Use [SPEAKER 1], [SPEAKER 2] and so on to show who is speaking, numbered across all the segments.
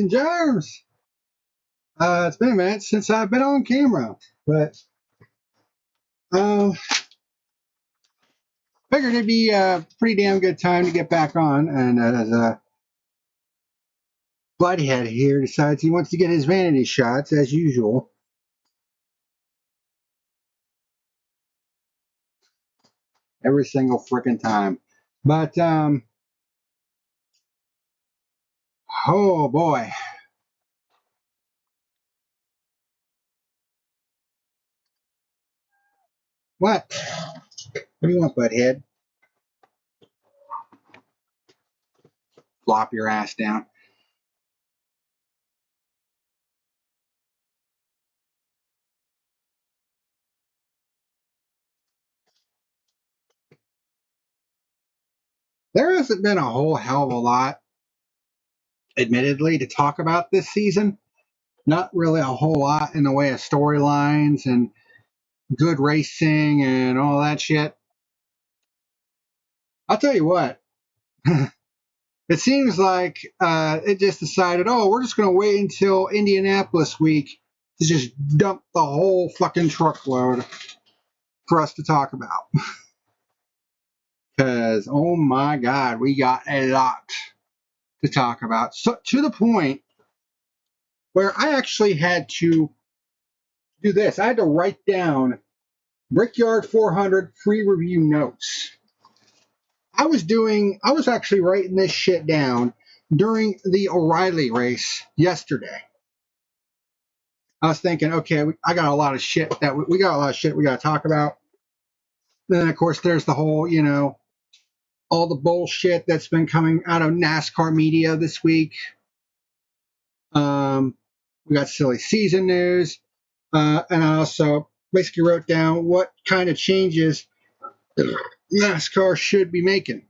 [SPEAKER 1] and germs. It's been a minute since I've been on camera, but figured it'd be a pretty damn good time to get back on. And as Bloodhead here decides he wants to get his vanity shots as usual. Every single frickin' time. But, oh boy. What? What do you want, Butthead? Flop your ass down. There hasn't been a whole hell of a lot, admittedly, to talk about this season. Not really a whole lot in the way of storylines and good racing and all that shit. I'll tell you what. It seems like it just decided, oh, we're just going to wait until Indianapolis week to just dump the whole fucking truckload for us to talk about. Because, oh my God, we got a lot to talk about. So, to the point where I actually had to do this. I had to write down Brickyard 400 pre-review notes. I was actually writing this shit down during the O'Reilly race yesterday. I was thinking, okay, I got a lot of shit we got a lot of shit we got to talk about. Then, of course, there's the whole, all the bullshit that's been coming out of NASCAR Media this week. We got silly season news. And I also basically wrote down what kind of changes NASCAR should be making.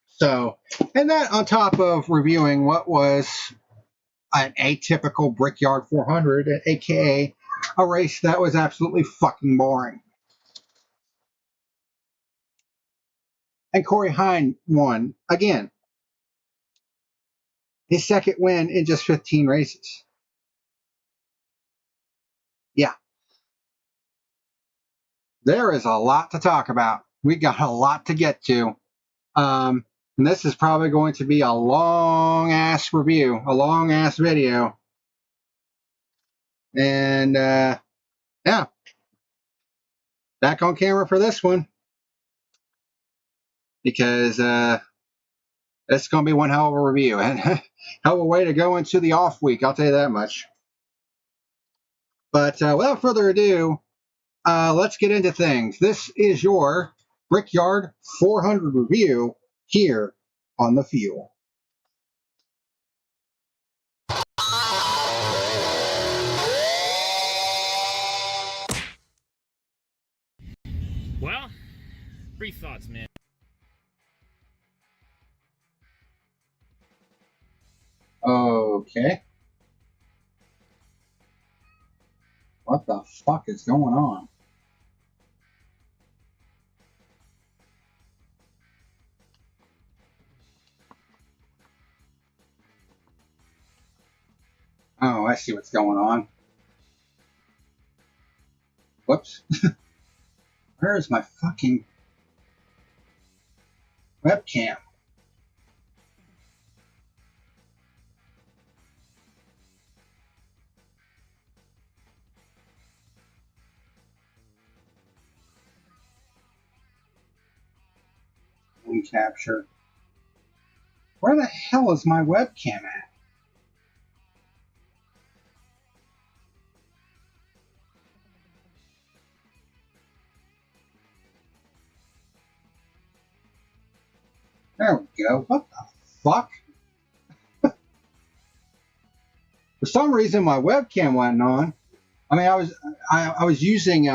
[SPEAKER 1] So, and that on top of reviewing what was an atypical Brickyard 400, aka a race that was absolutely fucking boring. And Corey Heim won again. His second win in just 15 races. Yeah. There is a lot to talk about. We got a lot to get to. And this is probably going to be a long-ass review, a long-ass video. And, yeah. Back on camera for this one. Because it's going to be one hell of a review. And hell of a way to go into the off week, I'll tell you that much. But without further ado, let's get into things. This is your Brickyard 400 review here on The Fuel.
[SPEAKER 2] Well, brief thoughts, man.
[SPEAKER 1] Okay. What the fuck is going on? Oh, I see what's going on. Whoops. Where is my fucking webcam? Screen capture. Where the hell is my webcam at? There we go. What the fuck? For some reason, my webcam wasn't on. I mean, I was using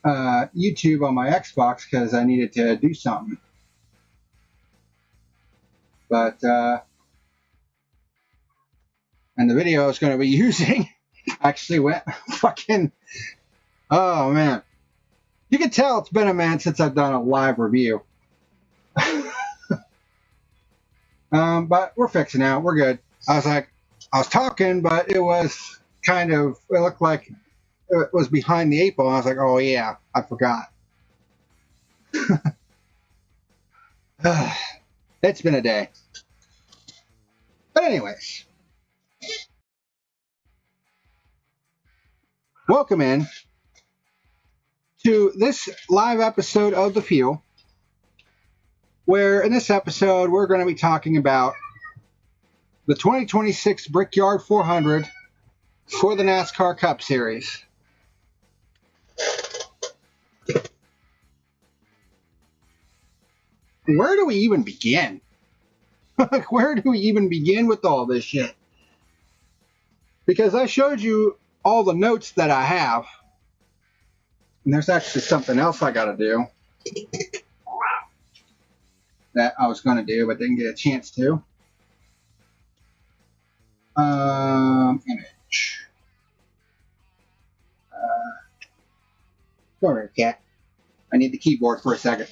[SPEAKER 1] YouTube on my Xbox because I needed to do something. But and the video I was going to be using actually went fucking. Oh man. You can tell it's been a minute since I've done a live review. But we're fixing now. We're good. I was talking, but it looked like it was behind the 8 ball. I was like, oh yeah, I forgot. It's been a day. But anyways, welcome in to this live episode of The Fuel, where in this episode we're going to be talking about the 2026 Brickyard 400 for the NASCAR Cup Series. Where do we even begin? Where do we even begin with all this shit? Because I showed you all the notes that I have. And there's actually something else I got to do that I was going to do but didn't get a chance to. Image. Go over here, cat. I need the keyboard for a second.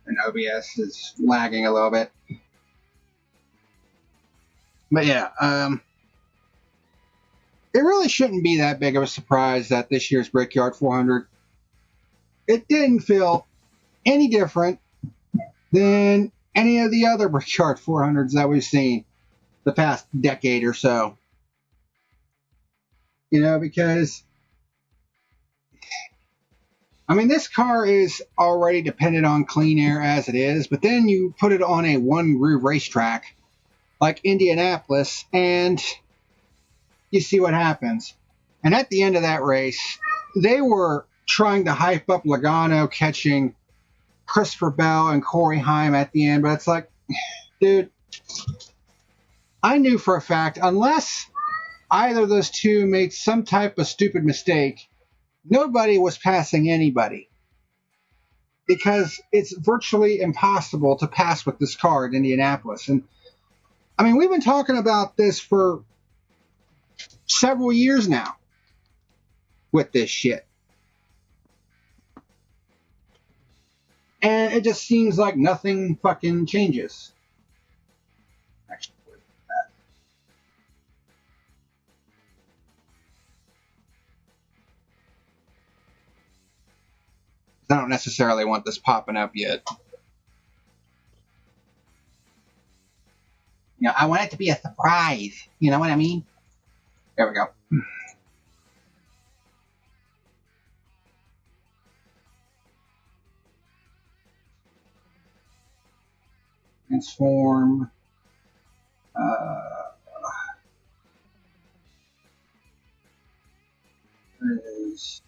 [SPEAKER 1] And OBS is lagging a little bit. But yeah, it really shouldn't be that big of a surprise that this year's Brickyard 400, it didn't feel any different than any of the other Brickyard 400s that we've seen the past decade or so. You know, because I mean, this car is already dependent on clean air as it is, but then you put it on a one-groove racetrack like Indianapolis, and you see what happens. And at the end of that race, they were trying to hype up Logano catching Christopher Bell and Corey Heim at the end, but it's like, dude, I knew for a fact, unless either of those two made some type of stupid mistake, nobody was passing anybody, because it's virtually impossible to pass with this car at Indianapolis. And I mean, we've been talking about this for several years now with this shit, and it just seems like nothing fucking changes. Actually, I don't necessarily want this popping up yet. You know, I want it to be a surprise. You know what I mean? There we go. Transform. There it is.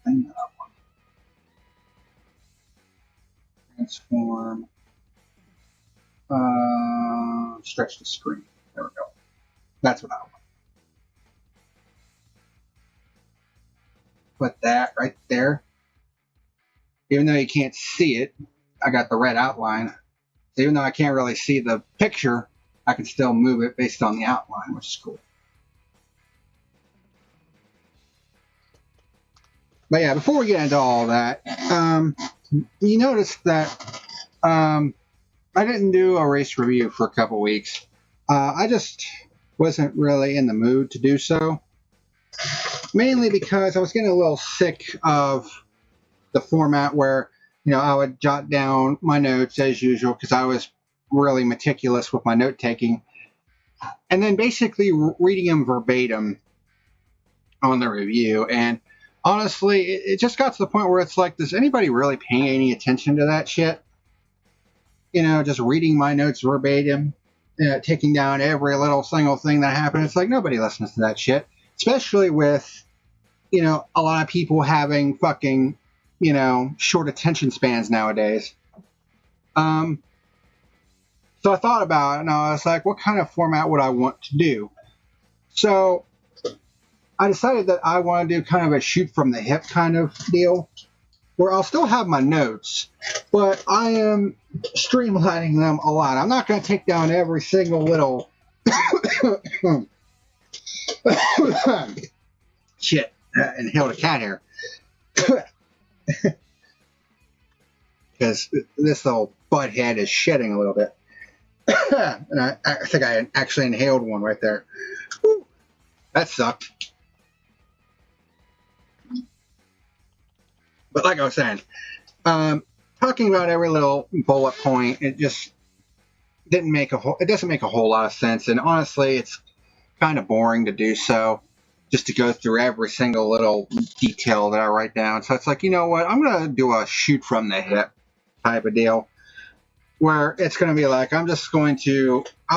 [SPEAKER 1] Thing that I want. Transform. Stretch the screen. There we go. That's what I want. Put that right there. Even though you can't see it, I got the red outline. So even though I can't really see the picture, I can still move it based on the outline, which is cool. But yeah, before we get into all that, you notice that I didn't do a race review for a couple weeks. I just wasn't really in the mood to do so. Mainly because I was getting a little sick of the format where, you know, I would jot down my notes as usual because I was really meticulous with my note taking. And then basically reading them verbatim on the review. And honestly, it just got to the point where it's like, does anybody really pay any attention to that shit? You know, just reading my notes verbatim, taking down every little single thing that happened. It's like, nobody listens to that shit. Especially with, you know, a lot of people having fucking, you know, short attention spans nowadays. So I thought about it, and I was like, what kind of format would I want to do? So I decided that I want to do kind of a shoot from the hip kind of deal, where I'll still have my notes, but I am streamlining them a lot. I'm not going to take down every single little shit. Inhaled a cat hair. Because this little butt head is shedding a little bit. And I think I actually inhaled one right there. Whew, that sucked. But like I was saying, talking about every little bullet point, it just doesn't make a whole lot of sense. And honestly, it's kind of boring to do so, just to go through every single little detail that I write down. So it's like, you know what? I'm going to do a shoot from the hip type of deal, where it's going to be like, I'll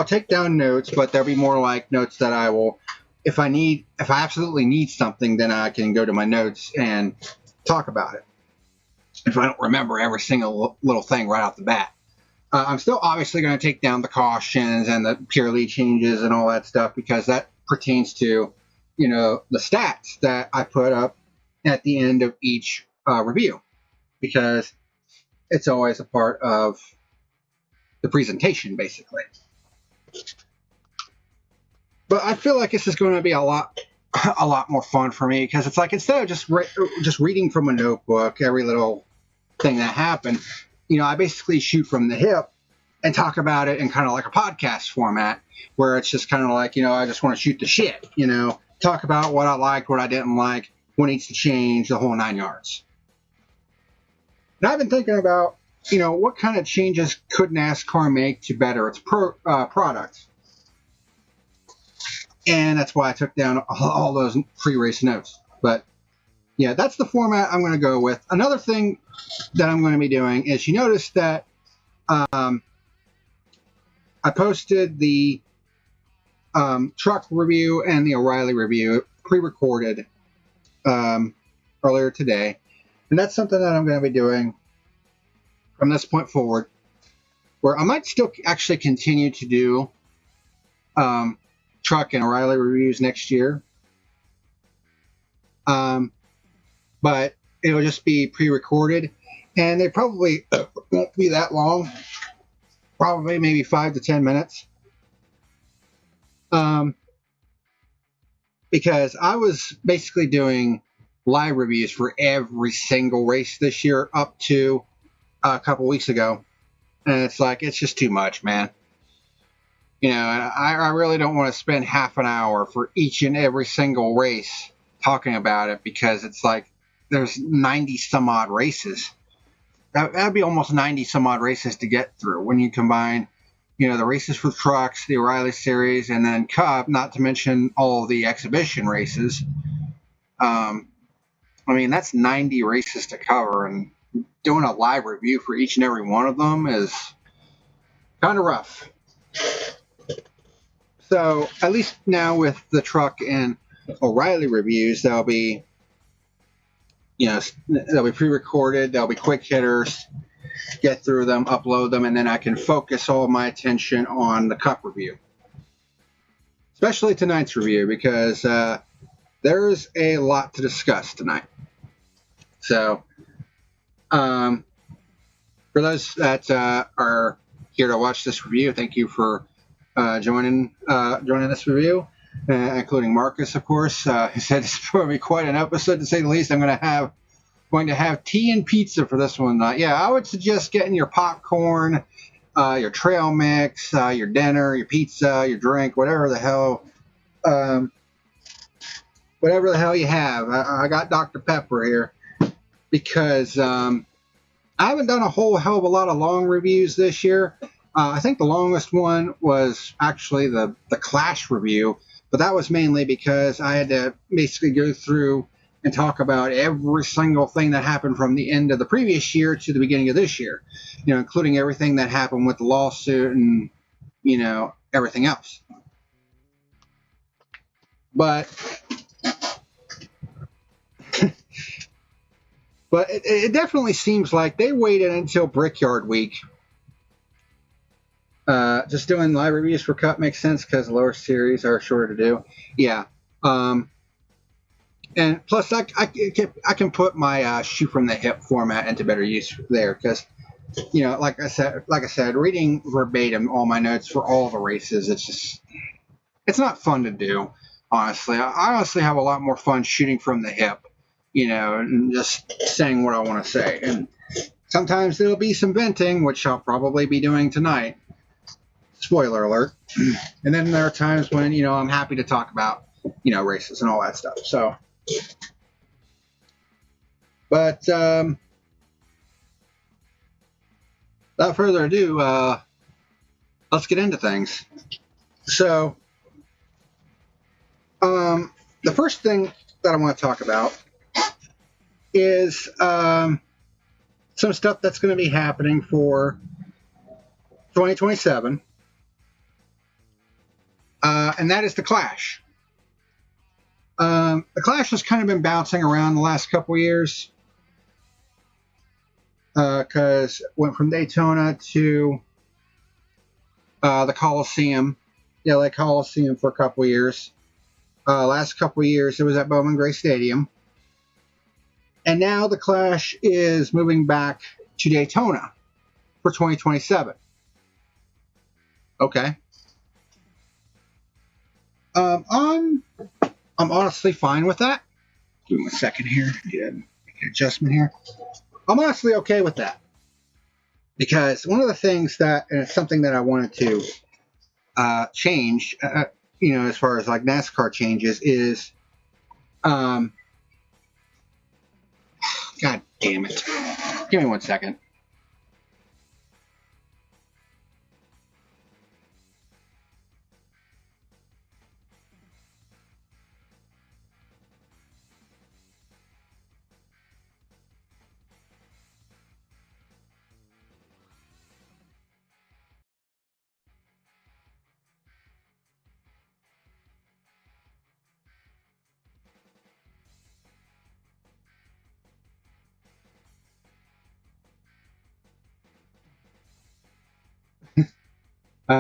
[SPEAKER 1] take down notes, but there'll be more like notes that I will, if I absolutely need something, then I can go to my notes and talk about it. If I don't remember every single little thing right off the bat. I'm still obviously going to take down the cautions and the pure lead changes and all that stuff, because that pertains to, the stats that I put up at the end of each review, because it's always a part of the presentation, basically. But I feel like this is going to be a lot more fun for me, because it's like, instead of just reading from a notebook every little thing that happened, I basically shoot from the hip and talk about it in kind of like a podcast format, where it's just kind of like, I just want to shoot the shit, talk about what I liked, what I didn't like, what needs to change, the whole 9 yards. And I've been thinking about, what kind of changes could NASCAR make to better its product. And that's why I took down all those pre-race notes. But yeah, that's the format I'm going to go with. Another thing that I'm going to be doing is, you notice that I posted the truck review and the O'Reilly review pre-recorded earlier today. And that's something that I'm going to be doing from this point forward, where I might still actually continue to do truck and O'Reilly reviews next year. But it'll just be pre-recorded, and they probably won't be that long, probably maybe 5 to 10 minutes. Because I was basically doing live reviews for every single race this year up to a couple weeks ago, and it's just too much, man. And I really don't want to spend half an hour for each and every single race talking about it, because it's like there's 90 some odd races. That'd be almost 90 some odd races to get through when you combine, the races for trucks, the O'Reilly series, and then Cup, not to mention all the exhibition races. That's 90 races to cover, and doing a live review for each and every one of them is kind of rough. So at least now with the truck and O'Reilly reviews, they'll be pre-recorded, they'll be quick hitters, get through them, upload them, and then I can focus all my attention on the Cup review. Especially tonight's review, because there's a lot to discuss tonight. So, for those that are here to watch this review, thank you for joining this review, including Marcus, of course. He said it's going to be quite an episode, to say the least. I'm going to have tea and pizza for this one. I would suggest getting your popcorn, your trail mix, your dinner, your pizza, your drink, whatever the hell you have. I got Dr. Pepper here, because I haven't done a whole hell of a lot of long reviews this year. I think the longest one was actually the Clash review, but that was mainly because I had to basically go through and talk about every single thing that happened from the end of the previous year to the beginning of this year, including everything that happened with the lawsuit and, everything else. But it definitely seems like they waited until Brickyard week. Just doing live reviews for Cup makes sense, because the lower series are shorter to do. Yeah. And plus, I can put my shoot from the hip format into better use there, because like I said, reading verbatim all my notes for all the races, it's not fun to do. Honestly, I honestly have a lot more fun shooting from the hip, and just saying what I want to say. And sometimes there'll be some venting, which I'll probably be doing tonight. Spoiler alert. And then there are times when, I'm happy to talk about, races and all that stuff. So, but without further ado, let's get into things. So, the first thing that I want to talk about is some stuff that's going to be happening for 2027. And that is the Clash. The Clash has kind of been bouncing around the last couple of years because it went from Daytona to the Coliseum, the LA Coliseum, for a couple of years. Last couple of years it was at Bowman Gray Stadium. And now the Clash is moving back to Daytona for 2027. Okay. I'm honestly fine with that. Give me a second here. Make an adjustment here. I'm honestly okay with that. Because one of the things and it's something that I wanted to change, as far as like NASCAR changes, is, God damn it. Give me 1 second.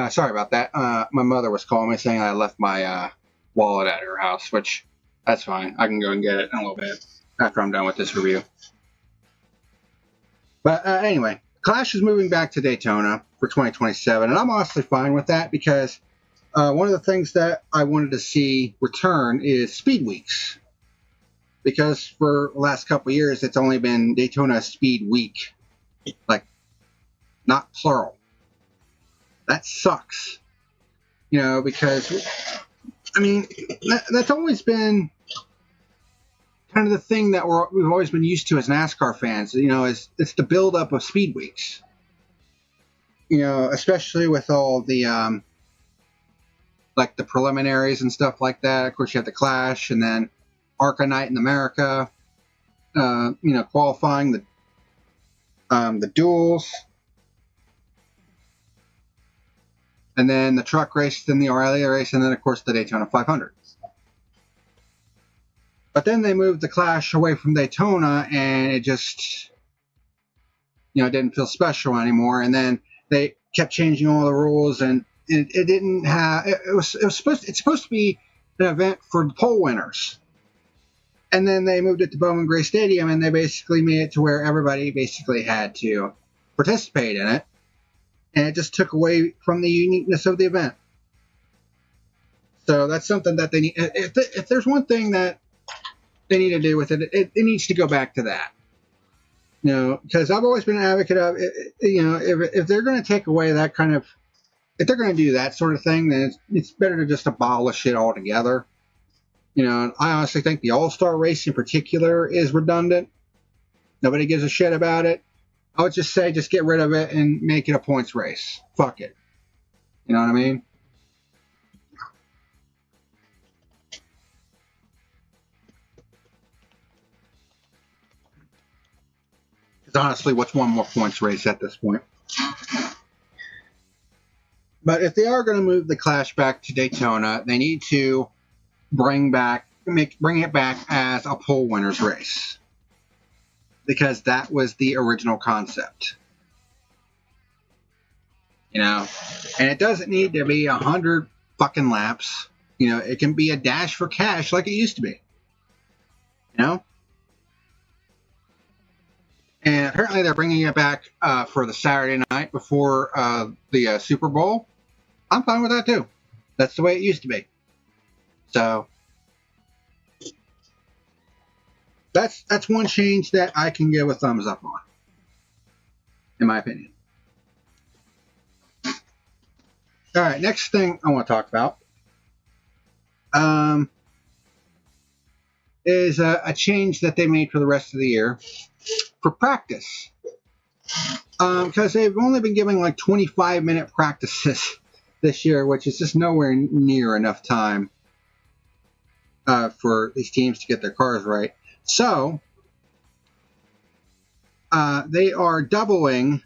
[SPEAKER 1] Sorry about that. My mother was calling me saying I left my wallet at her house, which that's fine. I can go and get it in a little bit after I'm done with this review. But anyway, Clash is moving back to Daytona for 2027, and I'm honestly fine with that because one of the things that I wanted to see return is Speed Weeks. Because for the last couple of years, it's only been Daytona Speed Week. Like, not plural. That sucks. Because, that's always been kind of the thing that we've always been used to as NASCAR fans. It's the buildup of Speed Weeks. Especially with all the, like the preliminaries and stuff like that. Of course, you have the Clash, and then ARCA Night in America. Qualifying, the duels. And then the truck race, then the O'Reilly race, and then, of course, the Daytona 500. But then they moved the Clash away from Daytona, and it just, didn't feel special anymore. And then they kept changing all the rules, and it didn't have. It's supposed to be an event for pole winners. And then they moved it to Bowman Gray Stadium, and they basically made it to where everybody basically had to participate in it. And it just took away from the uniqueness of the event. So that's something that they need. If there's one thing that they need to do with it, it needs to go back to that. Because I've always been an advocate of, if they're going to take away that kind of, if they're going to do that sort of thing, then it's better to just abolish it altogether. I honestly think the All-Star race in particular is redundant. Nobody gives a shit about it. I would just say, just get rid of it and make it a points race. Fuck it. You know what I mean? Because honestly, what's one more points race at this point? But if they are going to move the Clash back to Daytona, they need to bring it back as a pole winners race. Because that was the original concept. And it doesn't need to be 100 fucking laps. It can be a dash for cash like it used to be. And apparently they're bringing it back for the Saturday night before the Super Bowl. I'm fine with that too. That's the way it used to be. So that's one change that I can give a thumbs up on, in my opinion. All right, next thing I want to talk about is a change that they made for the rest of the year for practice. Because they've only been giving like 25-minute practices this year, which is just nowhere near enough time for these teams to get their cars right. So they are doubling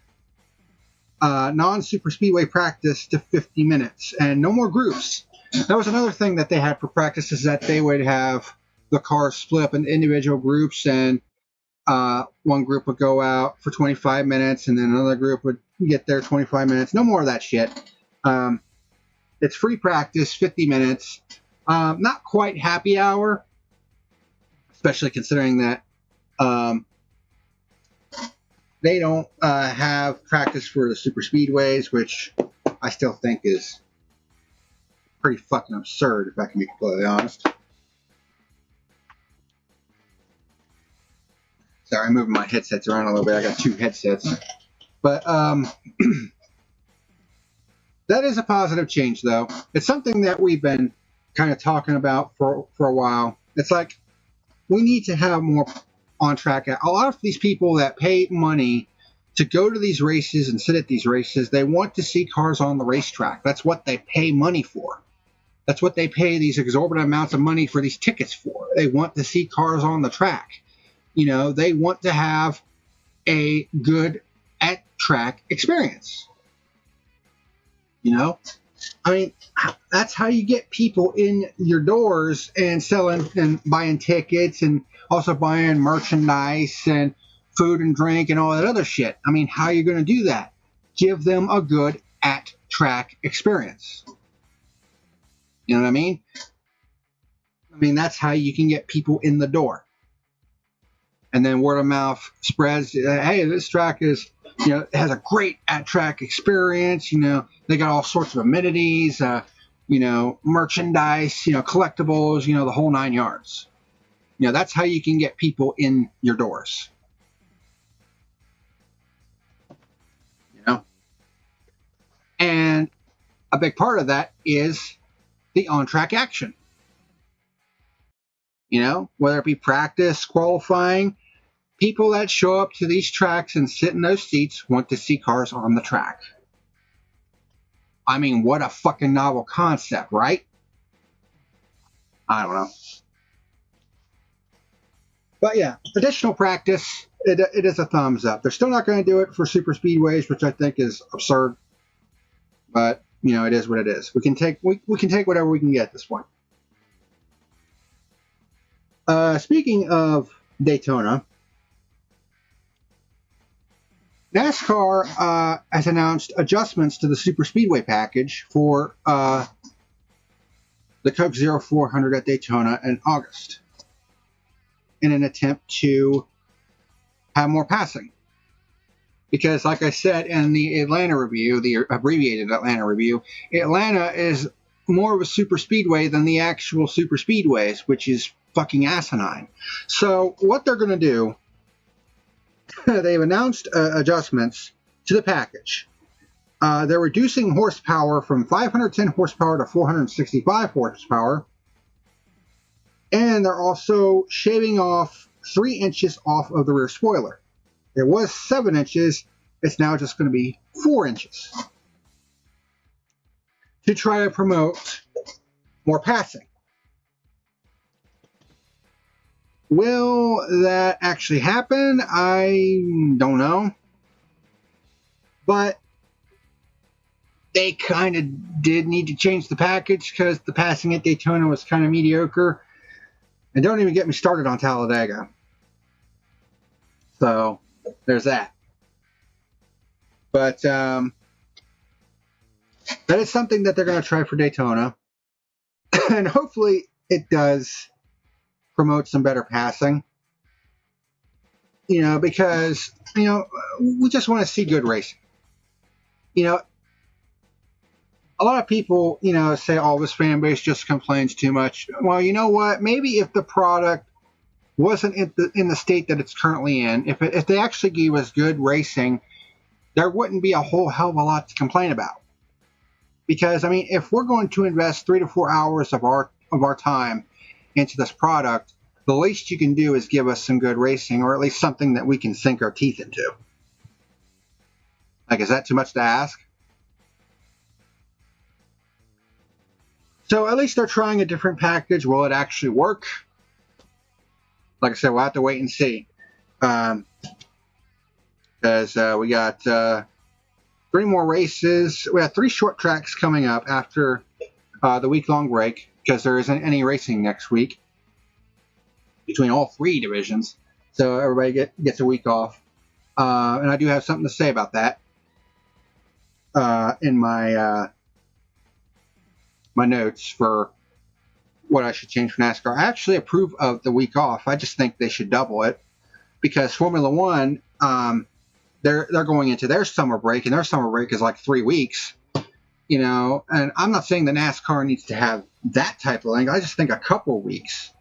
[SPEAKER 1] non-superspeedway practice to 50 minutes and no more groups. That was another thing that they had for practice, is that they would have the cars split up into individual groups, and one group would go out for 25 minutes and then another group would get there 25 minutes. No more of that shit. It's free practice, 50 minutes. Not quite happy hour, especially considering that they don't have practice for the super speedways, which I still think is pretty fucking absurd, if I can be completely honest. Sorry, I'm moving my headsets around a little bit. I got two headsets. But that is a positive change, though. It's something that we've been kind of talking about for a while. It's like we need to have more on-track. A lot of these people that pay money to go to these races and sit at these races, they want to see cars on the racetrack. That's what they pay money for. That's what they pay these exorbitant amounts of money for these tickets for. They want to see cars on the track. You know, they want to have a good at-track experience. You know? I mean, that's how you get people in your doors and selling and buying tickets and also buying merchandise and food and drink and all that other shit. I mean, how are you going to do that? Give them a good at-track experience. You know what I mean? I mean, that's how you can get people in the door. And then word of mouth spreads. Hey, this track is, you know, it has a great at-track experience. You know, they got all sorts of amenities, you know, merchandise, you know, collectibles, you know, the whole 9 yards. You know, that's how you can get people in your doors. You know? And a big part of that is the on-track action. You know, whether it be practice, qualifying, people that show up to these tracks and sit in those seats want to see cars on the track. I mean, what a fucking novel concept, right? I don't know. But yeah, additional practice, it is a thumbs up. They're still not going to do it for super speedways, which I think is absurd. But, you know, it is what it is. We can take whatever we can get at this point. Speaking of Daytona, NASCAR has announced adjustments to the super speedway package for the Coke 0400 at Daytona in August in an attempt to have more passing. Because, like I said in the Atlanta review, the abbreviated Atlanta review, Atlanta is more of a super speedway than the actual super speedways, which is fucking asinine. So what they're going to do, they've announced adjustments to the package. They're reducing horsepower from 510 horsepower to 465 horsepower. And they're also shaving off 3 inches off of the rear spoiler. It was 7 inches. It's now just going to be 4 inches. To try to promote more passing. Will that actually happen? I don't know. But they kind of did need to change the package because the passing at Daytona was kind of mediocre. And don't even get me started on Talladega. So, there's that. But that is something that they're going to try for Daytona. And hopefully it does promote some better passing. because, we just want to see good racing. A lot of people, say, oh, this fan base just complains too much. Well, you know what? Maybe if the product wasn't in the state that it's currently in, if they actually gave us good racing, there wouldn't be a whole hell of a lot to complain about. Because, if we're going to invest 3 to 4 hours of our time into this product, the least you can do is give us some good racing, or at least something that we can sink our teeth into. Like, is that too much to ask? So at least they're trying a different package. Will it actually work? Like I said, we'll have to wait and see. Because we got 3 more races. We have 3 short tracks coming up after the week-long break, because there isn't any racing next week between all 3 divisions. So everybody gets a week off. And I do have something to say about that in my notes for what I should change for NASCAR. I actually approve of the week off. I just think they should double it, because Formula One, they're going into their summer break, and their summer break is like 3 weeks. And I'm not saying the NASCAR needs to have that type of length. I just think a couple weeks,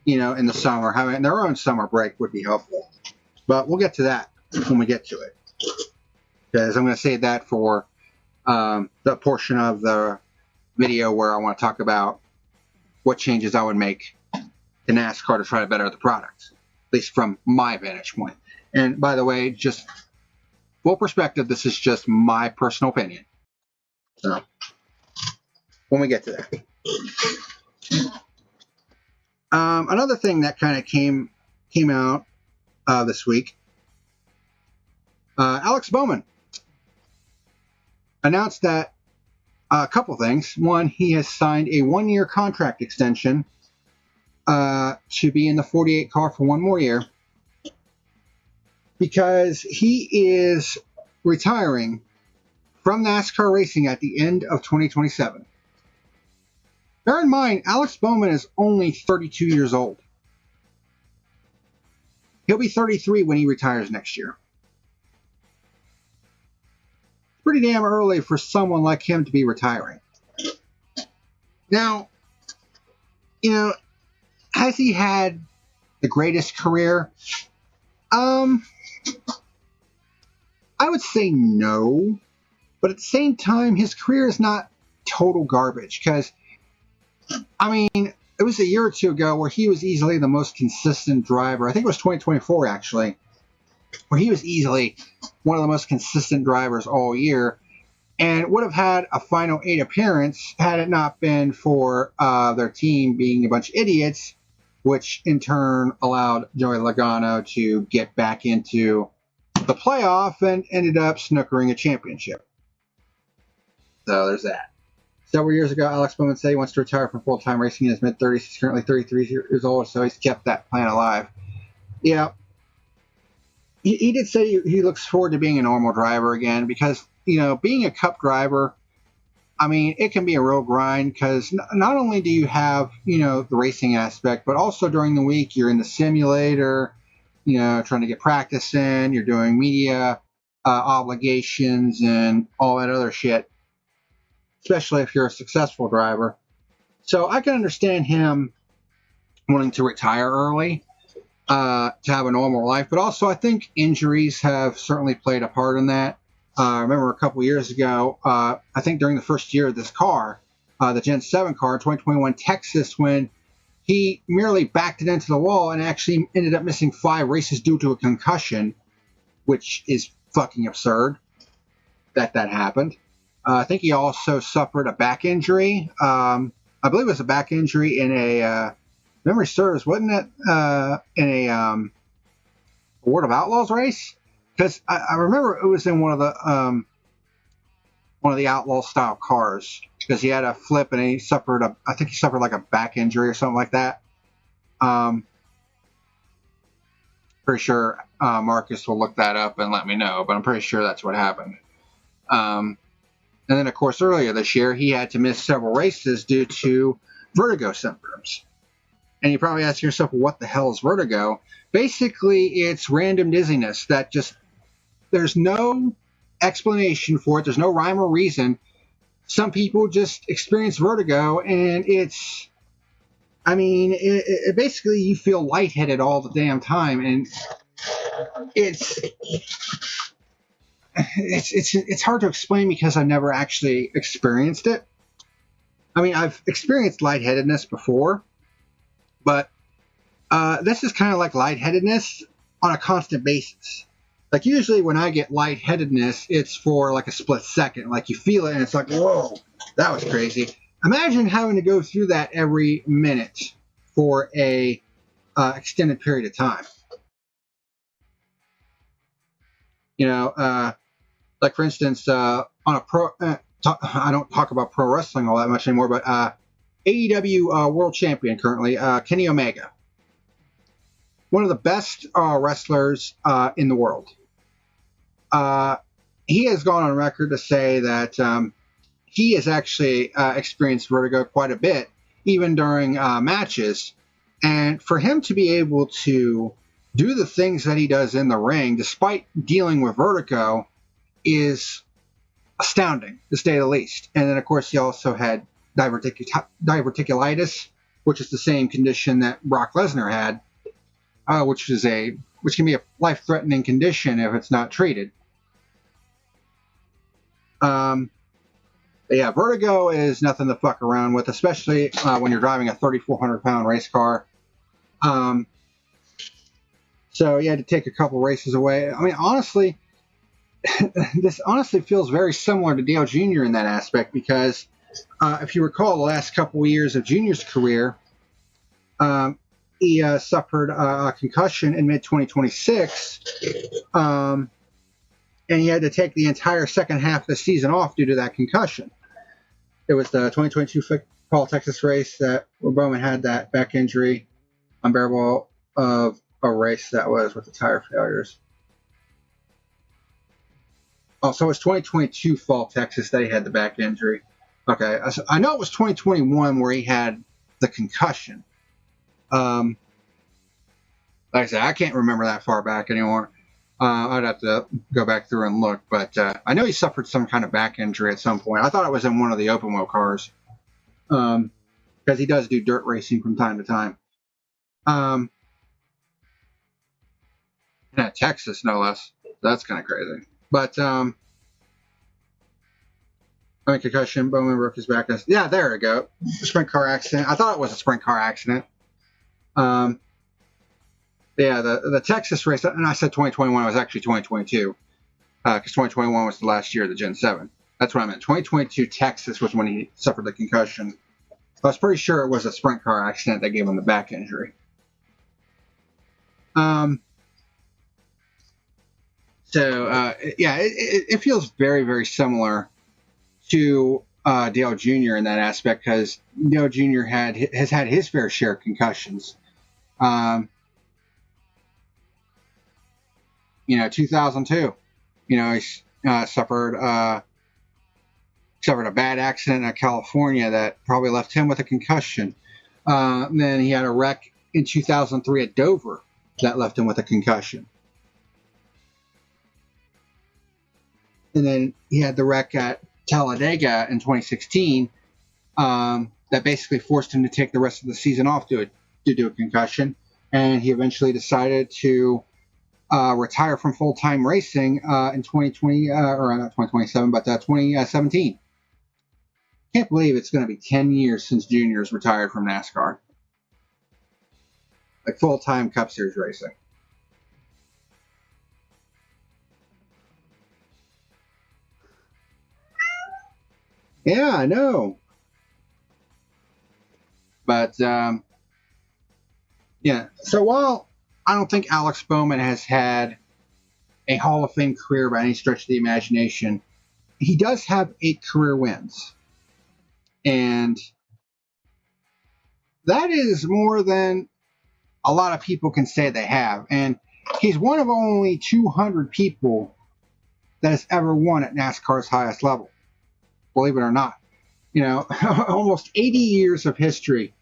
[SPEAKER 1] in the summer, having their own summer break would be helpful. But we'll get to that when we get to it, because I'm going to save that for the portion of the video where I want to talk about what changes I would make to NASCAR to try to better the product, at least from my vantage point. And by the way, just full perspective, this is just my personal opinion. So, when we get to that. Another thing that kind of came out this week, Alex Bowman announced that a couple things. One, he has signed a 1-year contract extension to be in the 48 car for 1 more year, because he is retiring from NASCAR racing at the end of 2027. Bear in mind, Alex Bowman is only 32 years old. He'll be 33 when he retires next year. Pretty damn early for someone like him to be retiring. Now, has he had the greatest career? I would say no, but at the same time, his career is not total garbage, because, it was a year or two ago where he was easily the most consistent driver. I think it was 2024, actually, where he was easily one of the most consistent drivers all year, and would have had a final 8 appearance had it not been for their team being a bunch of idiots, which in turn allowed Joey Logano to get back into the playoff and ended up snookering a championship. So there's that. Several years ago, Alex Bowman said he wants to retire from full-time racing in his mid-30s. He's currently 33 years old, so he's kept that plan alive. Yeah. He did say he looks forward to being a normal driver again, because, being a cup driver, it can be a real grind, because not only do you have, the racing aspect, but also during the week you're in the simulator, trying to get practice in, you're doing media obligations and all that other shit, especially if you're a successful driver. So I can understand him wanting to retire early, to have a normal life, but also I think injuries have certainly played a part in that. I remember a couple years ago, I think during the first year of this car, the Gen 7 car, 2021 Texas, when he merely backed it into the wall and actually ended up missing 5 races due to a concussion, which is fucking absurd that happened. I think he also suffered a back injury. I believe it was a back injury in a, memory serves, wasn't it, in a World of Outlaws race? Because I remember it was in one of the outlaw style cars, because he had a flip and he suffered like a back injury or something like that. Pretty sure Marcus will look that up and let me know, but I'm pretty sure that's what happened. And then, of course, earlier this year, he had to miss several races due to vertigo symptoms. And you're probably asking yourself, well, what the hell is vertigo? Basically, it's random dizziness that just, there's no explanation for it. There's no rhyme or reason. Some people just experience vertigo, and it's, I mean, it basically you feel lightheaded all the damn time, and it's hard to explain because I've never actually experienced it. I mean, I've experienced lightheadedness before, but this is kind of like lightheadedness on a constant basis. Like usually when I get lightheadedness, it's for like a split second. Like you feel it and it's like, whoa, that was crazy. Imagine having to go through that every minute for a extended period of time. You know, like for instance, on a pro, I don't talk about pro wrestling all that much anymore, but AEW world champion currently, Kenny Omega. One of the best wrestlers in the world. He has gone on record to say that he has actually experienced vertigo quite a bit, even during matches. And for him to be able to do the things that he does in the ring, despite dealing with vertigo, is astounding, to say the least. And then, of course, he also had diverticulitis, which is the same condition that Brock Lesnar had, which can be a life-threatening condition if it's not treated. Yeah, vertigo is nothing to fuck around with, especially when you're driving a 3,400-pound race car. So you had to take a couple races away. I mean, honestly, this honestly feels very similar to Dale Jr. in that aspect because if you recall the last couple of years of Jr.'s career, he suffered a concussion in mid-2026, and he had to take the entire second half of the season off due to that concussion. It was the 2022 Fall Texas race where Bowman had that back injury, unbearable of a race that was with the tire failures. Oh, so it was 2022 Fall Texas that he had the back injury. Okay, I know it was 2021 where he had the concussion. Like I said, I can't remember that far back anymore. I'd have to go back through and look, but I know he suffered some kind of back injury at some point. I thought it was in one of the open wheel cars, because he does do dirt racing from time to time. In Texas, no less. That's kind of crazy. But I mean, concussion. Bowman broke his back. Yeah, there we go. Sprint car accident. I thought it was a sprint car accident. Yeah, the Texas race, and I said 2021, it was actually 2022, because 2021 was the last year of the Gen 7. That's what I meant. 2022 Texas was when he suffered the concussion. I was pretty sure it was a sprint car accident that gave him the back injury. Yeah, it feels very, very similar to Dale Jr. in that aspect, because Dale Jr. has had his fair share of concussions. 2002, he suffered a bad accident in California that probably left him with a concussion. And then he had a wreck in 2003 at Dover that left him with a concussion. And then he had the wreck at Talladega in 2016 that basically forced him to take the rest of the season off due to a concussion. And he eventually decided to retire from full-time racing in 2020, or not 2027, but 2017. Can't believe it's going to be 10 years since Junior's retired from NASCAR. Like full-time Cup Series racing. Yeah, I know. But, yeah. So while I don't think Alex Bowman has had a Hall of Fame career by any stretch of the imagination, he does have 8 career wins. And that is more than a lot of people can say they have. And he's one of only 200 people that has ever won at NASCAR's highest level. Believe it or not. Almost 80 years of history.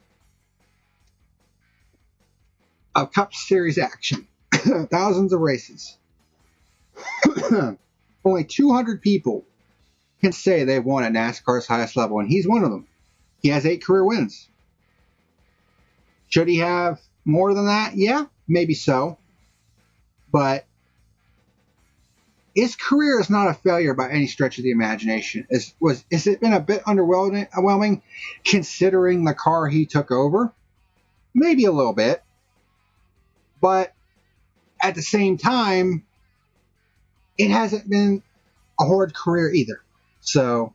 [SPEAKER 1] of Cup Series action, thousands of races. Only 200 people can say they've won at NASCAR's highest level, and he's one of them. He has 8 career wins. Should he have more than that? Yeah, maybe so. But his career is not a failure by any stretch of the imagination. Has it been a bit underwhelming considering the car he took over? Maybe a little bit. But at the same time, it hasn't been a horrid career either. So,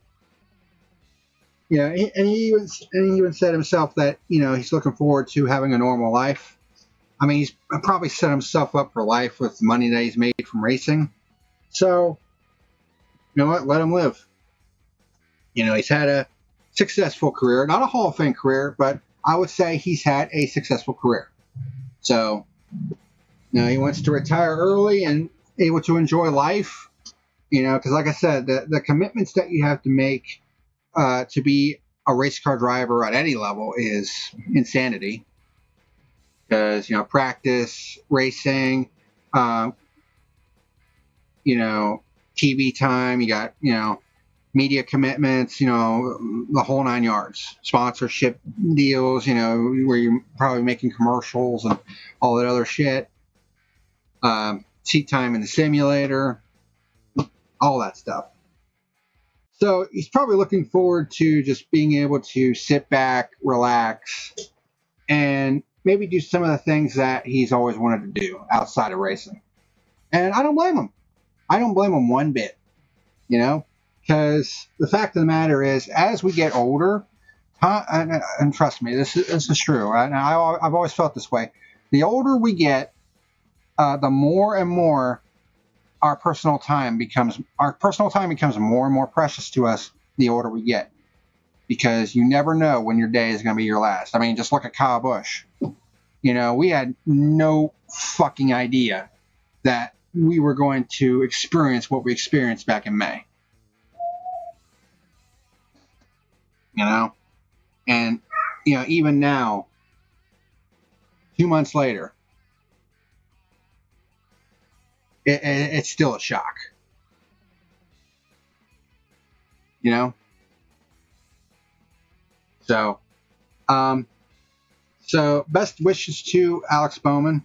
[SPEAKER 1] and he even said himself that, he's looking forward to having a normal life. I mean, he's probably set himself up for life with the money that he's made from racing. So, you know what? Let him live. He's had a successful career. Not a Hall of Fame career, but I would say he's had a successful career. So, he wants to retire early and able to enjoy life. Because like I said, the commitments that you have to make to be a race car driver at any level is insanity. Because, practice, racing, TV time, you got, media commitments, the whole 9 yards. Sponsorship deals, where you're probably making commercials and all that other shit. Seat time in the simulator, all that stuff. So he's probably looking forward to just being able to sit back, relax, and maybe do some of the things that he's always wanted to do outside of racing. And I don't blame him. I don't blame him one bit, because the fact of the matter is, as we get older, and trust me, this is true. I've always felt this way. The older we get, the more and more our personal time becomes more and more precious to us the older we get, because you never know when your day is going to be your last. I mean, just look at Kyle Busch. We had no fucking idea that we were going to experience what we experienced back in May. And even now, 2 months later, it's still a shock. So best wishes to Alex Bowman.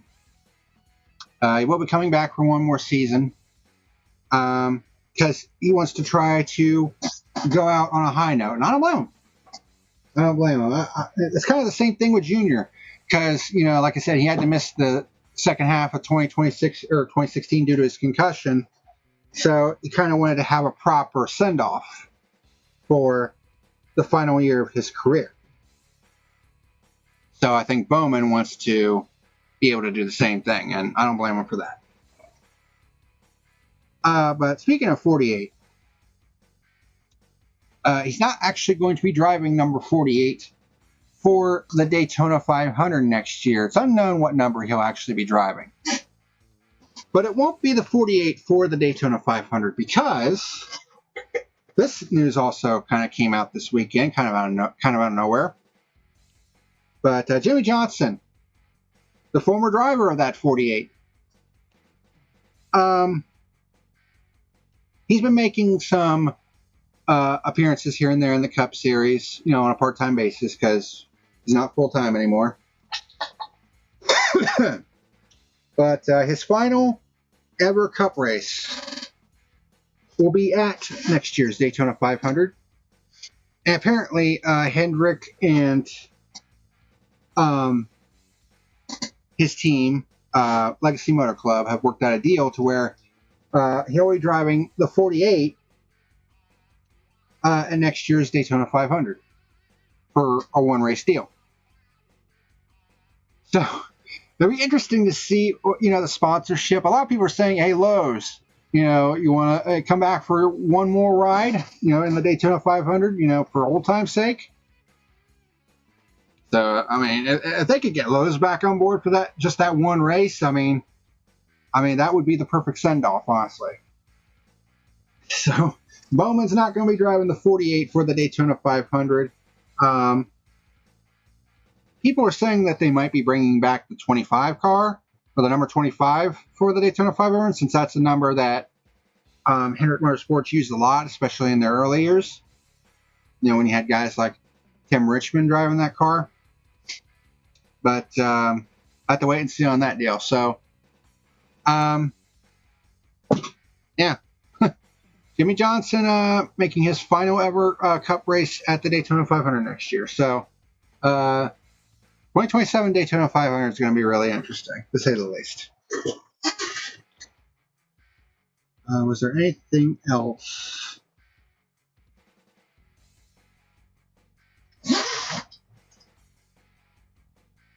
[SPEAKER 1] He will be coming back for one more season, because he wants to try to go out on a high note, and I don't blame him. It's kind of the same thing with Junior, because like I said, he had to miss the second half of 2026 or 2016 due to his concussion, so he kind of wanted to have a proper send-off for the final year of his career. So I think Bowman wants to be able to do the same thing, and I don't blame him for that. But speaking of 48, he's not actually going to be driving number 48 for the Daytona 500 next year. It's unknown what number he'll actually be driving. But it won't be the 48 for the Daytona 500, because this news also kind of came out this weekend, kind of out of nowhere. But Jimmy Johnson, the former driver of that 48, he's been making some appearances here and there in the Cup Series, on a part-time basis, because he's not full-time anymore. But his final ever Cup race will be at next year's Daytona 500. And apparently, Hendrick and his team, Legacy Motor Club, have worked out a deal to where he'll be driving the 48 at next year's Daytona 500 for a one-race deal. So it'll be interesting to see, the sponsorship. A lot of people are saying, hey, Lowe's, you want to come back for one more ride, in the Daytona 500, for old time's sake. So, I mean, if they could get Lowe's back on board for that one race, I mean, that would be the perfect send-off, honestly. So, Bowman's not going to be driving the 48 for the Daytona 500. people are saying that they might be bringing back the 25 car, or the number 25 for the Daytona 500, since that's a number that Hendrick Motorsports used a lot, especially in their early years. You know, when you had guys like Tim Richmond driving that car. But I have to wait and see on that deal. So, yeah. Jimmy Johnson making his final ever Cup race at the Daytona 500 next year. So, 2027 Daytona 500 is going to be really interesting, to say the least. Was there anything else?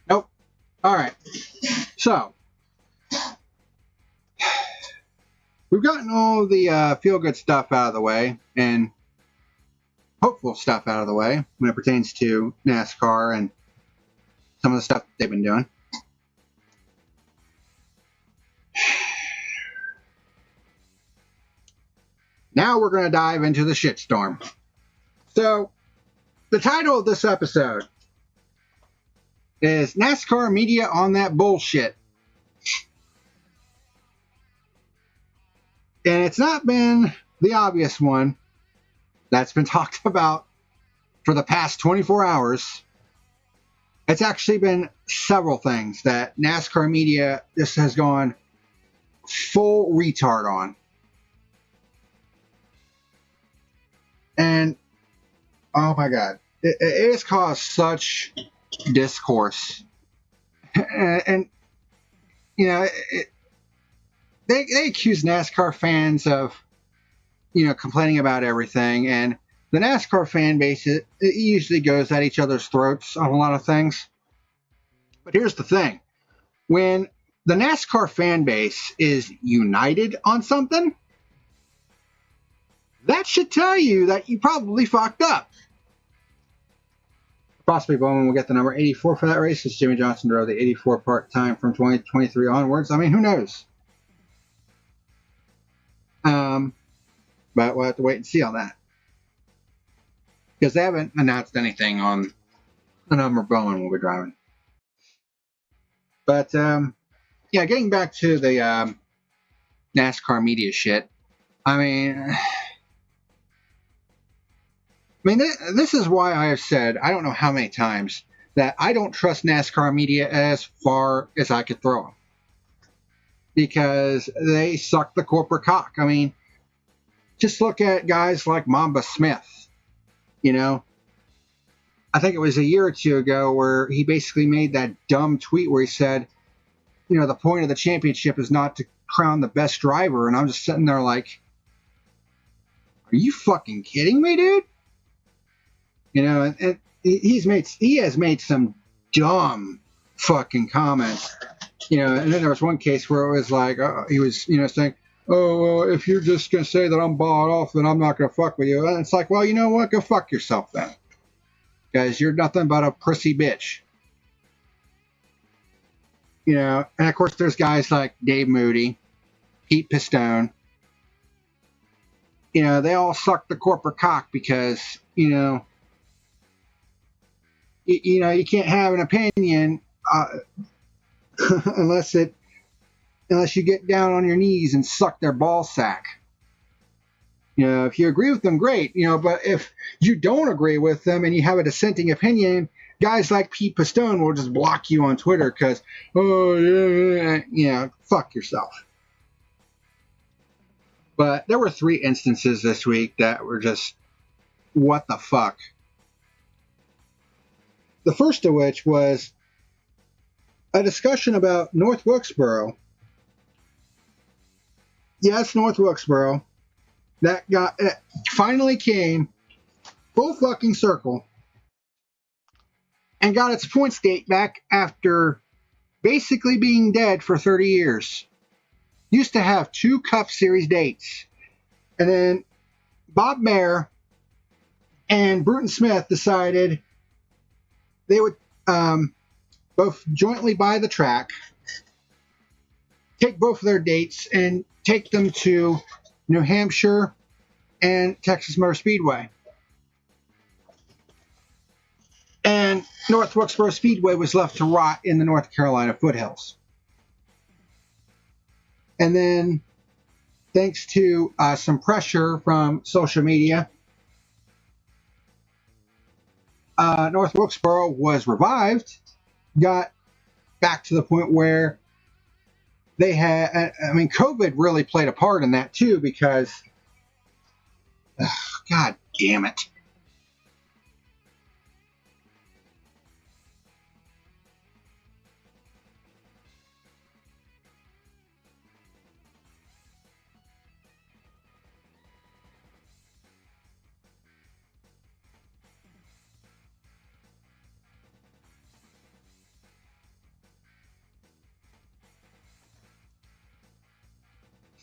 [SPEAKER 1] Nope. All right. So, we've gotten all the feel-good stuff out of the way and hopeful stuff out of the way when it pertains to NASCAR and some of the stuff that they've been doing. Now we're going to dive into the shitstorm. So, the title of this episode is NASCAR Media on That Bullshit. And it's not been the obvious one that's been talked about for the past 24 hours. It's actually been several things that NASCAR Media just has gone full retard on. And, oh my God, it has caused such discourse. And you know, they accuse NASCAR fans of, you know, complaining about everything. And the NASCAR fan base, it usually goes at each other's throats on a lot of things. But here's the thing. When the NASCAR fan base is united on something, that should tell you that you probably fucked up. Possibly Bowman will get the number 84 for that race, as Jimmy Johnson drove the 84 part-time from 2023 onwards. I mean, who knows? But we'll have to wait and see on that. Because they haven't announced anything on the number Bowman will be driving. But, yeah, getting back to the NASCAR media shit. I mean, this is why I have said, I don't know how many times, that I don't trust NASCAR media as far as I could throw them. Because they suck the corporate cock. I mean, just look at guys like Mamba Smith. You know, I think it was a year or two ago where he basically made that dumb tweet where he said, you know, the point of the championship is not to crown the best driver. And I'm just sitting there like, are you fucking kidding me, dude? You know, and he has made some dumb fucking comments. You know, and then there was one case where it was like, he was, you know, saying, oh, well, if you're just going to say that I'm bought off, then I'm not going to fuck with you. And it's like, well, you know what? Go fuck yourself then. Because you're nothing but a prissy bitch. You know, and of course there's guys like Dave Moody, Pete Pistone. You know, they all suck the corporate cock because, you know, you can't have an opinion unless you get down on your knees and suck their ball sack. You know, if you agree with them, great. You know, but if you don't agree with them and you have a dissenting opinion, guys like Pete Pistone will just block you on Twitter because, oh, yeah, you know, fuck yourself. But there were 3 instances this week that were just, what the fuck? The first of which was a discussion about North Wilkesboro. Yes, North Wilkesboro. That finally came full fucking circle and got its points date back after basically being dead for 30 years. Used to have 2 Cup Series dates. And then Bob Mayer and Bruton Smith decided they would both jointly buy the track, take both of their dates, and take them to New Hampshire and Texas Motor Speedway. And North Wilkesboro Speedway was left to rot in the North Carolina foothills. And then, thanks to some pressure from social media, North Wilkesboro was revived, got back to the point where they had, I mean, COVID really played a part in that too, because, God damn it.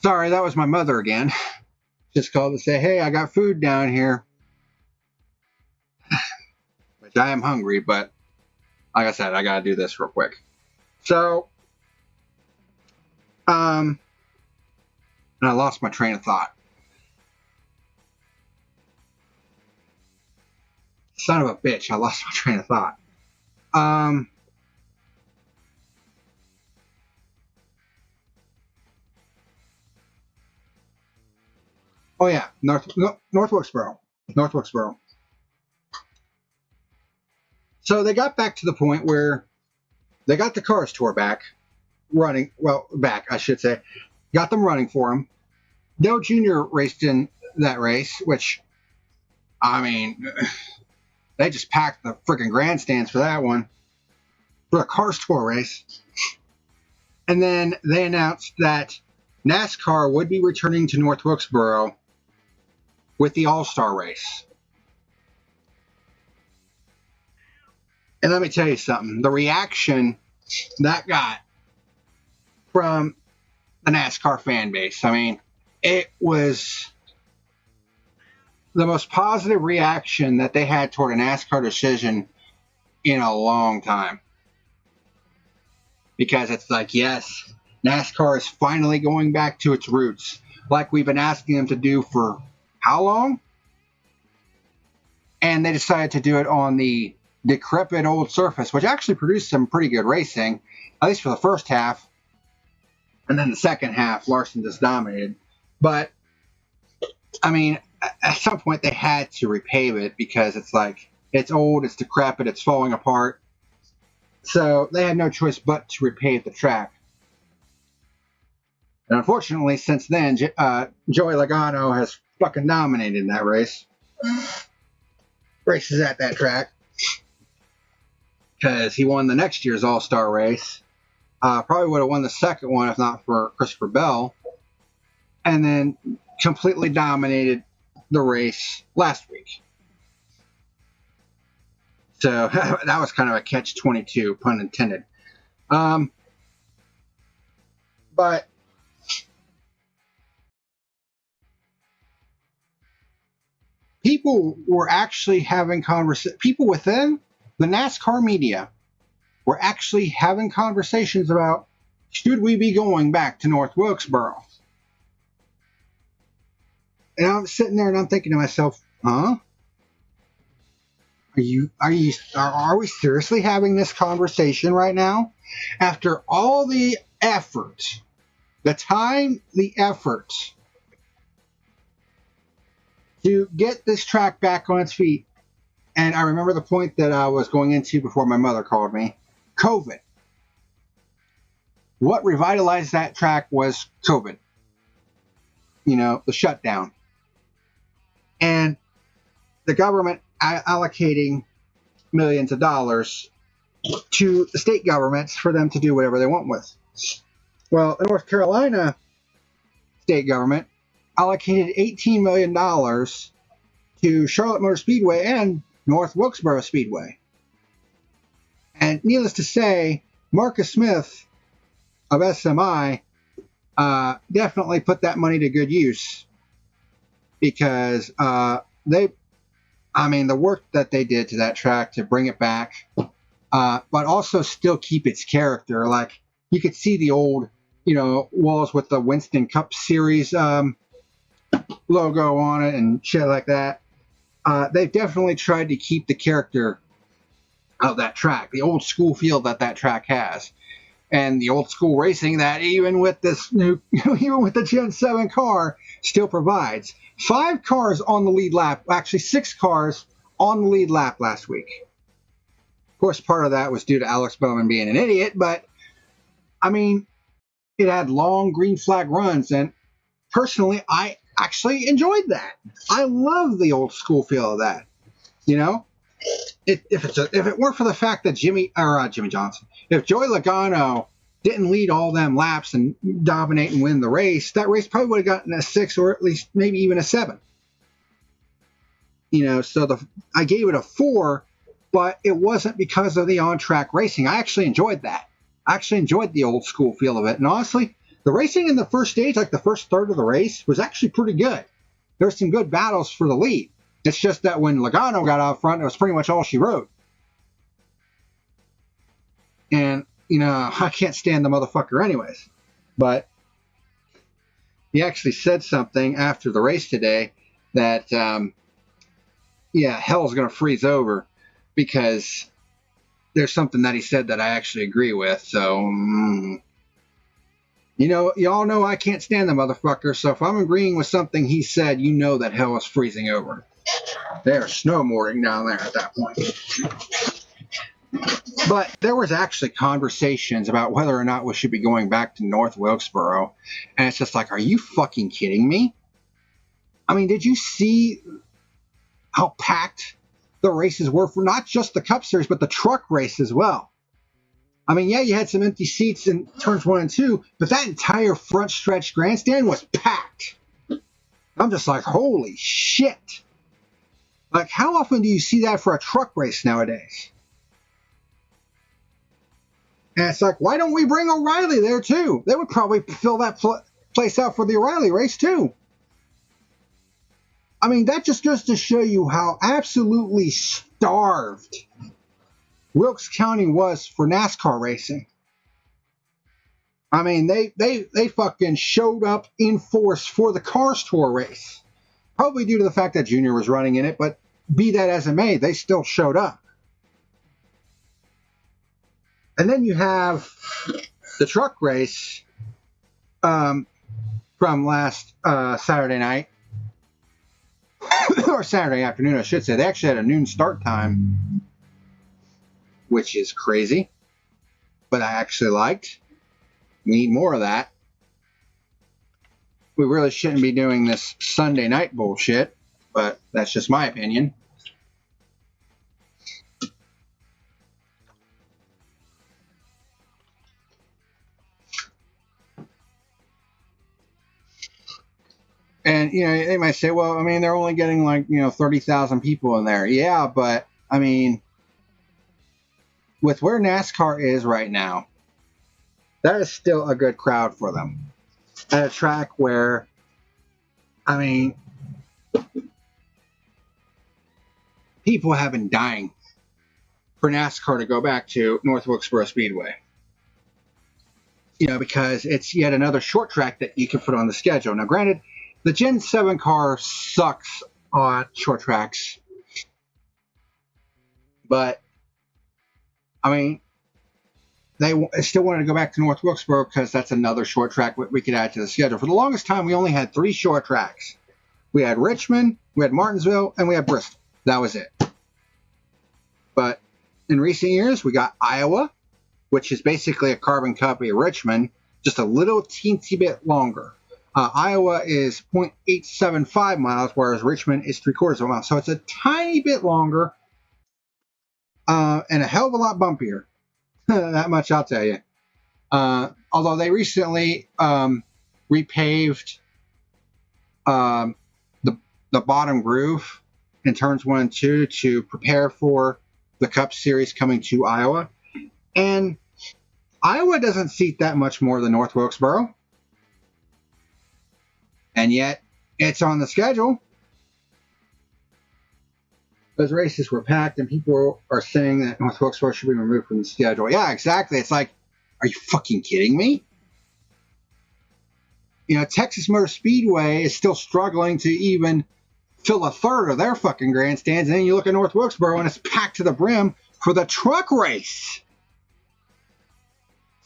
[SPEAKER 1] Sorry, that was my mother again. Just called to say, hey, I got food down here. Which I am hungry, but like I said, I got to do this real quick. So, and I lost my train of thought. Son of a bitch, I lost my train of thought. Oh yeah, North Wilkesboro. North Wilkesboro. So they got back to the point where they got the cars tore back, running, well, back, I should say. Got them running for them. Dale Jr. raced in that race, which, I mean, they just packed the freaking grandstands for that one, for a cars tour race. And then they announced that NASCAR would be returning to North Wilkesboro with the All-Star race. And let me tell you something. The reaction that got from the NASCAR fan base, I mean, it was the most positive reaction that they had toward a NASCAR decision in a long time. Because it's like, yes, NASCAR is finally going back to its roots, like we've been asking them to do for how long? And they decided to do it on the decrepit old surface, which actually produced some pretty good racing, at least for the first half. And then the second half, Larson just dominated. But, I mean, at some point they had to repave it because it's like, it's old, it's decrepit, it's falling apart. So they had no choice but to repave the track. And unfortunately, since then, Joey Logano has fucking dominated in that race. Races at that track. Because he won the next year's All-Star race. Probably would have won the second one if not for Christopher Bell. And then completely dominated the race last week. So that was kind of a catch-22, pun intended. But people were actually having conversations. People within the NASCAR media were actually having conversations about, should we be going back to North Wilkesboro? And I'm sitting there and I'm thinking to myself, huh? Are we seriously having this conversation right now? After all the effort, the time, the effort to get this track back on its feet. And I remember the point that I was going into before my mother called me. COVID. What revitalized that track was COVID. You know, the shutdown. And the government allocating millions of dollars to the state governments for them to do whatever they want with. Well, the North Carolina state government allocated $18 million to Charlotte Motor Speedway and North Wilkesboro Speedway. And needless to say, Marcus Smith of SMI definitely put that money to good use, because the work that they did to that track to bring it back, but also still keep its character. Like, you could see the old, walls with the Winston Cup Series logo on it and shit like that. They've definitely tried to keep the character of that track, the old school feel that track has, and the old school racing that even with this new, even with the Gen 7 car, still provides. 5 cars on the lead lap, actually 6 cars on the lead lap last week. Of course, part of that was due to Alex Bowman being an idiot, but I mean, it had long green flag runs, and personally, I actually enjoyed that. I love the old school feel of that. You know, if it weren't for the fact that Jimmy Johnson, if Joey Logano didn't lead all them laps and dominate and win the race, that race probably would have gotten a 6 or at least maybe even a 7. You know, so I gave it a 4, but it wasn't because of the on-track racing. I actually enjoyed that. I actually enjoyed the old school feel of it, and honestly, the racing in the first stage, like the first third of the race, was actually pretty good. There were some good battles for the lead. It's just that when Logano got out front, it was pretty much all she wrote. And, you know, I can't stand the motherfucker anyways. But he actually said something after the race today that, hell's going to freeze over, because there's something that he said that I actually agree with. So, you know, y'all know I can't stand the motherfucker. So if I'm agreeing with something he said, you know that hell is freezing over. They're snowboarding down there at that point. But there was actually conversations about whether or not we should be going back to North Wilkesboro. And it's just like, are you fucking kidding me? I mean, did you see how packed the races were for not just the Cup Series, but the truck race as well? I mean, yeah, you had some empty seats in turns 1 and 2, but that entire front stretch grandstand was packed. I'm just like, holy shit. Like, how often do you see that for a truck race nowadays? And it's like, why don't we bring O'Reilly there too? They would probably fill that place out for the O'Reilly race too. I mean, that just goes to show you how absolutely starved Wilkes County was for NASCAR racing. I mean, they fucking showed up in force for the Cars Tour race. Probably due to the fact that Junior was running in it, but be that as it may, they still showed up. And then you have the truck race from last Saturday night, or Saturday afternoon, I should say. They actually had a noon start time, which is crazy, but I actually liked. We need more of that. We really shouldn't be doing this Sunday night bullshit, but that's just my opinion. And, you know, they might say, well, I mean, they're only getting like, 30,000 people in there. Yeah, but, I mean, with where NASCAR is right now, that is still a good crowd for them. At a track where, I mean, people have been dying for NASCAR to go back to North Wilkesboro Speedway. You know, because it's yet another short track that you can put on the schedule. Now, granted, the Gen 7 car sucks on short tracks. But, I mean, they still wanted to go back to North Wilkesboro because that's another short track we could add to the schedule. For the longest time, we only had 3 short tracks. We had Richmond, we had Martinsville, and we had Bristol. That was it. But in recent years, we got Iowa, which is basically a carbon copy of Richmond, just a little teensy bit longer. Iowa is 0.875 miles, whereas Richmond is 3/4 of a mile. So it's a tiny bit longer and a hell of a lot bumpier. That much I'll tell you. Although they recently repaved the bottom groove in turns 1 and 2 to prepare for the Cup Series coming to Iowa. And Iowa doesn't seat that much more than North Wilkesboro. And yet, it's on the schedule. Those races were packed, and people are saying that North Wilkesboro should be removed from the schedule. Yeah, exactly. It's like, are you fucking kidding me? You know, Texas Motor Speedway is still struggling to even fill a third of their fucking grandstands, and then you look at North Wilkesboro, and it's packed to the brim. for the truck race.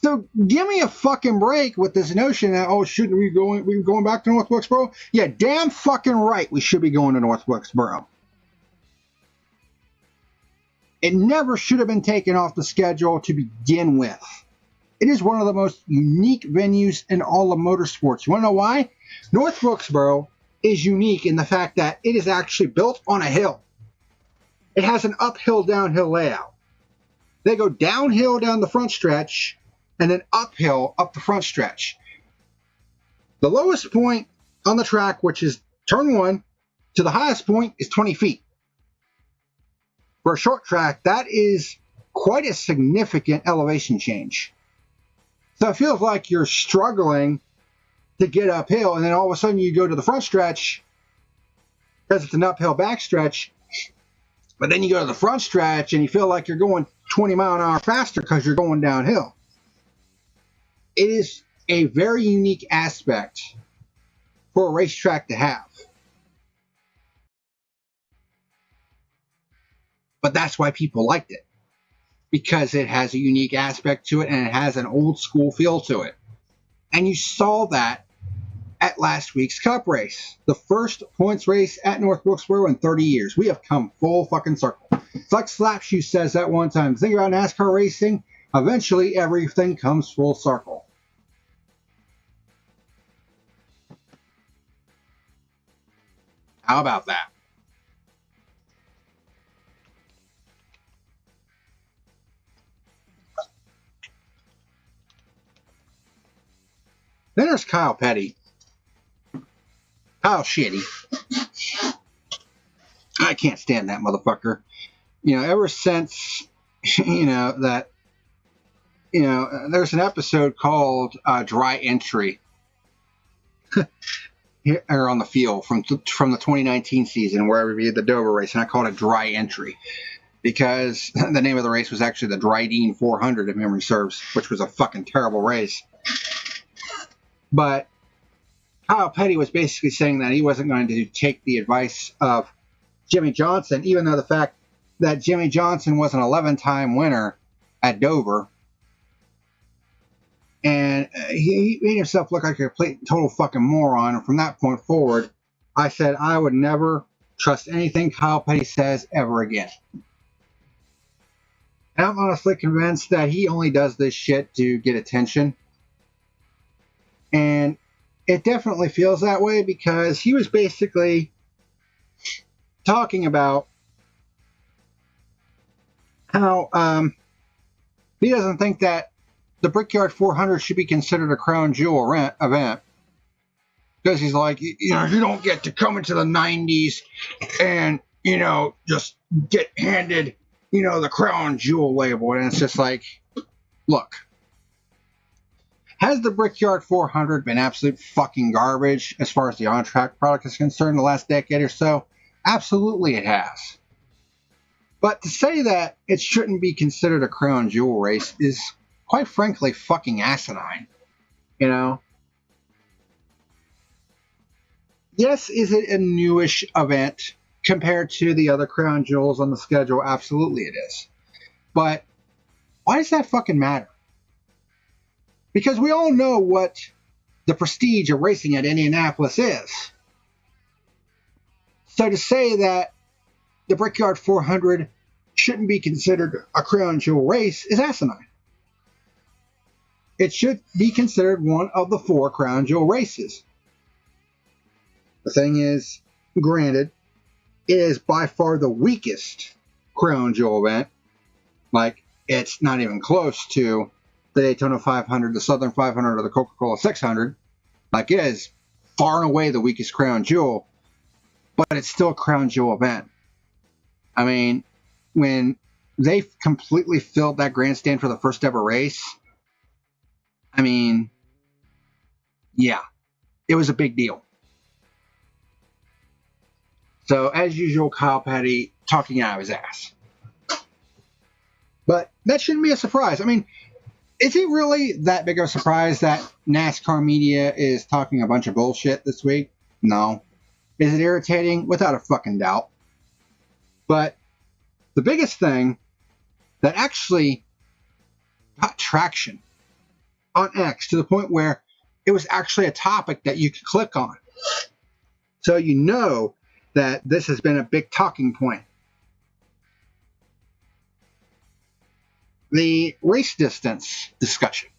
[SPEAKER 1] So give me a fucking break with this notion that, oh, shouldn't we going back to North Wilkesboro? Yeah, damn fucking right we should be going to North Wilkesboro. It never should have been taken off the schedule to begin with. It is one of the most unique venues in all of motorsports. You want to know why? North Wilkesboro is unique in the fact that it is actually built on a hill. It has an uphill-downhill layout. They go downhill down the front stretch and then uphill up the front stretch. The lowest point on the track, which is turn 1, to the highest point is 20 feet. For a short track, that is quite a significant elevation change. So it feels like you're struggling to get uphill, and then all of a sudden you go to the front stretch because it's an uphill back stretch, but then you go to the front stretch and you feel like you're going 20 mile an hour faster because you're going downhill. It is a very unique aspect for a racetrack to have. But that's why people liked it. Because it has a unique aspect to it and it has an old school feel to it. And you saw that at last week's Cup race. The first points race at North Wilkesboro in 30 years. We have come full fucking circle. It's like Slapshoe says that one time. Think about NASCAR racing. Eventually everything comes full circle. How about that? Then there's Kyle Petty. Kyle Shitty. I can't stand that motherfucker. Ever since, that, there's an episode called Dry Entry here on the field from the 2019 season where I reviewed the Dover race, and I called it Dry Entry because the name of the race was actually the Dryden 400, if memory serves, which was a fucking terrible race. But Kyle Petty was basically saying that he wasn't going to take the advice of Jimmy Johnson, even though the fact that Jimmy Johnson was an 11-time winner at Dover. And he made himself look like a complete total fucking moron. And from that point forward, I said I would never trust anything Kyle Petty says ever again. And I'm honestly convinced that he only does this shit to get attention. And it definitely feels that way because he was basically talking about how he doesn't think that the Brickyard 400 should be considered a crown jewel event because he's like, you don't get to come into the 90s and, just get handed, the crown jewel label. And it's just like, look. Has the Brickyard 400 been absolute fucking garbage as far as the on-track product is concerned the last decade or so? Absolutely it has. But to say that it shouldn't be considered a crown jewel race is, quite frankly, fucking asinine. Yes, is it a newish event compared to the other crown jewels on the schedule? Absolutely it is. But why does that fucking matter? Because we all know what the prestige of racing at Indianapolis is. So to say that the Brickyard 400 shouldn't be considered a crown jewel race is asinine. It should be considered one of the 4 crown jewel races. The thing is, granted, it is by far the weakest crown jewel event. Like, it's not even close to the Daytona 500, the Southern 500, or the Coca-Cola 600. Like, it is far and away the weakest crown jewel, but it's still a crown jewel event. I mean, when they completely filled that grandstand for the first ever race, I mean, yeah, it was a big deal. So, as usual, Kyle Petty talking out of his ass. But that shouldn't be a surprise. I mean, is it really that big of a surprise that NASCAR Media is talking a bunch of bullshit this week? No. Is it irritating? Without a fucking doubt. But the biggest thing that actually got traction on X to the point where it was actually a topic that you could click on. So you know that this has been a big talking point. The race distance discussion,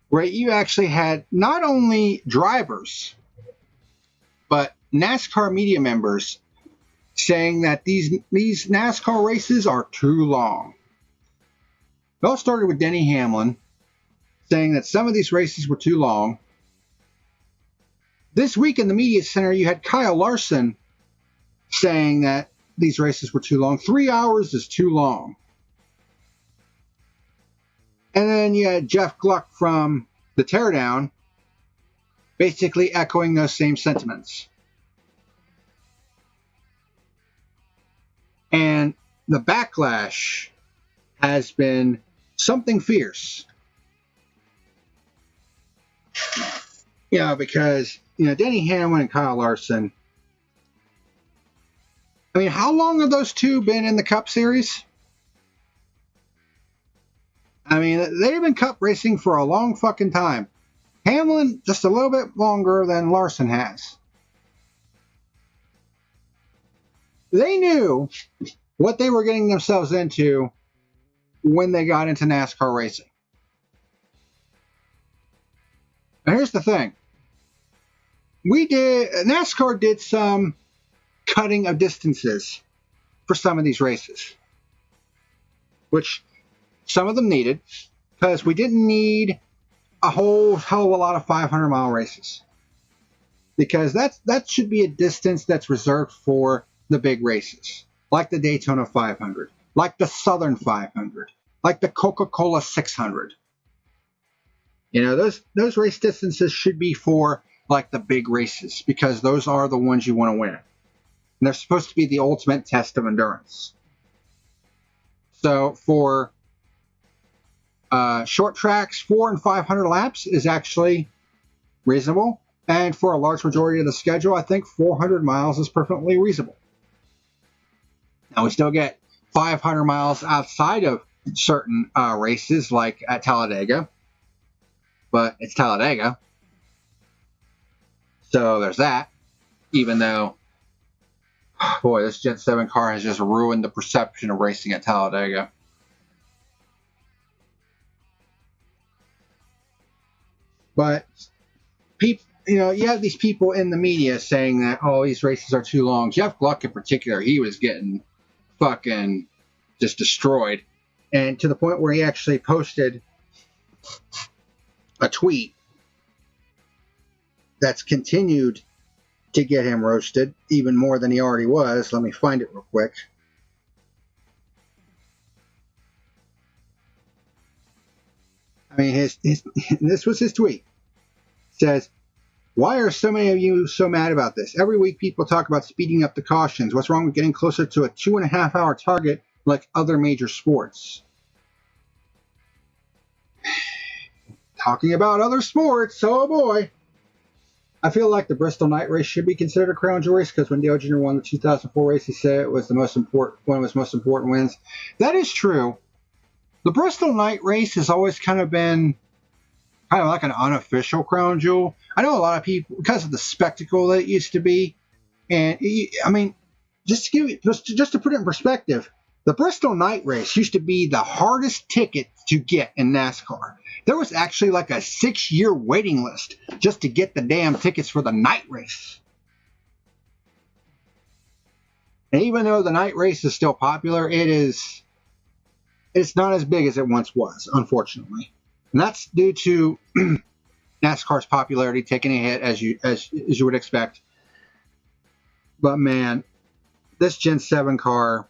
[SPEAKER 1] where you actually had not only drivers, but NASCAR media members saying that these NASCAR races are too long. It all started with Denny Hamlin saying that some of these races were too long. This week in the media center, you had Kyle Larson saying that these races were too long. 3 hours is too long. And then you had Jeff Gluck from the Teardown basically echoing those same sentiments. And the backlash has been something fierce. Because, Denny Hamlin and Kyle Larson, I mean, how long have those two been in the Cup Series? I mean, they've been Cup racing for a long fucking time. Hamlin, just a little bit longer than Larson has. They knew what they were getting themselves into when they got into NASCAR racing. And here's the thing. NASCAR did some cutting of distances for some of these races, which some of them needed, because we didn't need a whole hell of a lot of 500-mile races, because that should be a distance that's reserved for the big races, like the Daytona 500, like the Southern 500, like the Coca-Cola 600. Those race distances should be for like the big races, because those are the ones you want to win. And they're supposed to be the ultimate test of endurance. So for short tracks, 400 and 500 laps is actually reasonable. And for a large majority of the schedule, I think 400 miles is perfectly reasonable. Now, we still get 500 miles outside of certain races, like at Talladega. But it's Talladega. So there's that. Even though, boy, this Gen 7 car has just ruined the perception of racing at Talladega. But people, you have these people in the media saying that, these races are too long. Jeff Gluck in particular, he was getting fucking just destroyed. And to the point where he actually posted a tweet that's continued to get him roasted even more than he already was. Let me find it real quick. I mean, this was his tweet. It says, "Why are so many of you so mad about this? Every week people talk about speeding up the cautions. What's wrong with getting closer to a 2.5 hour target like other major sports?" Talking about other sports, oh boy. I feel like the Bristol night race should be considered a crown jewel race, because when Dale Jr. won the 2004 race, he said it was one of his most important wins. That is true. The Bristol night race has always kind of been kind of like an unofficial crown jewel. I know a lot of people, because of the spectacle that it used to be, and I mean, just to put it in perspective, the Bristol night race used to be the hardest ticket to get in NASCAR. There was actually like a 6-year waiting list just to get the damn tickets for the night race. And even though the night race is still popular, it's not as big as it once was, unfortunately. And that's due to NASCAR's popularity taking a hit, as you would expect. But man, this Gen 7 car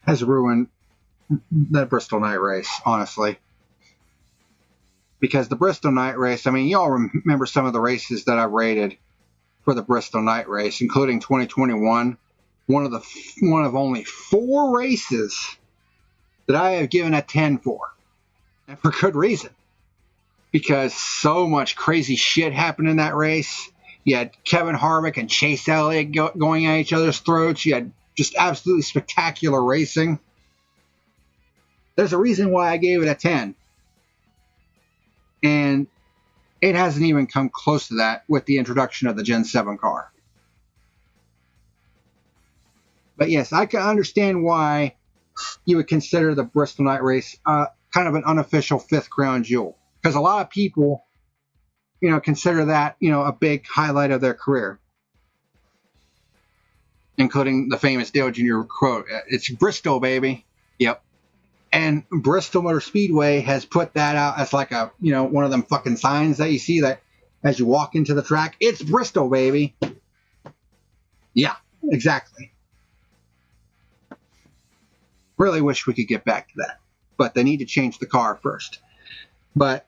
[SPEAKER 1] has ruined the Bristol night race, honestly. Because the Bristol night race, I mean, y'all remember some of the races that I rated for the Bristol night race, including 2021. One of only 4 races that I have given a 10 for. And for good reason. Because so much crazy shit happened in that race. You had Kevin Harvick and Chase Elliott going at each other's throats. You had just absolutely spectacular racing. There's a reason why I gave it a 10. And it hasn't even come close to that with the introduction of the Gen 7 car. But yes, I can understand why you would consider the Bristol night race kind of an unofficial fifth crown jewel. Because a lot of people, consider that, a big highlight of their career. Including the famous Dale Jr. quote, "It's Bristol, baby." Yep. And Bristol Motor Speedway has put that out as like a, one of them fucking signs that you see that as you walk into the track, "It's Bristol, baby." Yeah, exactly. Really wish we could get back to that. But they need to change the car first. But,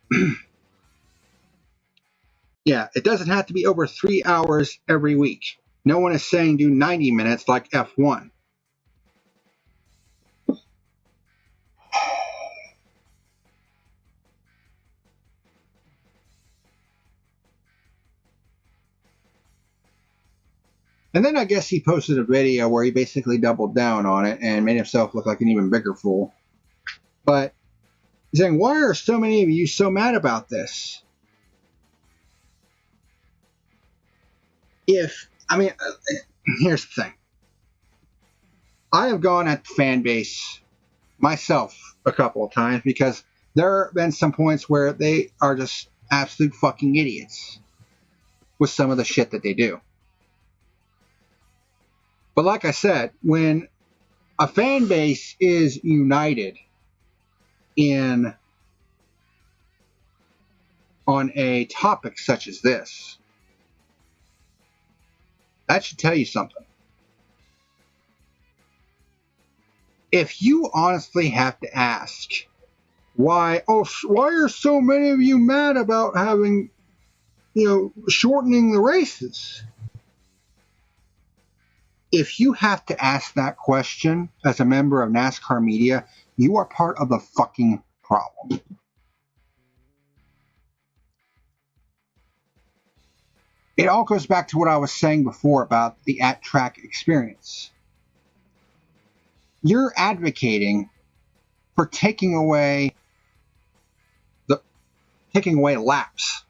[SPEAKER 1] yeah, it doesn't have to be over 3 hours every week. No one is saying do 90 minutes like F1. And then I guess he posted a video where he basically doubled down on it and made himself look like an even bigger fool. But he's saying, why are so many of you so mad about this? Here's the thing. I have gone at the fan base myself a couple of times because there have been some points where they are just absolute fucking idiots with some of the shit that they do. But like I said, when a fan base is united on a topic such as this, that should tell you something. If you honestly have to ask why are so many of you mad about having, shortening the races? If you have to ask that question as a member of NASCAR Media, you are part of the fucking problem. It all goes back to what I was saying before about the at-track experience. You're advocating for taking away laps.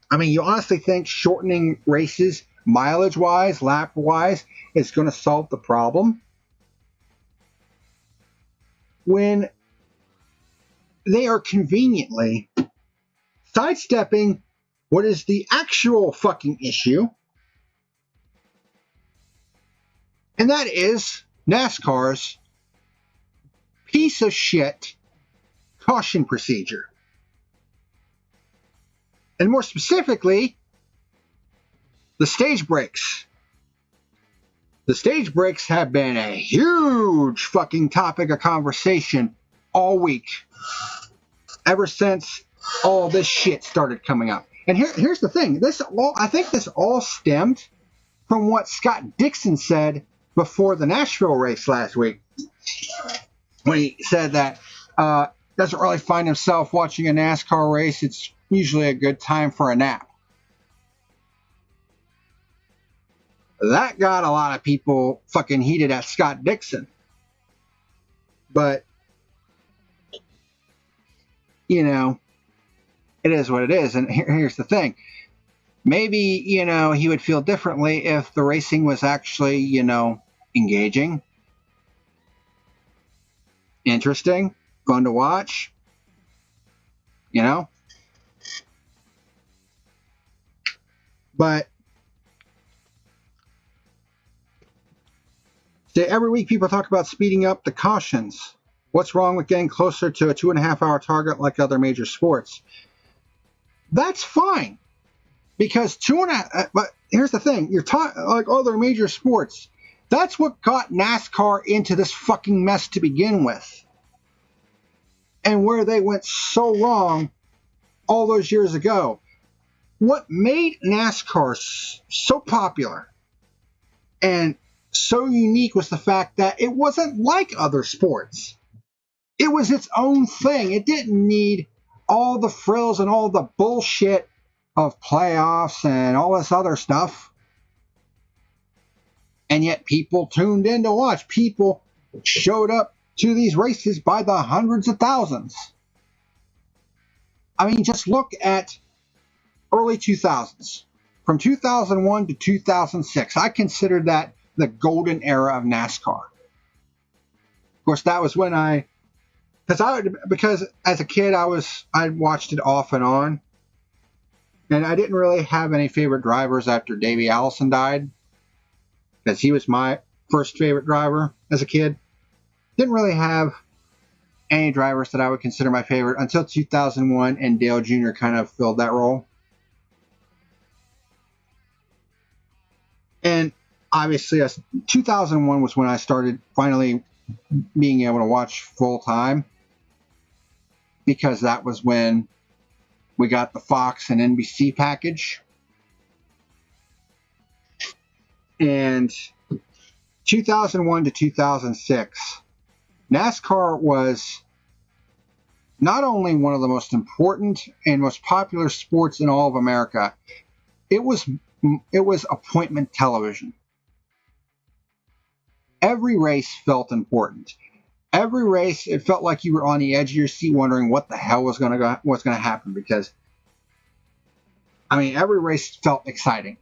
[SPEAKER 1] I mean, you honestly think shortening races mileage-wise, lap-wise, is going to solve the problem? When they are conveniently sidestepping what is the actual fucking issue, and that is NASCAR's piece of shit caution procedure. And more specifically, the stage breaks. The stage breaks have been a huge fucking topic of conversation all week. Ever since all this shit started coming up. And here's the thing. I think this all stemmed from what Scott Dixon said before the Nashville race last week. When he said that doesn't really find himself watching a NASCAR race. It's usually a good time for a nap. That got a lot of people fucking heated at Scott Dixon. But, it is what it is. And here's the thing. Maybe, he would feel differently if the racing was actually, engaging, interesting, fun to watch, But every week people talk about speeding up the cautions. What's wrong with getting closer to a 2.5-hour target like other major sports? That's fine. Because but here's the thing. You're talking like other major sports. That's what got NASCAR into this fucking mess to begin with. And where they went so wrong all those years ago. What made NASCAR so popular and so unique was the fact that it wasn't like other sports. It was its own thing. It didn't need all the frills and all the bullshit of playoffs and all this other stuff. And yet people tuned in to watch. People showed up to these races by the hundreds of thousands. I mean, just look at early 2000s. From 2001 to 2006, I considered that the golden era of NASCAR. Of course, that was when because as a kid I watched it off and on, and I didn't really have any favorite drivers after Davey Allison died, because he was my first favorite driver as a kid. Didn't really have any drivers that I would consider my favorite until 2001, and Dale Jr. kind of filled that role. And obviously, 2001 was when I started finally being able to watch full time, because that was when we got the Fox and NBC package. And 2001 to 2006, NASCAR was not only one of the most important and most popular sports in all of America, it was appointment television. Every race felt important. Every race, it felt like you were on the edge of your seat wondering what the hell was going to happen, because I mean, every race felt exciting.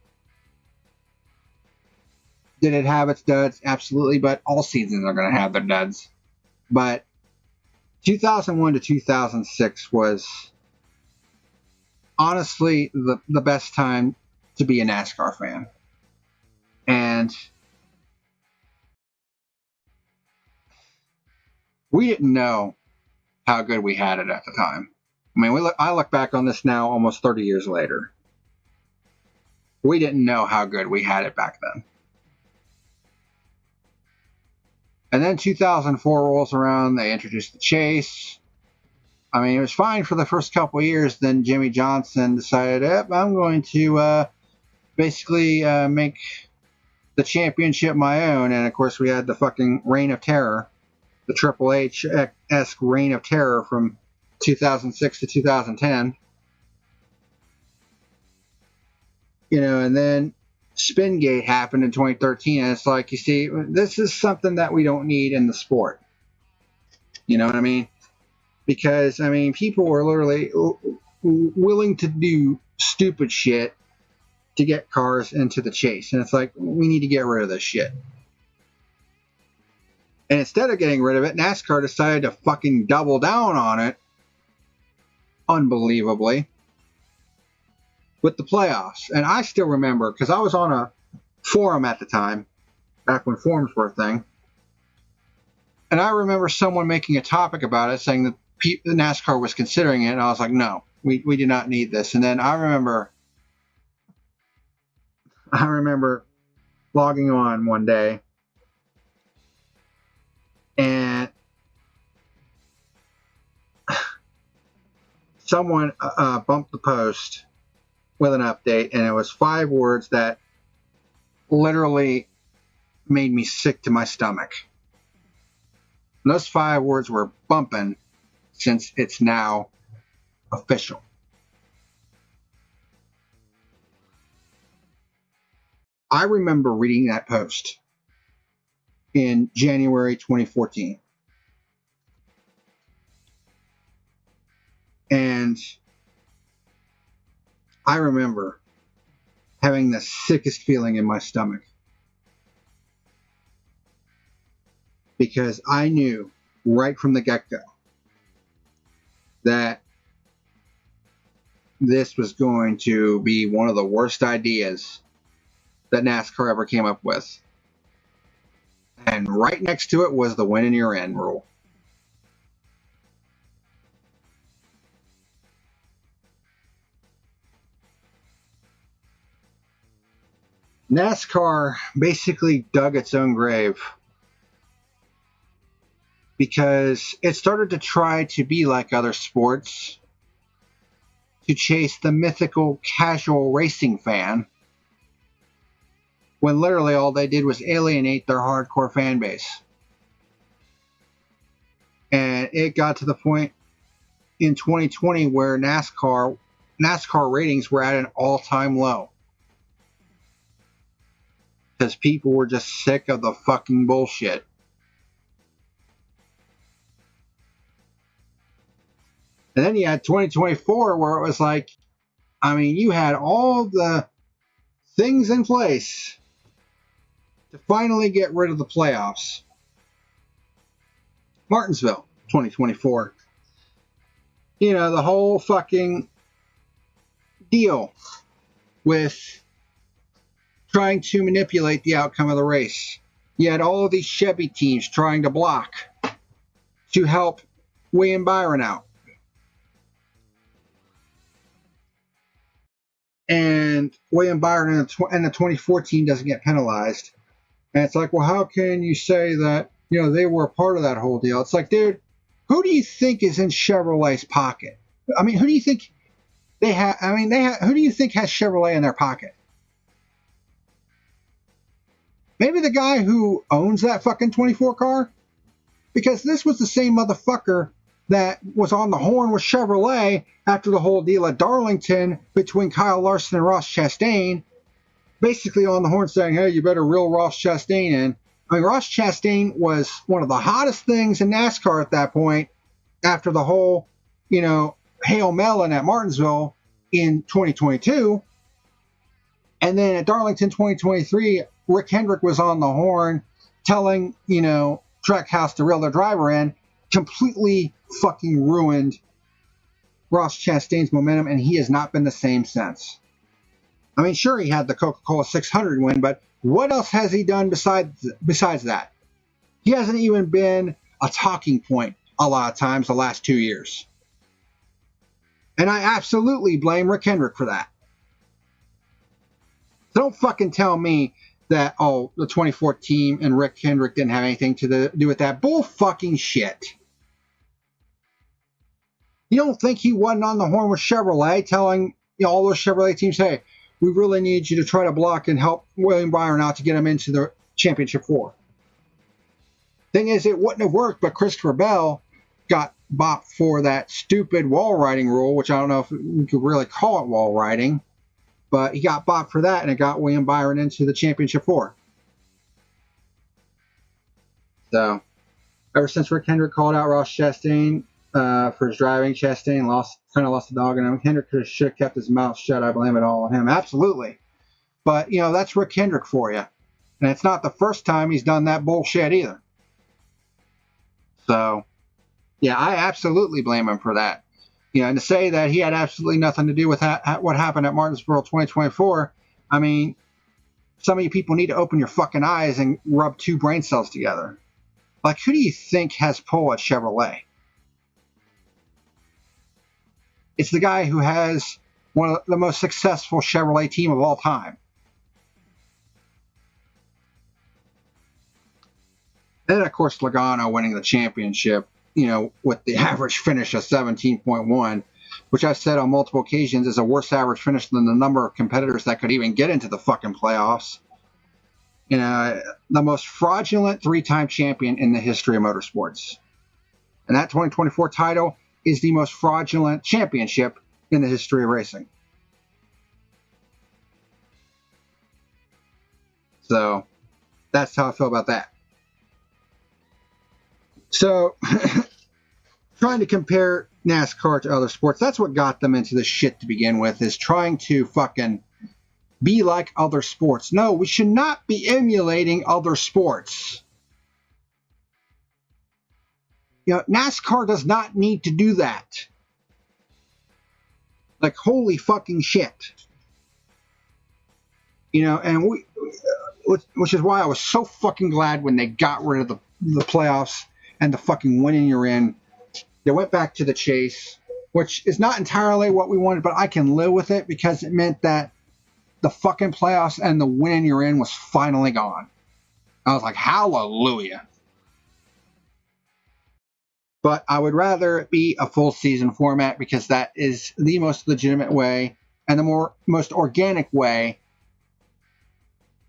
[SPEAKER 1] Did it have its duds? Absolutely, but all seasons are going to have their duds. But 2001 to 2006 was honestly the best time to be a NASCAR fan. And we didn't know how good we had it at the time. I mean, I look back on this now almost 30 years later. We didn't know how good we had it back then. And then 2004 rolls around, they introduced the chase. I mean, it was fine for the first couple of years. Then Jimmy Johnson decided, I'm going to basically make the championship my own. And, of course, we had the fucking Reign of Terror, the Triple H-esque Reign of Terror from 2006 to 2010. You know, and then Spingate happened in 2013, and it's like, you see, this is something that we don't need in the sport. You know what I mean? Because, I mean, people were literally willing to do stupid shit to get cars into the chase. And it's like, we need to get rid of this shit. And instead of getting rid of it, NASCAR decided to fucking double down on it, unbelievably, with the playoffs. And I still remember, because I was on a forum at the time, back when forums were a thing, and I remember someone making a topic about it, saying that NASCAR was considering it, and I was like, no, we do not need this. And then I remember logging on one day, and someone bumped the post with an update, and it was 5 words that literally made me sick to my stomach. And those 5 words were bumping, since it's now official. I remember reading that post in January 2014. And I remember having the sickest feeling in my stomach, because I knew right from the get-go that this was going to be one of the worst ideas that NASCAR ever came up with. And right next to it was the win in your end rule. NASCAR basically dug its own grave, because it started to try to be like other sports, to chase the mythical casual racing fan, when literally all they did was alienate their hardcore fan base. And it got to the point in 2020 where NASCAR NASCAR ratings were at an all-time low. Because people were just sick of the fucking bullshit. And then you had 2024 where it was like, I mean, you had all the things in place to finally get rid of the playoffs. Martinsville, 2024. You know, the whole fucking deal with trying to manipulate the outcome of the race. You had all of these Chevy teams trying to block to help William Byron out. And William Byron and the 2014 doesn't get penalized. And it's like, well, how can you say that, you know, they were a part of that whole deal? It's like, dude, who do you think is in Chevrolet's pocket? I mean, who do you think they have? I mean, who do you think has Chevrolet in their pocket? Maybe the guy who owns that fucking 24 car? Because this was the same motherfucker that was on the horn with Chevrolet after the whole deal at Darlington between Kyle Larson and Ross Chastain, basically on the horn saying, hey, you better reel Ross Chastain in. I mean, Ross Chastain was one of the hottest things in NASCAR at that point after the whole, you know, Hail Melon at Martinsville in 2022. And then at Darlington 2023, Rick Hendrick was on the horn telling, you know, Trackhouse to reel their driver in, completely fucking ruined Ross Chastain's momentum, and he has not been the same since. I mean, sure, he had the Coca-Cola 600 win, but what else has he done besides that? He hasn't even been a talking point a lot of times the last 2 years. And I absolutely blame Rick Hendrick for that. So don't fucking tell me that, oh, the 2014 and Rick Hendrick didn't have anything to do with that. Bull fucking shit. You don't think he wasn't on the horn with Chevrolet telling, you know, all those Chevrolet teams, hey, we really need you to try to block and help William Byron out to get him into the championship 4. Thing is, it wouldn't have worked, but Christopher Bell got bopped for that stupid wall riding rule, which I don't know if we could really call it wall riding, but he got bopped for that, and it got William Byron into the championship 4. So, ever since Rick Hendrick called out Ross Chastain for his driving, Chastain kind of lost the dog in him. Hendrick should have kept his mouth shut. I blame it all on him. Absolutely. But, you know, that's Rick Hendrick for you. And it's not the first time he's done that bullshit either. So, yeah, I absolutely blame him for that. You know, and to say that he had absolutely nothing to do with what happened at Martinsville 2024, I mean, some of you people need to open your fucking eyes and rub 2 brain cells together. Like, who do you think has pull at Chevrolet? It's the guy who has one of the most successful Chevrolet team of all time. And then, of course, Logano winning the championship, you know, with the average finish of 17.1, which I've said on multiple occasions is a worse average finish than the number of competitors that could even get into the fucking playoffs. You know, the most fraudulent 3-time champion in the history of motorsports. And that 2024 title is the most fraudulent championship in the history of racing. So, that's how I feel about that. So, trying to compare NASCAR to other sports, that's what got them into this shit to begin with, is trying to fucking be like other sports. No, we should not be emulating other sports. You know, NASCAR does not need to do that. Like, holy fucking shit. You know, and which is why I was so fucking glad when they got rid of the playoffs and the fucking winning you're in. They went back to the chase, which is not entirely what we wanted, but I can live with it because it meant that the fucking playoffs and the winning you're in was finally gone. I was like, hallelujah. But I would rather it be a full season format because that is the most legitimate way and the most organic way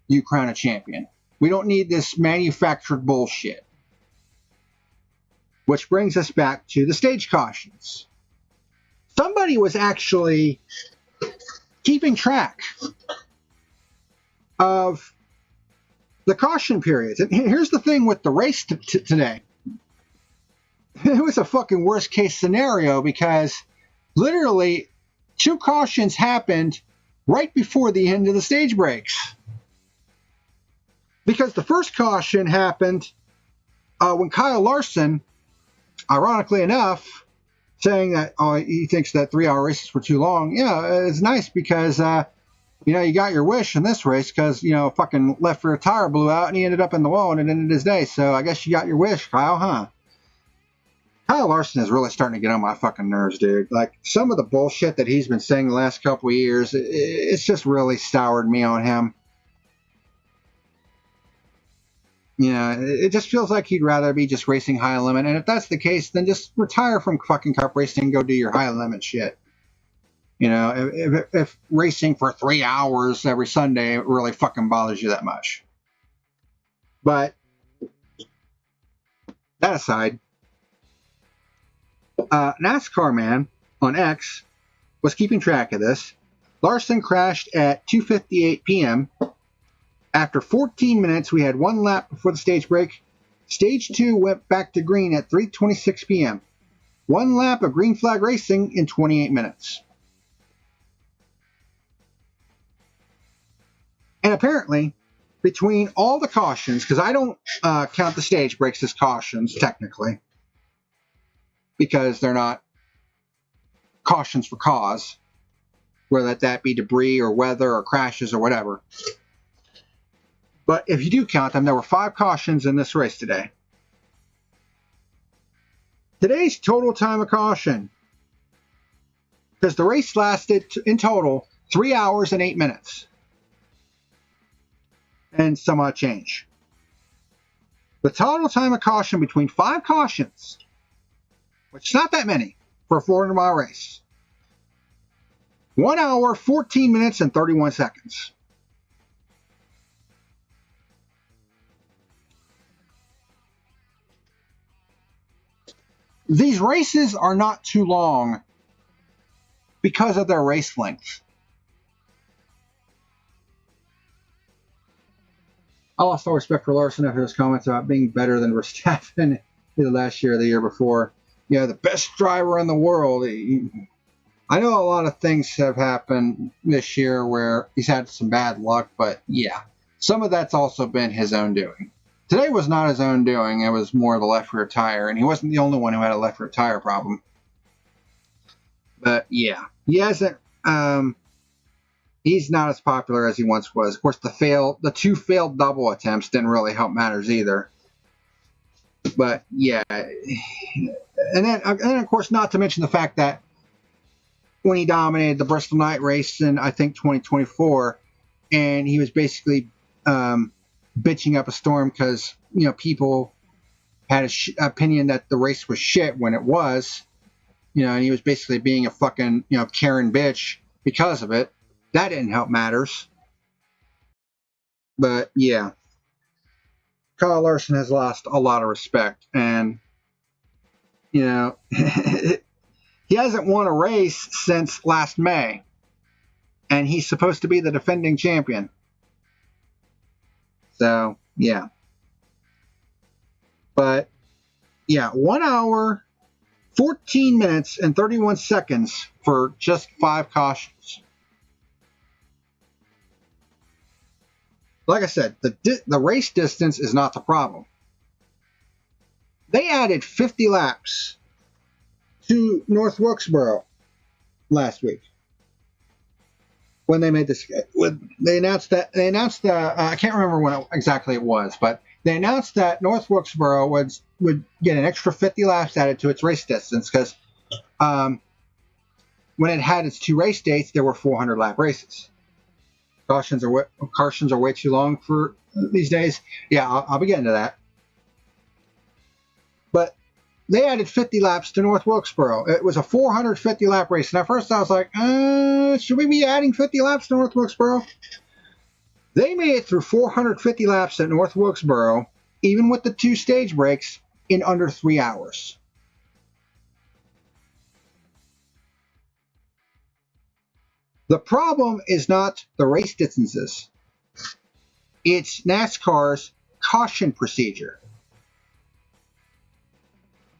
[SPEAKER 1] you crown a champion. We don't need this manufactured bullshit. Which brings us back to the stage cautions. somebody was actually keeping track of the caution periods. And here's the thing with the race today. It was a fucking worst case scenario because literally 2 cautions happened right before the end of the stage breaks. Because the first caution happened when Kyle Larson, ironically enough, saying that he thinks that 3-hour races were too long. Yeah, it's nice because you got your wish in this race because fucking left rear tire blew out and he ended up in the wall and it ended his day. So I guess you got your wish, Kyle, huh? Kyle Larson is really starting to get on my fucking nerves, dude. Like, some of the bullshit that he's been saying the last couple of years, it's just really soured me on him. It just feels like he'd rather be just racing high limit. And if that's the case, then just retire from fucking cup racing and go do your high limit shit. If racing for 3 hours every Sunday really fucking bothers you that much. But that aside, NASCAR Man on X was keeping track of this. Larson crashed at 2:58 p.m. After 14 minutes, we had 1 lap before the stage break. Stage 2 went back to green at 3:26 p.m. 1 lap of green flag racing in 28 minutes. And apparently, between all the cautions, because I don't count the stage breaks as cautions technically, because they're not cautions for cause, whether that be debris or weather or crashes or whatever. But if you do count them, there were 5 cautions in this race today. Today's total time of caution, because the race lasted in total 3 hours and 8 minutes. And some odd change. The total time of caution between 5 cautions, which is not that many for a 400-mile race, 1 hour, 14 minutes, and 31 seconds. These races are not too long because of their race length. I lost all respect for Larson after his comments about being better than Verstappen either last year or the year before. The best driver in the world. I know a lot of things have happened this year where he's had some bad luck, but yeah, some of that's also been his own doing. Today was not his own doing. It was more of the left rear tire, and he wasn't the only one who had a left rear tire problem. But yeah, he hasn't. He's not as popular as he once was. Of course, the 2 failed double attempts didn't really help matters either. But yeah, and then of course, not to mention the fact that when he dominated the Bristol night race in I think 2024, and he was basically bitching up a storm because people had an opinion that the race was shit when it was, and he was basically being a fucking Karen bitch because of it. That didn't help matters. But yeah, Kyle Larson has lost a lot of respect, and he hasn't won a race since last May, and he's supposed to be the defending champion. So yeah, but yeah, 1 hour, 14 minutes, and 31 seconds for just 5 cautions. Like I said, the race distance is not the problem. They added 50 laps to North Wilkesboro last week when they made this. They announced I can't remember when exactly it was, but they announced that North Wilkesboro would get an extra 50 laps added to its race distance because when it had its 2 race dates, there were 400 lap races. Cautions are way too long for these days. Yeah, I'll be getting to that. But they added 50 laps to North Wilkesboro. It was a 450 lap race. And at first I was like, should we be adding 50 laps to North Wilkesboro? They made it through 450 laps at North Wilkesboro, even with the 2 stage breaks, in under 3 hours. The problem is not the race distances. It's NASCAR's caution procedure.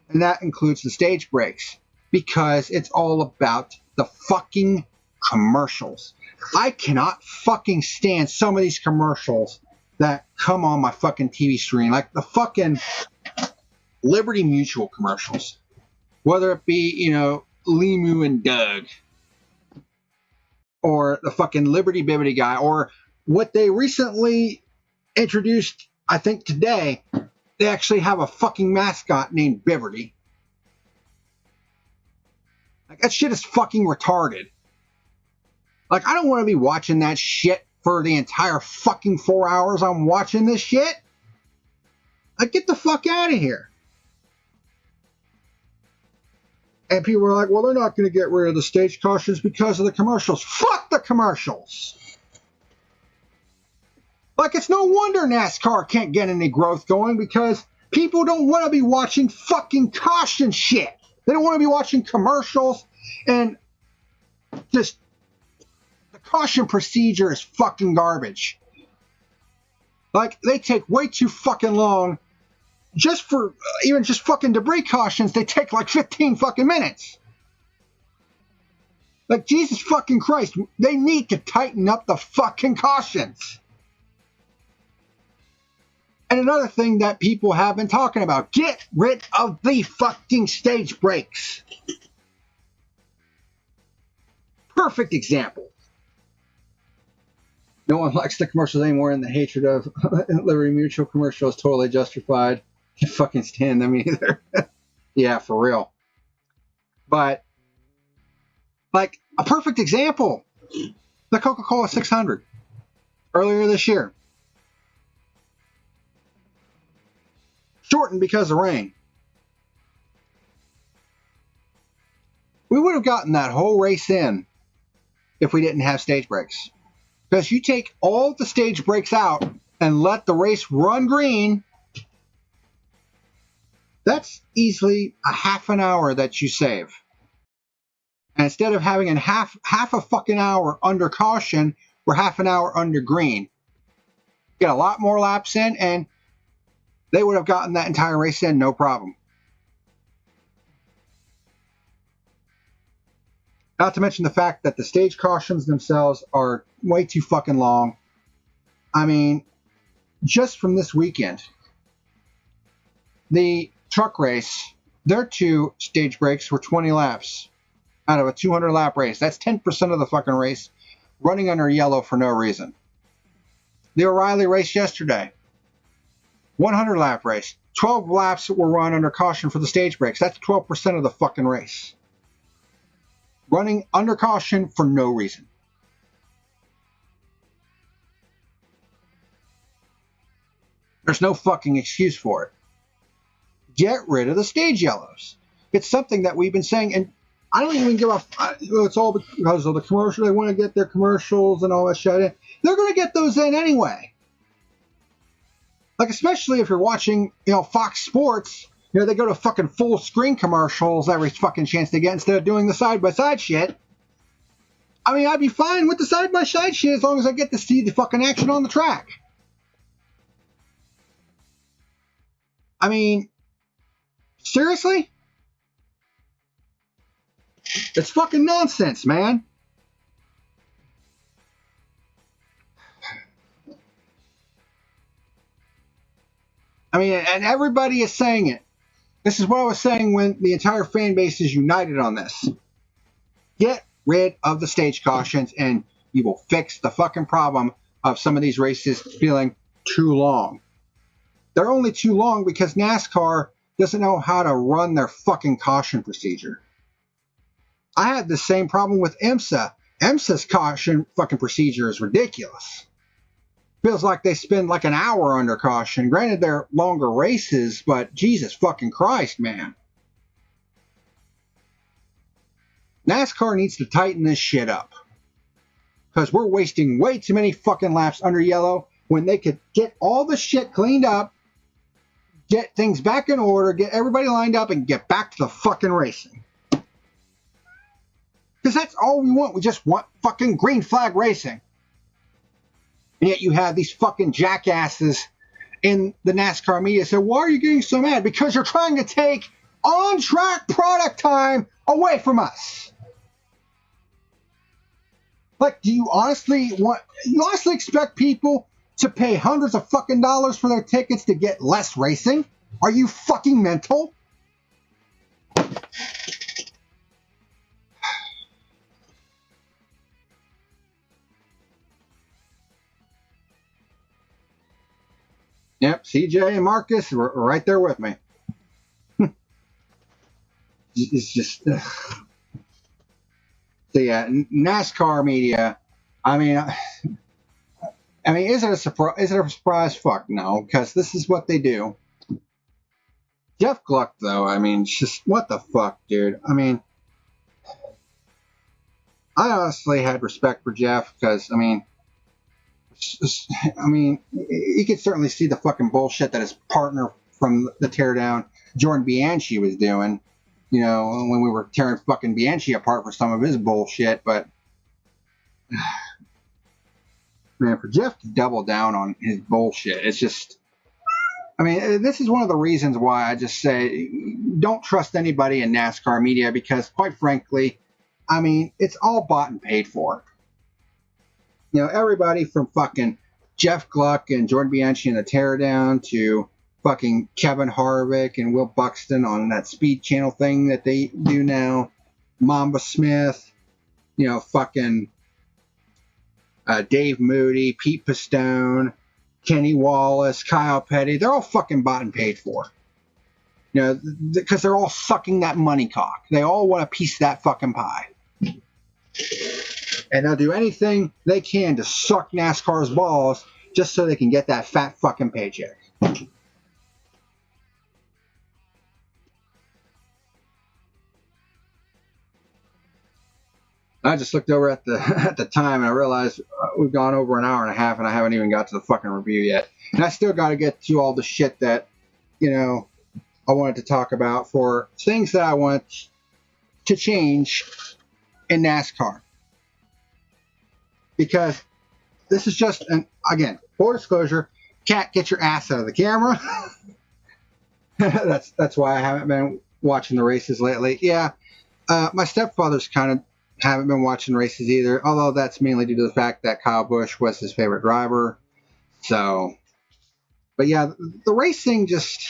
[SPEAKER 1] And that includes the stage breaks, because it's all about the fucking commercials. I cannot fucking stand some of these commercials that come on my fucking TV screen, like the fucking Liberty Mutual commercials. Whether it be, Limu and Doug, or the fucking Liberty Bibbity guy, or what they recently introduced, I think today, they actually have a fucking mascot named Biverty. Like, that shit is fucking retarded. Like, I don't want to be watching that shit for the entire fucking 4 hours I'm watching this shit. Like, get the fuck out of here. And people are like, well, they're not going to get rid of the stage cautions because of the commercials. Fuck the commercials. Like, it's no wonder NASCAR can't get any growth going, because people don't want to be watching fucking caution shit. They don't want to be watching commercials, and just the caution procedure is fucking garbage. Like, they take way too fucking long. Just for even just fucking debris cautions, they take like 15 fucking minutes. Like, Jesus fucking Christ, they need to tighten up the fucking cautions. And another thing that people have been talking about, get rid of the fucking stage breaks. Perfect example. No one likes the commercials anymore, and the hatred of Liberty Mutual commercial is totally justified. Can't fucking stand them either. Yeah, for real. But, like, a perfect example, the Coca-Cola 600 earlier this year. Shortened because of rain. We would have gotten that whole race in if we didn't have stage breaks. Because you take all the stage breaks out and let the race run green, that's easily a half an hour that you save. And instead of having a half a fucking hour under caution, we're half an hour under green. Get a lot more laps in, and they would have gotten that entire race in, no problem. Not to mention the fact that the stage cautions themselves are way too fucking long. I mean, just from this weekend, the truck race, their 2 stage breaks were 20 laps out of a 200 lap race. That's 10% of the fucking race running under yellow for no reason. The O'Reilly race yesterday, 100 lap race. 12 laps were run under caution for the stage breaks. That's 12% of the fucking race. Running under caution for no reason. There's no fucking excuse for it. Get rid of the stage yellows. It's something that we've been saying, and I don't even give a... It's all because of the commercial. They want to get their commercials and all that shit in. They're going to get those in anyway. Like, especially if you're watching, Fox Sports, they go to fucking full screen commercials every fucking chance they get instead of doing the side-by-side shit. I mean, I'd be fine with the side-by-side shit as long as I get to see the fucking action on the track. I mean, seriously? It's fucking nonsense, man. I mean, and everybody is saying it. This is what I was saying when the entire fan base is united on this. Get rid of the stage cautions, and you will fix the fucking problem of some of these races feeling too long. They're only too long because NASCAR doesn't know how to run their fucking caution procedure. I had the same problem with IMSA. IMSA's caution fucking procedure is ridiculous. Feels like they spend like an hour under caution. Granted, they're longer races, but Jesus fucking Christ, man. NASCAR needs to tighten this shit up. Because we're wasting way too many fucking laps under yellow when they could get all the shit cleaned up, get things back in order, get everybody lined up, and get back to the fucking racing. Because that's all we want. We just want fucking green flag racing. And yet you have these fucking jackasses in the NASCAR media say, why are you getting so mad? Because you're trying to take on-track product time away from us. Like, do you honestly expect people to pay hundreds of fucking dollars for their tickets to get less racing? Are you fucking mental? Yep, CJ and Marcus were right there with me. It's just... So yeah, NASCAR media. I mean, is it a surprise? Is it a surprise? Fuck no, because this is what they do. Jeff Gluck, though, I mean, just what the fuck, dude. I mean, I honestly had respect for Jeff because, you could certainly see the fucking bullshit that his partner from the teardown, Jordan Bianchi, was doing. You know, when we were tearing fucking Bianchi apart for some of his bullshit, but man, for Jeff to double down on his bullshit, it's just, this is one of the reasons why I just say don't trust anybody in NASCAR media because, quite frankly, it's all bought and paid for. You know, everybody from fucking Jeff Gluck and Jordan Bianchi in the teardown to fucking Kevin Harvick and Will Buxton on that Speed Channel thing that they do now. Mamba Smith, you know, fucking Dave Moody, Pete Pistone, Kenny Wallace, Kyle Petty. They're all fucking bought and paid for. You know, because they're all sucking that money cock. They all want a piece of that fucking pie. And they'll do anything they can to suck NASCAR's balls just so they can get that fat fucking paycheck. I just looked over at the time and I realized we've gone over an hour and a half and I haven't even got to the fucking review yet. And I still got to get to all the shit that, you know, I wanted to talk about for things that I want to change in NASCAR. Because this is just, again, full disclosure, Cat, get your ass out of the camera. That's why I haven't been watching the races lately. Yeah, my stepfather's kind of haven't been watching races either, although that's mainly due to the fact that Kyle Busch was his favorite driver. So, but yeah, the racing just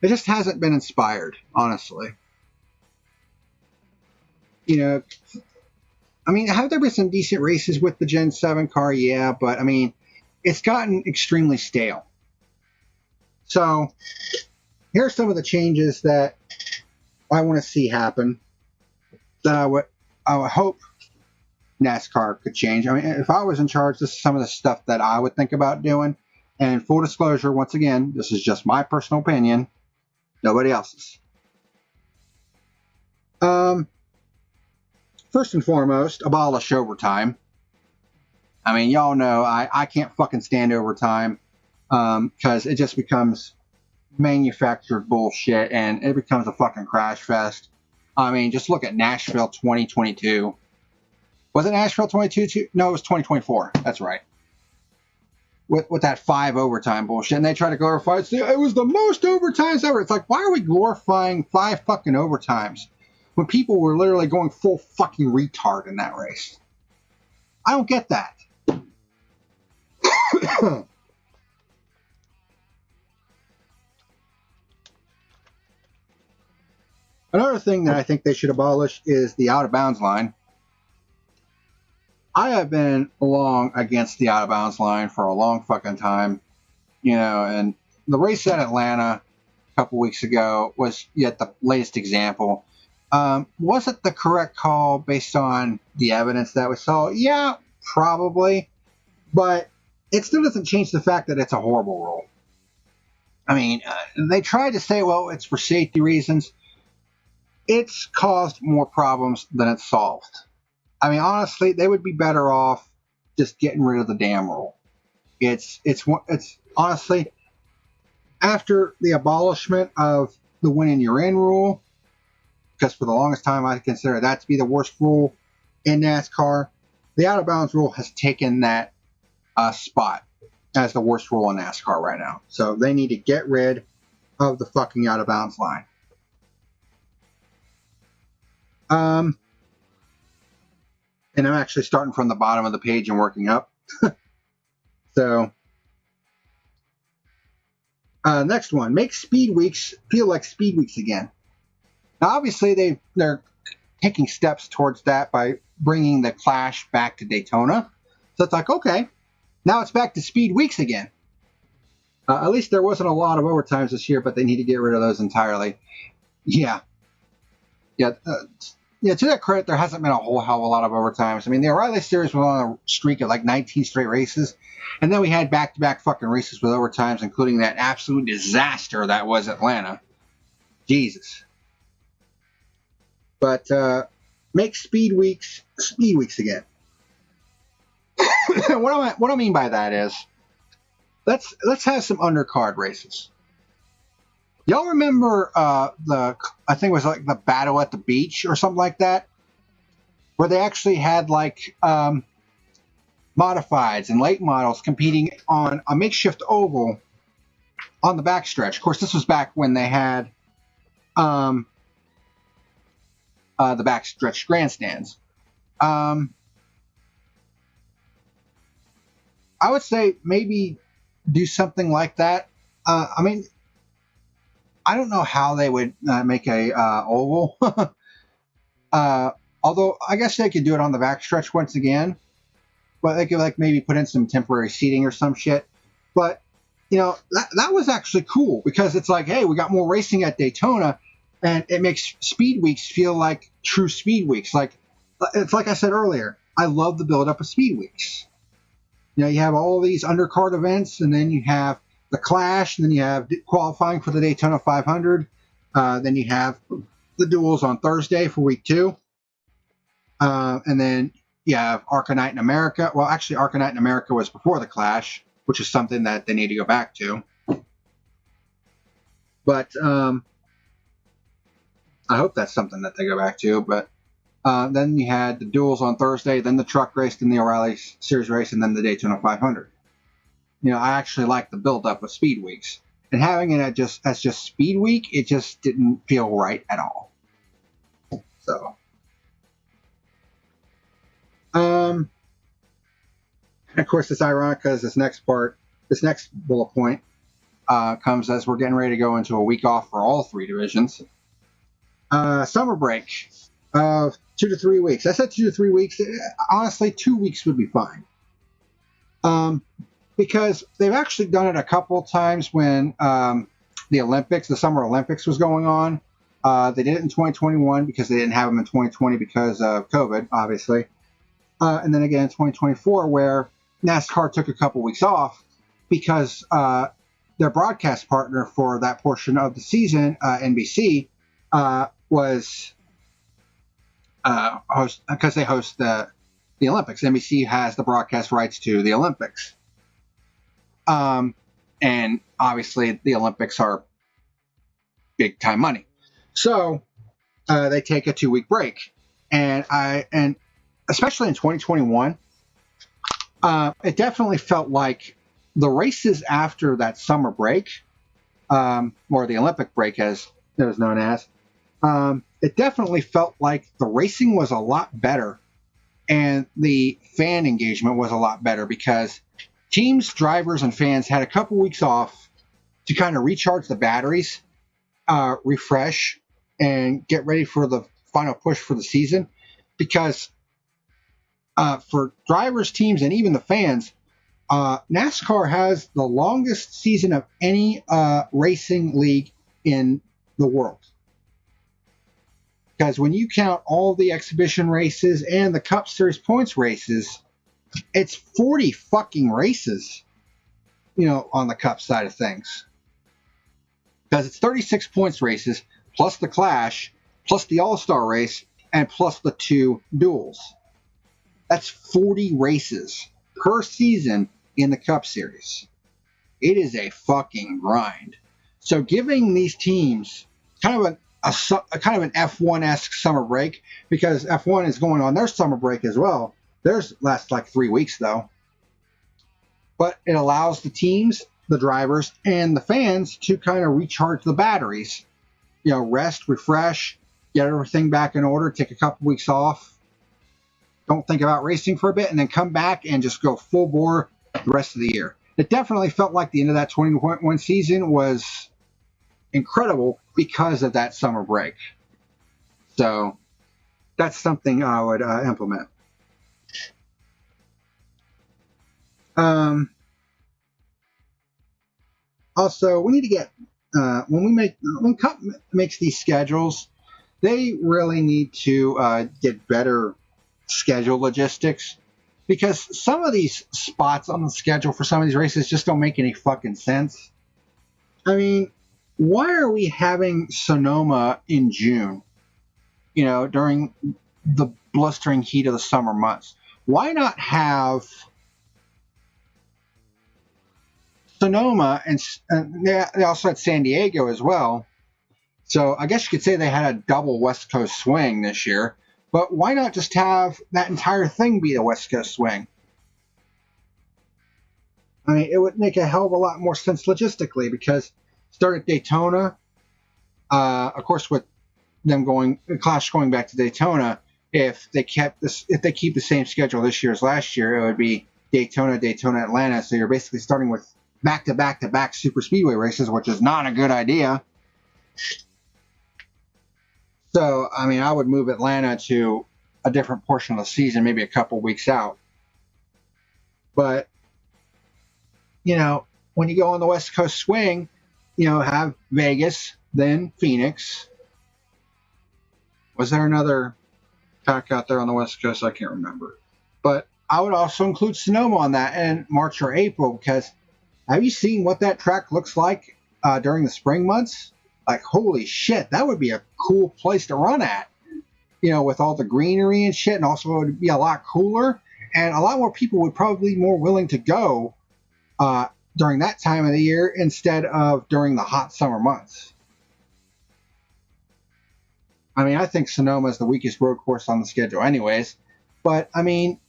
[SPEAKER 1] hasn't been inspired, honestly. You know, have there been some decent races with the Gen 7 car? Yeah, but it's gotten extremely stale. So, here are some of the changes that I want to see happen that I would hope NASCAR could change. If I was in charge, this is some of the stuff that I would think about doing. And full disclosure, once again, this is just my personal opinion, nobody else's. First and foremost, abolish overtime. Y'all know I can't fucking stand overtime because it just becomes manufactured bullshit and it becomes a fucking crash fest. Just look at Nashville 2022. Was it Nashville 22? No, it was 2024. That's right. With that 5 overtime bullshit. And they try to glorify it. It was the most overtimes ever. It's like, why are we glorifying 5 fucking overtimes when people were literally going full fucking retard in that race? I don't get that. Another thing that I think they should abolish is the out-of-bounds line. I have been along against the out-of-bounds line for a long fucking time, and the race at Atlanta a couple weeks ago was yet the latest example. Was it the correct call based on the evidence that we saw? Yeah, probably, but it still doesn't change the fact that it's a horrible rule. They tried to say, well, it's for safety reasons. It's caused more problems than it's solved. Honestly, they would be better off just getting rid of the damn rule. It's honestly, after the abolishment of the win and you're in rule, because for the longest time I consider that to be the worst rule in NASCAR, the out of bounds rule has taken that spot as the worst rule in NASCAR right now. So they need to get rid of the fucking out of bounds line. And I'm actually starting from the bottom of the page and working up. So, next one, make speed weeks feel like speed weeks again. Now, obviously, they're taking steps towards that by bringing the Clash back to Daytona. So it's like, okay, now it's back to speed weeks again. At least there wasn't a lot of overtimes this year, but they need to get rid of those entirely. Yeah. To their credit, there hasn't been a whole hell of a lot of overtimes. I mean, the O'Reilly Series was on a streak of like 19 straight races, and then we had back-to-back fucking races with overtimes, including that absolute disaster that was Atlanta. Jesus. But make speed weeks again. What I mean by that is, let's have some undercard races. Y'all remember I think it was like the Battle at the Beach or something like that, where they actually had like modifieds and late models competing on a makeshift oval on the backstretch. Of course, this was back when they had the backstretch grandstands. I would say maybe do something like that. I mean, I don't know how they would make a oval. Although I guess they could do it on the backstretch once again. But they could like maybe put in some temporary seating or some shit. But, that was actually cool because it's like, hey, we got more racing at Daytona, and it makes speed weeks feel like true speed weeks. It's like I said earlier, I love the build-up of speed weeks. You have all these undercard events, and then you have the Clash, and then you have qualifying for the Daytona 500. Then you have the duels on Thursday for week 2. And then you have Arca Night in America. Well, actually, Arca Night in America was before the Clash, which is something that they need to go back to. But I hope that's something that they go back to. But then you had the duels on Thursday, then the truck race, then the O'Reilly Series race, and then the Daytona 500. I actually like the build-up of Speed Weeks. And having it as just Speed Week, it just didn't feel right at all. So, and of course, it's ironic because this next bullet point, comes as we're getting ready to go into a week off for all 3 divisions. Summer break of 2 to 3 weeks. I said 2 to 3 weeks. Honestly, 2 weeks would be fine. Because they've actually done it a couple times when the Summer Olympics was going on. They did it in 2021 because they didn't have them in 2020 because of COVID, obviously. And then again in 2024 where NASCAR took a couple weeks off because their broadcast partner for that portion of the season, NBC, was because they host the Olympics. NBC has the broadcast rights to the Olympics. And obviously the Olympics are big time money. So, they take a 2-week break. And especially in 2021, it definitely felt like the races after that summer break, or the Olympic break as it was known as, it definitely felt like the racing was a lot better and the fan engagement was a lot better because teams, drivers, and fans had a couple weeks off to kind of recharge the batteries, refresh, and get ready for the final push for the season. Because for drivers, teams, and even the fans, NASCAR has the longest season of any racing league in the world. Because when you count all the exhibition races and the Cup Series points races, it's 40 fucking races, on the Cup side of things. Because it's 36 points races, plus the Clash, plus the All-Star race, and plus the 2 duels. That's 40 races per season in the Cup Series. It is a fucking grind. So giving these teams kind of a kind of an F1-esque summer break, because F1 is going on their summer break as well. Theirs lasts like 3 weeks though. But it allows the teams, the drivers, and the fans to kind of recharge the batteries. Rest, refresh, get everything back in order, take a couple weeks off, don't think about racing for a bit, and then come back and just go full bore the rest of the year. It definitely felt like the end of that 2021 season was incredible because of that summer break. So that's something I would implement. Also, we need to get when Cup makes these schedules, they really need to get better schedule logistics, because some of these spots on the schedule for some of these races just don't make any fucking sense. I mean, why are we having Sonoma in June? During the blustering heat of the summer months. Why not have Sonoma, and they also had San Diego as well. So I guess you could say they had a double West Coast swing this year. But why not just have that entire thing be the West Coast swing? I mean, it would make a hell of a lot more sense logistically, because start at Daytona. Of course, with them Clash going back to Daytona, if they keep the same schedule this year as last year, it would be Daytona, Atlanta. So you're basically starting with back-to-back super speedway races, which is not a good idea. So, I mean, I would move Atlanta to a different portion of the season, maybe a couple weeks out. But, when you go on the West Coast swing, have Vegas, then Phoenix. Was there another track out there on the West Coast? I can't remember. But I would also include Sonoma on that in March or April, because have you seen what that track looks like during the spring months? Like, holy shit, that would be a cool place to run at, with all the greenery and shit, and also it would be a lot cooler, and a lot more people would probably be more willing to go during that time of the year instead of during the hot summer months. I mean, I think Sonoma is the weakest road course on the schedule anyways, but I mean,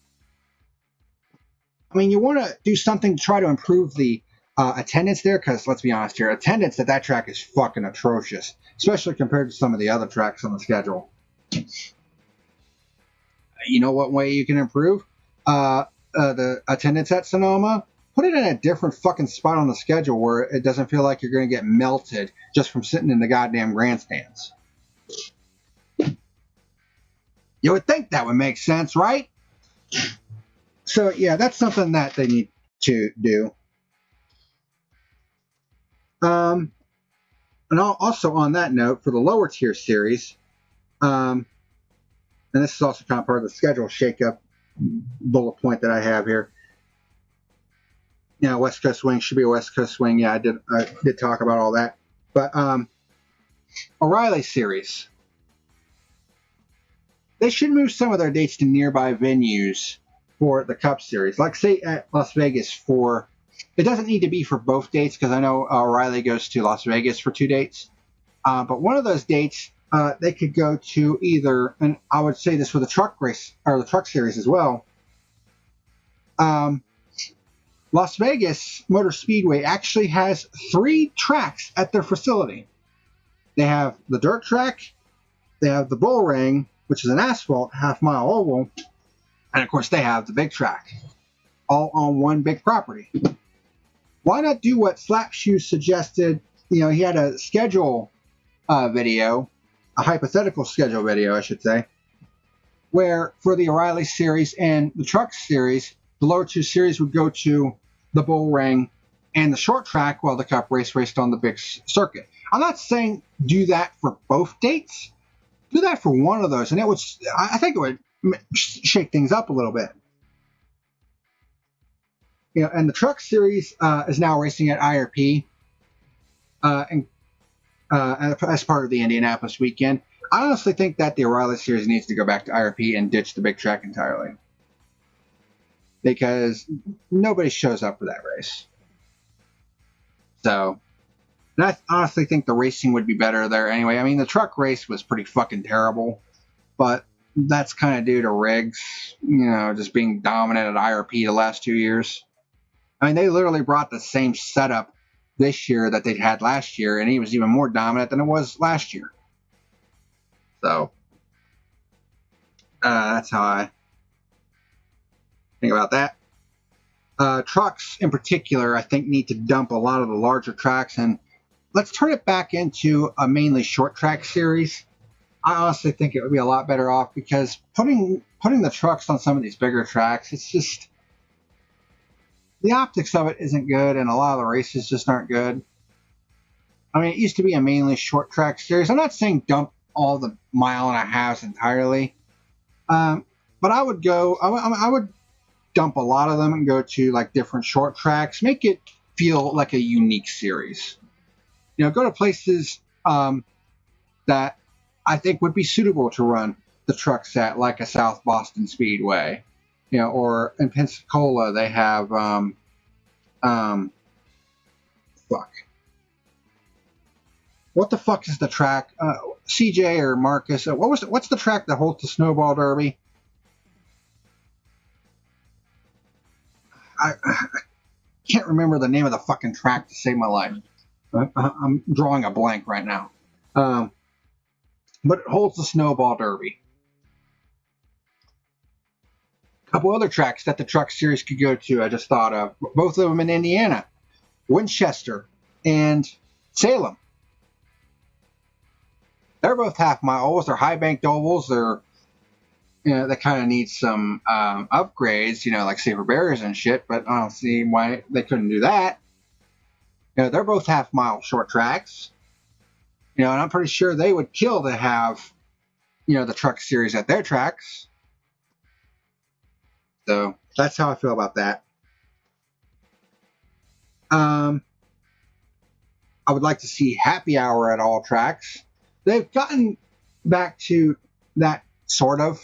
[SPEAKER 1] you want to do something to try to improve the attendance there, because let's be honest here, attendance at that track is fucking atrocious, especially compared to some of the other tracks on the schedule. You know what way you can improve the attendance at Sonoma? Put it in a different fucking spot on the schedule where it doesn't feel like you're going to get melted just from sitting in the goddamn grandstands. You would think that would make sense, right? So, yeah, that's something that they need to do. And also on that note, for the lower tier series, and this is also kind of part of the schedule shakeup bullet point that I have here. West Coast swing should be a West Coast swing. Yeah, I did talk about all that. But O'Reilly series, they should move some of their dates to nearby venues for the Cup Series. Like, say, at Las Vegas it doesn't need to be for both dates, because I know O'Reilly goes to Las Vegas for 2 dates. But one of those dates, they could go to either, and I would say this for the truck race, or the truck series as well. Las Vegas Motor Speedway actually has 3 tracks at their facility. They have the dirt track, they have the bull ring, which is an asphalt half-mile oval, and of course they have the big track, all on one big property. Why not do what Slapshoe suggested? He had a schedule video, a hypothetical schedule video, I should say, where for the O'Reilly series and the truck series, the lower 2 series would go to the bull ring and the short track, while the Cup race raced on the big circuit. I'm not saying do that for both dates. Do that for one of those, and I think it would shake things up a little bit. And the truck series is now racing at IRP, and as part of the Indianapolis weekend. I honestly think that the O'Reilly series needs to go back to IRP and ditch the big track entirely, because nobody shows up for that race. So And I honestly think the racing would be better there anyway. I mean, the truck race was pretty fucking terrible, but that's kind of due to rigs, just being dominant at IRP the last 2 years. I mean, they literally brought the same setup this year that they'd had last year, and he was even more dominant than it was last year. So that's how I think about that. Trucks in particular, I think, need to dump a lot of the larger tracks, and let's turn it back into a mainly short track series. I honestly think it would be a lot better off, because putting the trucks on some of these bigger tracks, it's just, the optics of it isn't good, and a lot of the races just aren't good. I mean, it used to be a mainly short track series. I'm not saying dump all the mile and a halves entirely, but I would dump a lot of them and go to like different short tracks. Make it feel like a unique series. Go to places that I think would be suitable to run the trucks at, like a South Boston Speedway. Or in Pensacola they have what the fuck is the track? CJ or Marcus? What's the track that holds the snowball derby? I can't remember the name of the fucking track to save my life. I'm drawing a blank right now. But it holds the snowball derby. A couple other tracks that the truck series could go to, I just thought of. Both of them in Indiana. Winchester and Salem. They're both half-mile ovals. They're high-banked ovals. They kind of need some upgrades, like safer barriers and shit, but I don't see why they couldn't do that. They're both half-mile short tracks. And I'm pretty sure they would kill to have, the truck series at their tracks. So that's how I feel about that. I would like to see happy hour at all tracks. They've gotten back to that sort of,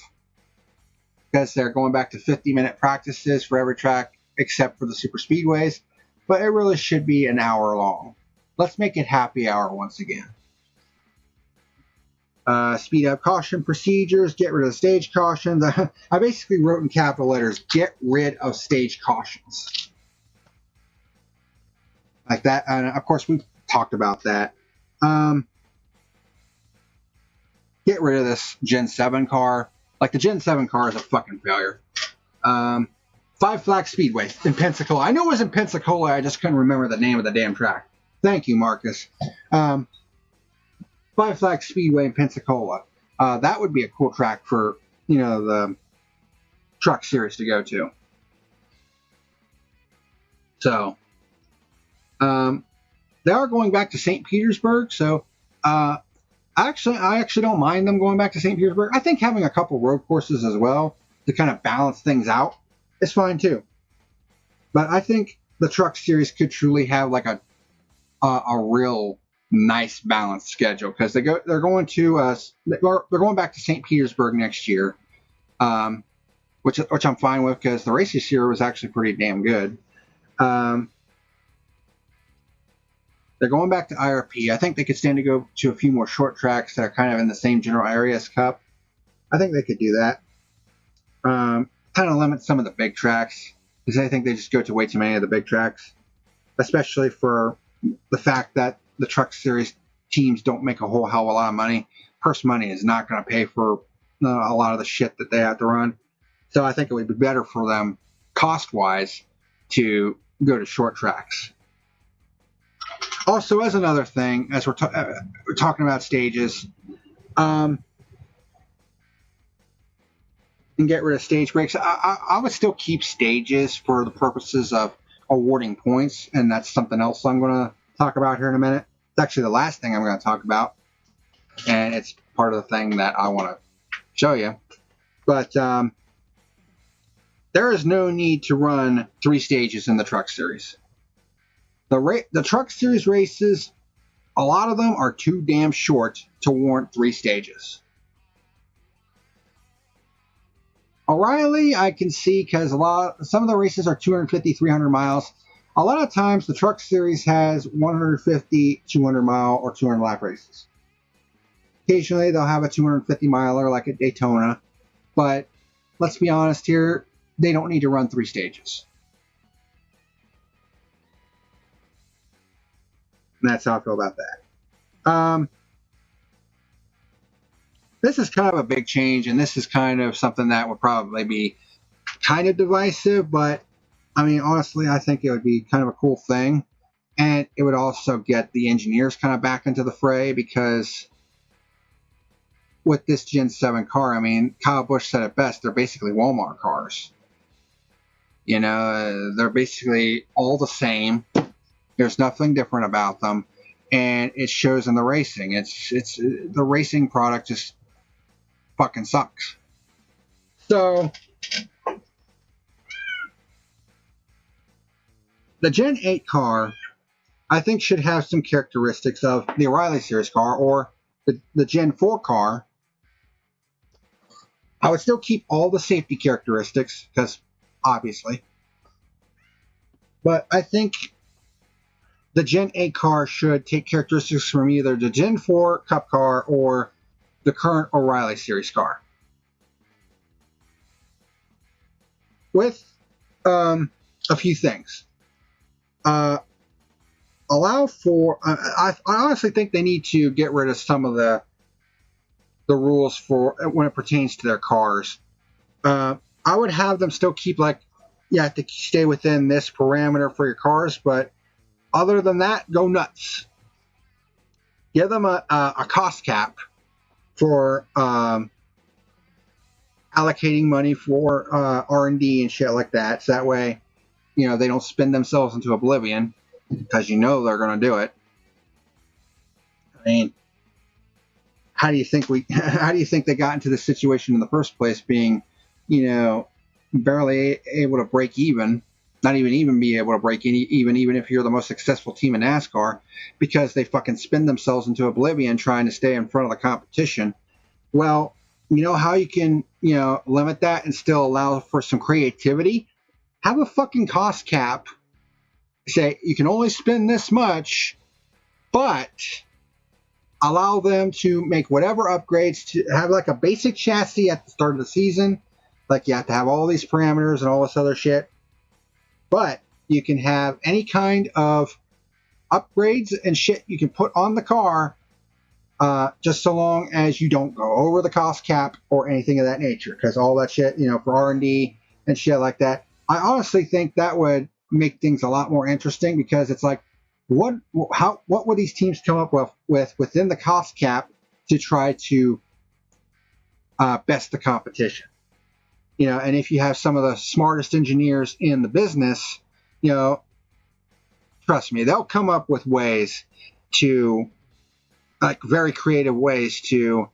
[SPEAKER 1] because they're going back to 50-minute practices for every track except for the super speedways, but it really should be an hour long. Let's make it happy hour once again. Speed up caution procedures, get rid of stage cautions. I basically wrote in capital letters, get rid of stage cautions. Like that. And of course, we've talked about that. Get rid of this Gen 7 car. Like, the Gen 7 car is a fucking failure. Five Flag Speedway in Pensacola. I know it was in Pensacola, I just couldn't remember the name of the damn track. Thank you, Marcus. Five Flag Speedway in Pensacola. That would be a cool track for, the truck series to go to. So, they are going back to St. Petersburg, so I actually don't mind them going back to St. Petersburg. I think having a couple road courses as well to kind of balance things out is fine too. But I think the truck series could truly have like a real nice balanced schedule, because they're going back to St. Petersburg next year, which I'm fine with, because the race this year was actually pretty damn good. They're going back to IRP. I think they could stand to go to a few more short tracks that are kind of in the same general area as Cup. I think they could do that. Kind of limit some of the big tracks, because I think they just go to way too many of the big tracks, especially for the fact that the truck series teams don't make a whole hell of a lot of money. Purse money is not going to pay for a lot of the shit that they have to run. So I think it would be better for them, cost-wise, to go to short tracks. Also, as another thing, as we're talking about stages, and get rid of stage breaks, I would still keep stages for the purposes of awarding points, and that's something else I'm going to talk about here in a minute. It's actually the last thing I'm going to talk about, and it's part of the thing that I want to show you. But there is no need to run 3 stages in the truck series. The truck series races, a lot of them are too damn short to warrant 3 stages. O'Reilly, I can see, because some of the races are 250, 300 miles. A lot of times the truck series has 150, 200 mile, or 200 lap races. Occasionally they'll have a 250 miler like at Daytona, but let's be honest here, they don't need to run 3 stages. And that's how I feel about that. This is kind of a big change, and this is kind of something that would probably be kind of divisive, but I mean, honestly, I think it would be kind of a cool thing. And it would also get the engineers kind of back into the fray, because with this Gen 7 car, I mean, Kyle Busch said it best, they're basically Walmart cars. You know, they're basically all the same. There's nothing different about them. And it shows in the racing. It's the racing product just fucking sucks. So the Gen 8 car, I think, should have some characteristics of the O'Reilly Series car or the Gen 4 car. I would still keep all the safety characteristics, because obviously. But I think the Gen 8 car should take characteristics from either the Gen 4 Cup car or the current O'Reilly Series car. With a few things. Allow for... I honestly think they need to get rid of some of the rules for when it pertains to their cars. I would have them still keep, like, you have to stay within this parameter for your cars, but other than that, go nuts. Give them a cost cap for allocating money for R&D and shit like that, so that way, you know, they don't spin themselves into oblivion, because you know they're going to do it. I mean, how do you think they got into this situation in the first place, being, you know, barely able to break even, not even be able to break even if you're the most successful team in NASCAR, because they fucking spin themselves into oblivion trying to stay in front of the competition. Well, you know how you can, you know, limit that and still allow for some creativity? Have a fucking cost cap. Say you can only spend this much, but allow them to make whatever upgrades, to have like a basic chassis at the start of the season. Like, you have to have all these parameters and all this other shit. But you can have any kind of upgrades and shit you can put on the car, just so long as you don't go over the cost cap or anything of that nature. Because all that shit, you know, for R&D and shit like that, I honestly think that would make things a lot more interesting, because it's like, what would these teams come up with within the cost cap to try to best the competition? You know, and if you have some of the smartest engineers in the business, you know, trust me, they'll come up with ways to, like, very creative ways to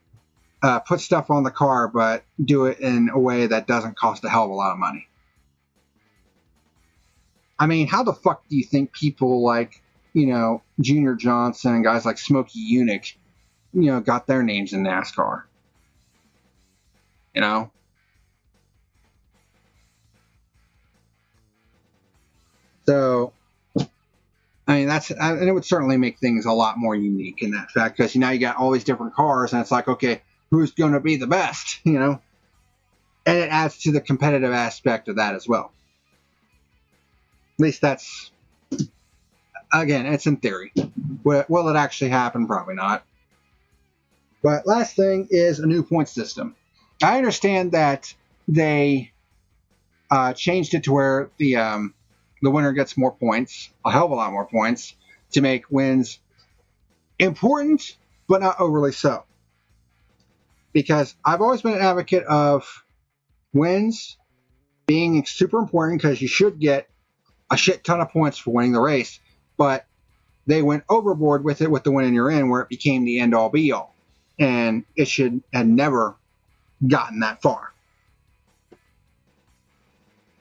[SPEAKER 1] put stuff on the car, but do it in a way that doesn't cost a hell of a lot of money. I mean, how the fuck do you think people like, you know, Junior Johnson and guys like Smokey Yunick, you know, got their names in NASCAR? You know? So, I mean, and it would certainly make things a lot more unique in that fact, because now you got all these different cars, and it's like, okay, who's going to be the best, you know? And it adds to the competitive aspect of that as well. At least that's, again, it's in theory. Will it actually happen? Probably not. But last thing is a new point system. I understand that they changed it to where the winner gets more points, a hell of a lot more points, to make wins important, but not overly so. Because I've always been an advocate of wins being super important, because you should get a shit ton of points for winning the race, but they went overboard with it with the win you're in, where it became the end all be all, and it should have never gotten that far.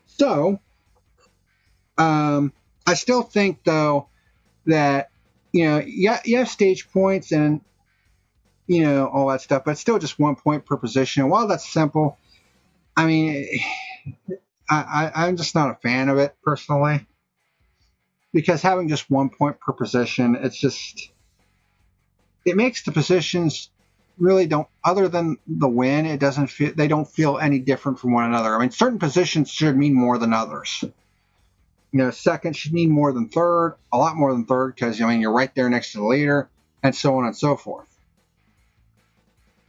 [SPEAKER 1] So I still think, though, that, you know, you have stage points and, you know, all that stuff, but it's still just 1 point per position. And while that's simple, I mean, I'm just not a fan of it personally. because having just 1 point per position, it makes the positions really don't, other than the win, they don't feel any different from one another. I mean, certain positions should mean more than others. Second should mean more than third, a lot more than third, because, you're right there next to the leader, and so on and so forth.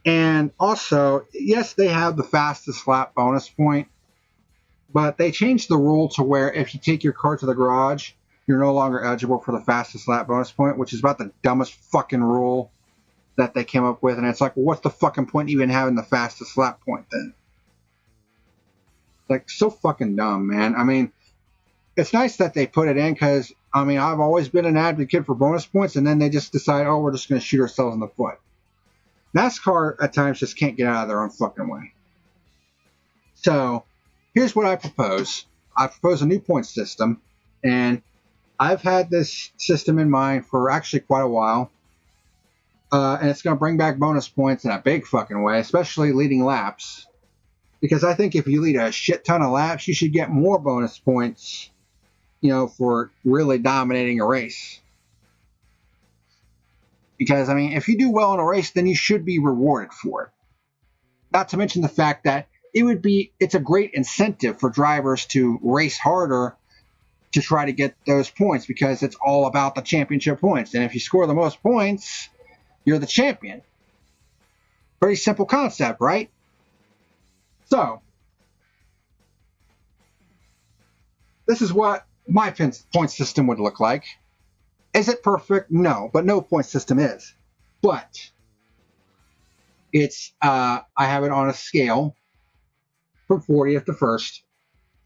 [SPEAKER 1] And also, yes, they have the fastest lap bonus point, but they changed the rule to where if you take your car to the garage, you're no longer eligible for the fastest lap bonus point, which is about the dumbest fucking rule that they came up with. And it's like, well, what's the fucking point even having the fastest lap point then? Like, so fucking dumb, man. I mean, it's nice that they put it in because, I've always been an advocate for bonus points, and then they just decide, oh, we're just going to shoot ourselves in the foot. NASCAR at times just can't get out of their own fucking way. So here's what I propose. I propose a new point system, and I've had this system in mind for actually quite a while, and it's going to bring back bonus points in a big fucking way, especially leading laps, because I think if you lead a shit ton of laps, you should get more bonus points, for really dominating a race. Because, if you do well in a race, then you should be rewarded for it. Not to mention the fact that it's a great incentive for drivers to race harder to try to get those points, because it's all about the championship points. And if you score the most points, you're the champion. Pretty simple concept, right? So, this is what my point system would look like. Is it perfect? No, but no point system is. But it's I have it on a scale from 40th to first.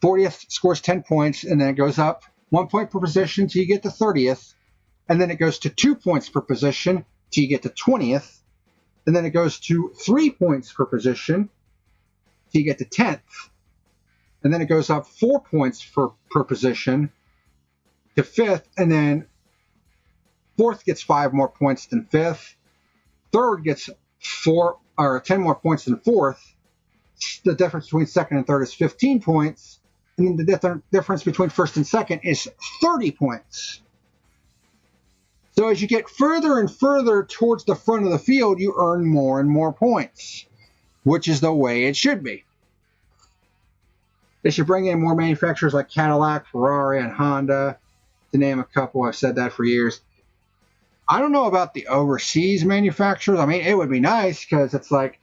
[SPEAKER 1] 40th scores 10 points, and then it goes up 1 point per position until you get to 30th, and then it goes to 2 points per position till you get to 20th, and then it goes to 3 points per position till you get to 10th, and then it goes up 4 points per position to 5th, and then 4th gets 5 more points than 5th. 3rd gets 10 more points than 4th. The difference between 2nd and 3rd is 15 points. And then the difference between 1st and 2nd is 30 points. So as you get further and further towards the front of the field, you earn more and more points, which is the way it should be. They should bring in more manufacturers like Cadillac, Ferrari, and Honda, to name a couple. I've said that for years. I don't know about the overseas manufacturers. It would be nice because it's like,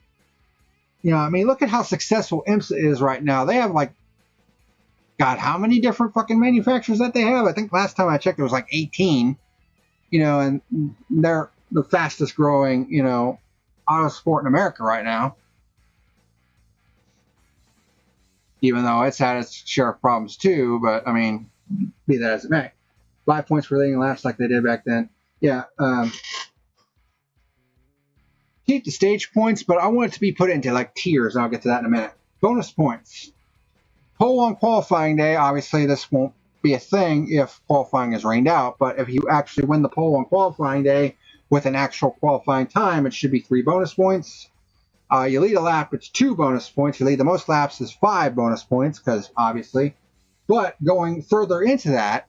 [SPEAKER 1] look at how successful IMSA is right now. They have God, how many different fucking manufacturers that they have? I think last time I checked, it was 18, and they're the fastest growing, auto sport in America right now. Even though it's had its share of problems too, but be that as it may. 5 points for leading laps like they did back then. Yeah, keep the stage points, but I want it to be put into tiers, and I'll get to that in a minute. Bonus points. Pole on qualifying day, obviously this won't be a thing if qualifying is rained out, but if you actually win the pole on qualifying day with an actual qualifying time, it should be 3 bonus points. You lead a lap, it's 2 bonus points. You lead the most laps is 5 bonus points, because obviously. But going further into that,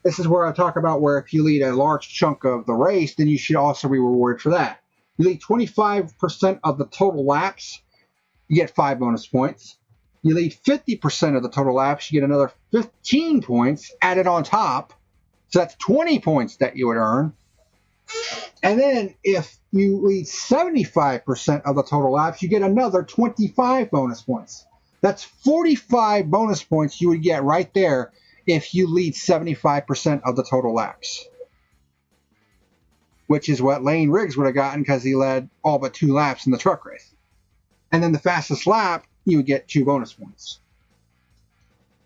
[SPEAKER 1] this is where I talk about where if you lead a large chunk of the race, then you should also be rewarded for that. You lead 25% of the total laps, you get 5 bonus points. You lead 50% of the total laps, you get another 15 points added on top. So that's 20 points that you would earn. And then if you lead 75% of the total laps, you get another 25 bonus points. That's 45 bonus points you would get right there if you lead 75% of the total laps, which is what Lane Riggs would have gotten because he led all but 2 laps in the truck race. And then the fastest lap, you would get 2 bonus points.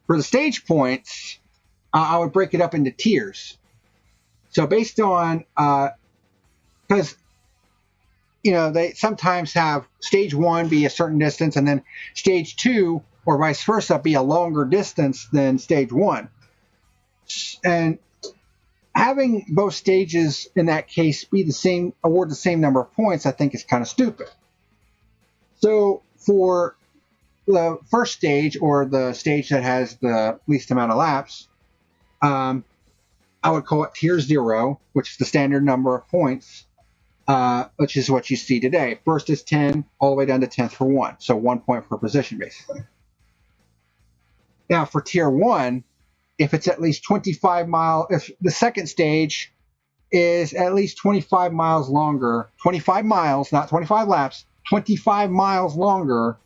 [SPEAKER 1] For the stage points, I would break it up into tiers. So based on, because, they sometimes have stage 1 be a certain distance, and then stage 2 or vice versa be a longer distance than stage 1. And having both stages in that case be the same, award the same number of points, I think is kind of stupid. So for the first stage, or the stage that has the least amount of laps, I would call it Tier 0, which is the standard number of points, which is what you see today. First is 10, all the way down to 10th for 1. So 1 point per position, basically. Now, for Tier 1, if it's at least 25 miles, if the second stage is at least 25 miles longer, 25 miles, not 25 laps, 25 miles longer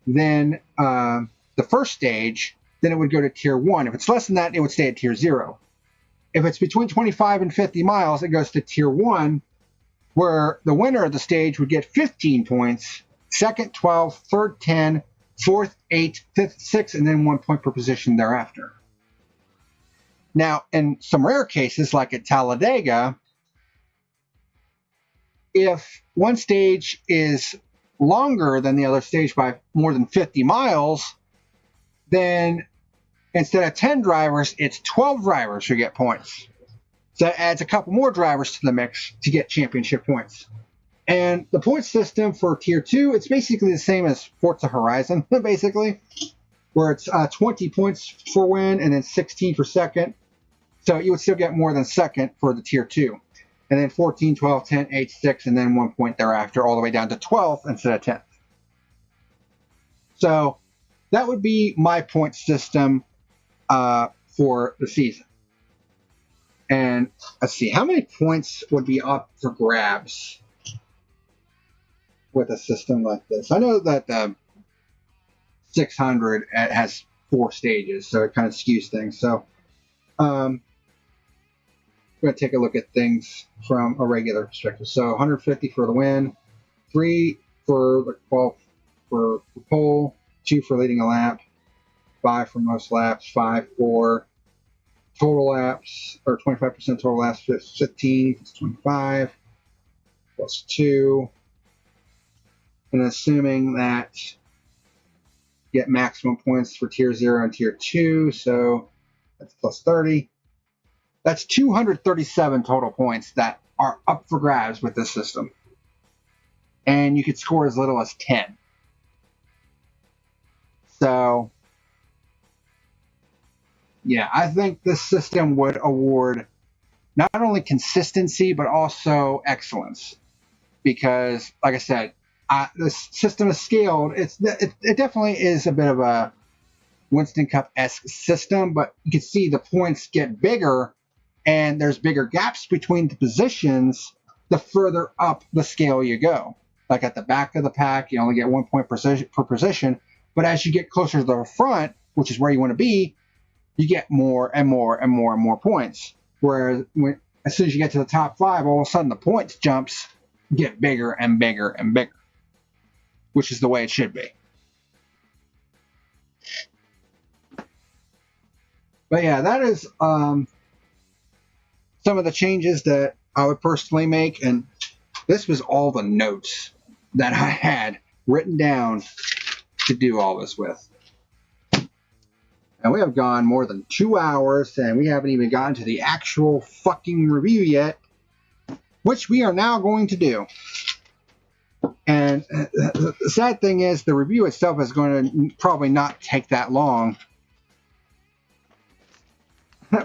[SPEAKER 1] than the first stage, then it would go to Tier 1. If it's less than that, it would stay at Tier 0. If it's between 25 and 50 miles, it goes to Tier 1, where the winner of the stage would get 15 points, second 12, third 10, fourth 8, fifth 6, and then 1 point per position thereafter. Now, in some rare cases, like at Talladega, if one stage is longer than the other stage by more than 50 miles, then instead of 10 drivers, it's 12 drivers who get points. So that adds a couple more drivers to the mix to get championship points. And the point system for Tier 2, it's basically the same as Forza Horizon, basically, where it's 20 points for win and then 16 for second. So you would still get more than second for the Tier 2. And then 14, 12, 10, 8, 6, and then 1 point thereafter, all the way down to 12th instead of 10th. So that would be my point system for the season. And let's see, how many points would be up for grabs with a system like this? I know that the 600 has 4 stages, so it kind of skews things. So I'm going to take a look at things from a regular perspective. So 150 for the win, 3 for the for pole, 2 for leading a lap, 5 for most laps, 5 for total laps, or 25% total laps, 15, it's 25, plus 2. And assuming that you get maximum points for Tier 0 and Tier 2, so that's plus 30. That's 237 total points that are up for grabs with this system. And you could score as little as 10. So, yeah, I think this system would award not only consistency, but also excellence. Because, like I said, this system is scaled. It definitely is a bit of a Winston Cup-esque system, but you can see the points get bigger, and there's bigger gaps between the positions the further up the scale you go. Like at the back of the pack, you only get 1 point per position, but as you get closer to the front, which is where you want to be, you get more and more and more and more points. Whereas as soon as you get to the top 5, all of a sudden the points jumps get bigger and bigger and bigger, which is the way it should be. But yeah, that is some of the changes that I would personally make, and this was all the notes that I had written down to do all this with. And we have gone more than 2 hours, and we haven't even gotten to the actual fucking review yet, which we are now going to do. And the sad thing is, the review itself is going to probably not take that long.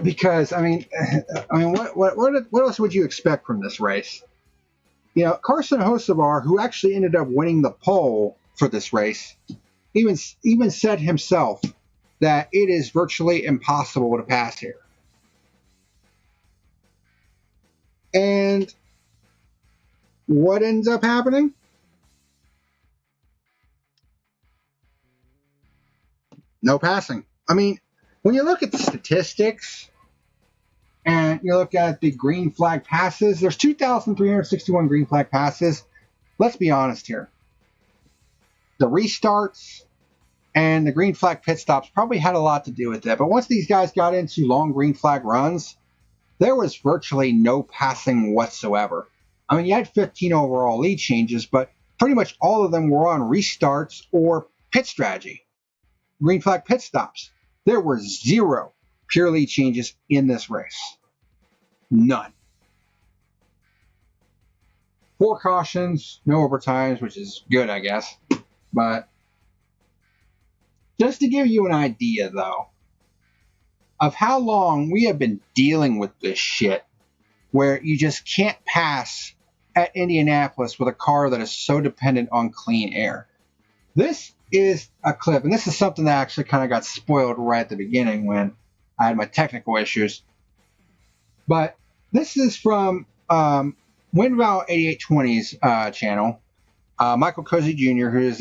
[SPEAKER 1] Because, I mean, what else would you expect from this race? You know, Carson Hocevar, who actually ended up winning the pole for this race, even said himself that it is virtually impossible to pass here. And what ends up happening? No passing. I mean, when you look at the statistics and you look at the green flag passes, there's 2,361 green flag passes. Let's be honest here. The restarts and the green flag pit stops probably had a lot to do with that. But once these guys got into long green flag runs, there was virtually no passing whatsoever. I mean, you had 15 overall lead changes, but pretty much all of them were on restarts or pit strategy. Green flag pit stops. There were 0 pure lead changes in this race. None. 4 cautions, no overtimes, which is good, I guess. But just to give you an idea, though, of how long we have been dealing with this shit where you just can't pass at Indianapolis with a car that is so dependent on clean air. This is a clip, and this is something that actually kind of got spoiled right at the beginning when I had my technical issues. But this is from Windval 8820's channel. Michael Cozy Jr., who's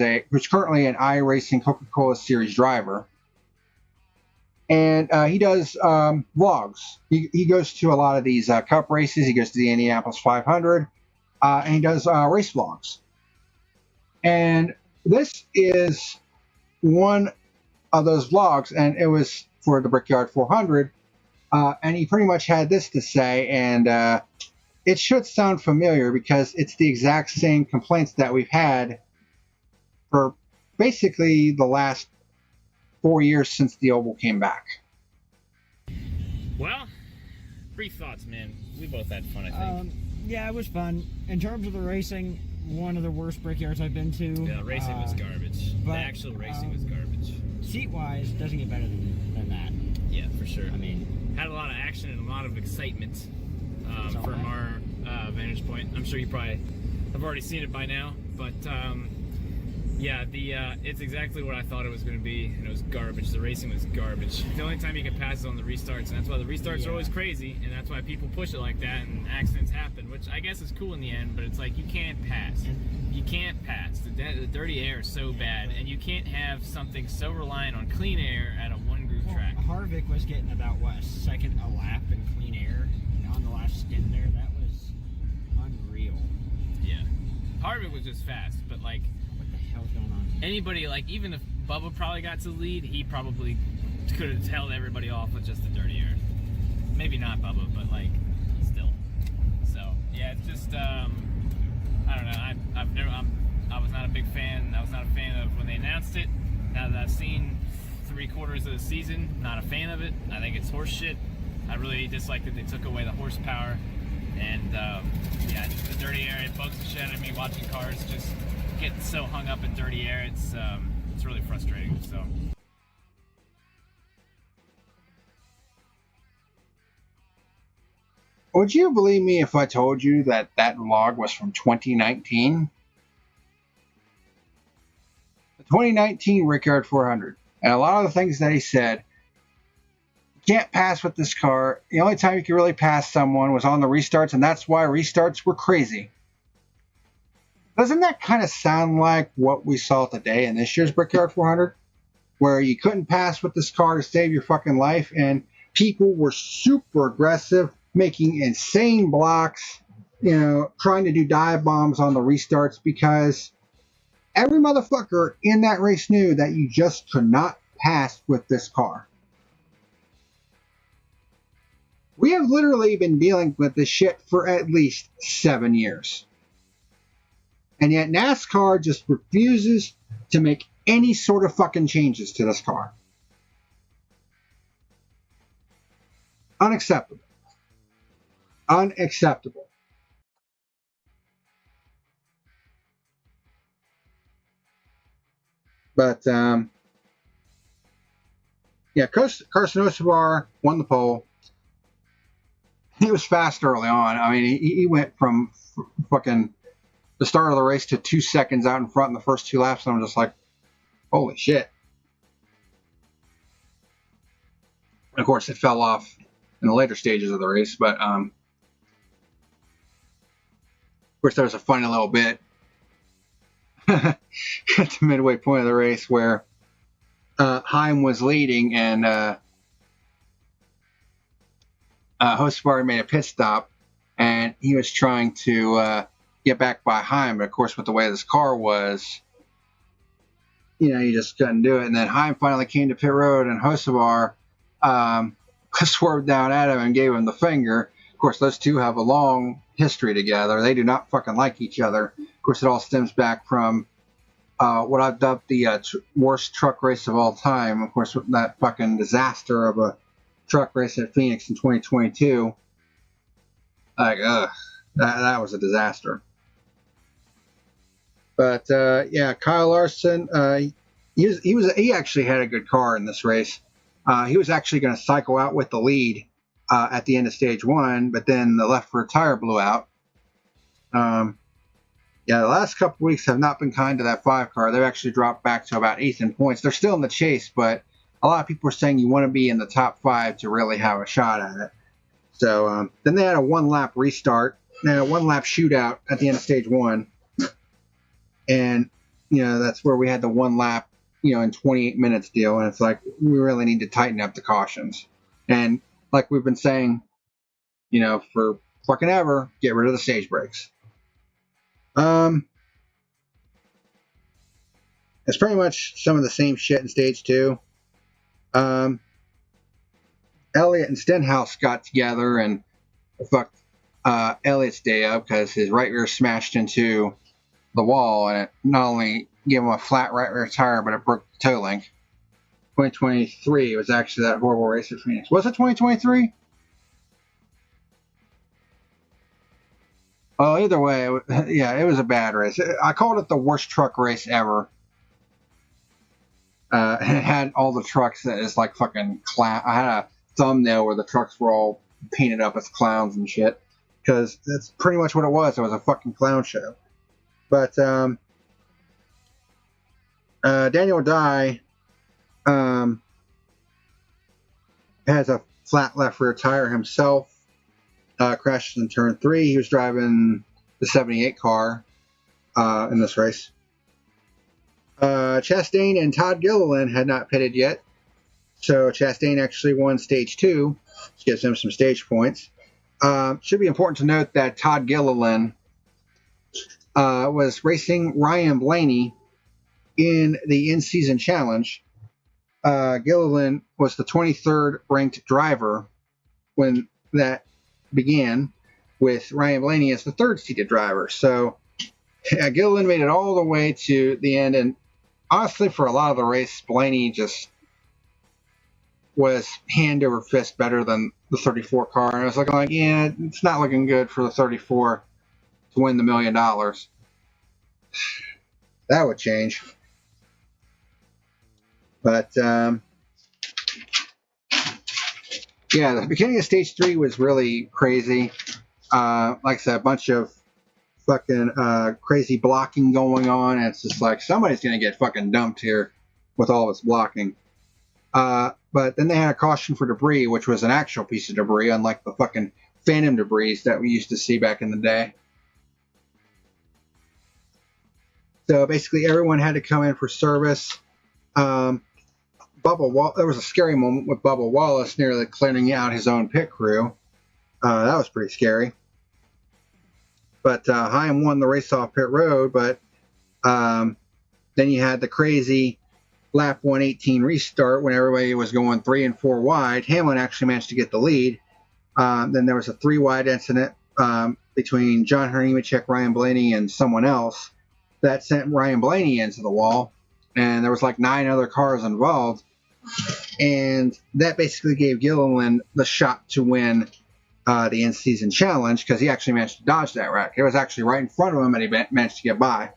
[SPEAKER 1] currently an iRacing Coca-Cola Series driver. And he does vlogs. He goes to a lot of these cup races. He goes to the Indianapolis 500. And he does race vlogs. And this is one of those vlogs, and it was for the Brickyard 400. And he pretty much had this to say, and it should sound familiar because it's the exact same complaints that we've had for basically the last 4 years since the Oval came back.
[SPEAKER 2] Well, brief thoughts, man. We both had fun, I think.
[SPEAKER 3] Yeah, it was fun. In terms of the racing, one of the worst Brickyards I've been to.
[SPEAKER 2] Yeah, racing was garbage. The actual racing was garbage.
[SPEAKER 3] Seat-wise, doesn't get better than that.
[SPEAKER 2] Yeah, for sure.
[SPEAKER 3] I mean,
[SPEAKER 2] had a lot of action and a lot of excitement from our vantage point. I'm sure you probably have already seen it by now, but yeah, it's exactly what I thought it was going to be, and it was garbage. The racing was garbage. The only time you can pass is on the restarts, and that's why the restarts are always crazy, and that's why people push it like that, and accidents happen, which I guess is cool in the end, but it's like you can't pass. You can't pass. The dirty air is so bad, and you can't have something so reliant on clean air at a one-groove track.
[SPEAKER 3] Harvick was getting about, what, a second a lap in clean air on the last stint there. That was unreal.
[SPEAKER 2] Yeah. Harvick was just fast, but like,
[SPEAKER 3] what the hell's going on here?
[SPEAKER 2] Anybody, like, even if Bubba probably got to the lead, he probably could have held everybody off with just the dirty air. Maybe not Bubba, but like, still. So yeah, it's just I don't know. I was not a big fan. I was not a fan of when they announced it. Now that I've seen 3/4 of the season, not a fan of it. I think it's horse shit. I really dislike that they took away the horsepower, and yeah, just the dirty air. It bugs the shit out of me watching cars just get so hung up in dirty air. It's really frustrating. So.
[SPEAKER 1] Would you believe me if I told you that vlog was from 2019? The 2019 Brickyard 400. And a lot of the things that he said, you can't pass with this car. The only time you could really pass someone was on the restarts, and that's why restarts were crazy. Doesn't that kind of sound like what we saw today in this year's Brickyard 400? Where you couldn't pass with this car to save your fucking life, and people were super aggressive, making insane blocks, you know, trying to do dive bombs on the restarts because every motherfucker in that race knew that you just could not pass with this car. We have literally been dealing with this shit for at least 7 years. And yet NASCAR just refuses to make any sort of fucking changes to this car. Unacceptable. Unacceptable. But, yeah, Carson Osabar won the pole. He was fast early on. I mean, he went from fucking the start of the race to 2 seconds out in front in the first 2 laps, and I'm just like, holy shit. And of course, it fell off in the later stages of the race, but, of course, there was a funny little bit at the midway point of the race where Heim was leading, and Hosbar made a pit stop, and he was trying to get back by Heim, but of course, with the way this car was, you know, you just couldn't do it. And then Heim finally came to pit road, and Hosbar swerved down at him and gave him the finger. Of course, those two have a long history together. They do not fucking like each other. Of course, it all stems back from what I've dubbed the worst truck race of all time. Of course, that fucking disaster of a truck race at Phoenix in 2022. Like, that was a disaster. But yeah, Kyle Larson, he actually had a good car in this race. He was actually going to cycle out with the lead at the end of stage 1, but then the left rear tire blew out. Yeah, the last couple weeks have not been kind to that 5 car. They've actually dropped back to about 8th in points. They're still in the chase, but a lot of people are saying you want to be in the top 5 to really have a shot at it. So then they had a 1-lap restart, then a 1-lap shootout at the end of stage 1. And, that's where we had the 1 lap, in 28 minutes deal. And it's like, we really need to tighten up the cautions. And like we've been saying, for fucking ever, get rid of the stage brakes. It's pretty much some of the same shit in stage 2. Elliott and Stenhouse got together and fucked Elliott's day up because his right rear smashed into the wall, and it not only gave him a flat right rear tire, but it broke the toe link. 2023 was actually that horrible race at Phoenix. Was it 2023? Oh, either way, it was a bad race. I called it the worst truck race ever. It had all the trucks that is like fucking clown. I had a thumbnail where the trucks were all painted up as clowns and shit, because that's pretty much what it was. It was a fucking clown show. But Daniel Dye has a flat left rear tire himself. Crashes in turn 3. He was driving the 78 car in this race. Chastain and Todd Gilliland had not pitted yet, so Chastain actually won stage 2, which gives him some stage points. Should be important to note that Todd Gilliland was racing Ryan Blaney in the in-season challenge. Gilliland was the 23rd ranked driver when that began, with Ryan Blaney as the 3rd seated driver. So Gilliland made it all the way to the end, and honestly, for a lot of the race, Blaney just was hand over fist better than the 34 car. And I was looking like, yeah, it's not looking good for the 34 to win the $1 million. That would change. But, the beginning of stage 3 was really crazy. Like I said, a bunch of fucking crazy blocking going on. And it's just like, somebody's going to get fucking dumped here with all this blocking. But then they had a caution for debris, which was an actual piece of debris, unlike the fucking phantom debris that we used to see back in the day. So basically everyone had to come in for service. There was a scary moment with Bubba Wallace nearly clearing out his own pit crew. That was pretty scary. But Heim won the race off pit road, but then you had the crazy lap 118 restart when everybody was going 3 and 4 wide. Hamlin actually managed to get the lead. Then there was a 3 wide incident between John Hunter Nemechek, Ryan Blaney, and someone else that sent Ryan Blaney into the wall. And there was like 9 other cars involved. And that basically gave Gilliland the shot to win the in-season challenge, because he actually managed to dodge that wreck. It was actually right in front of him, and he managed to get by.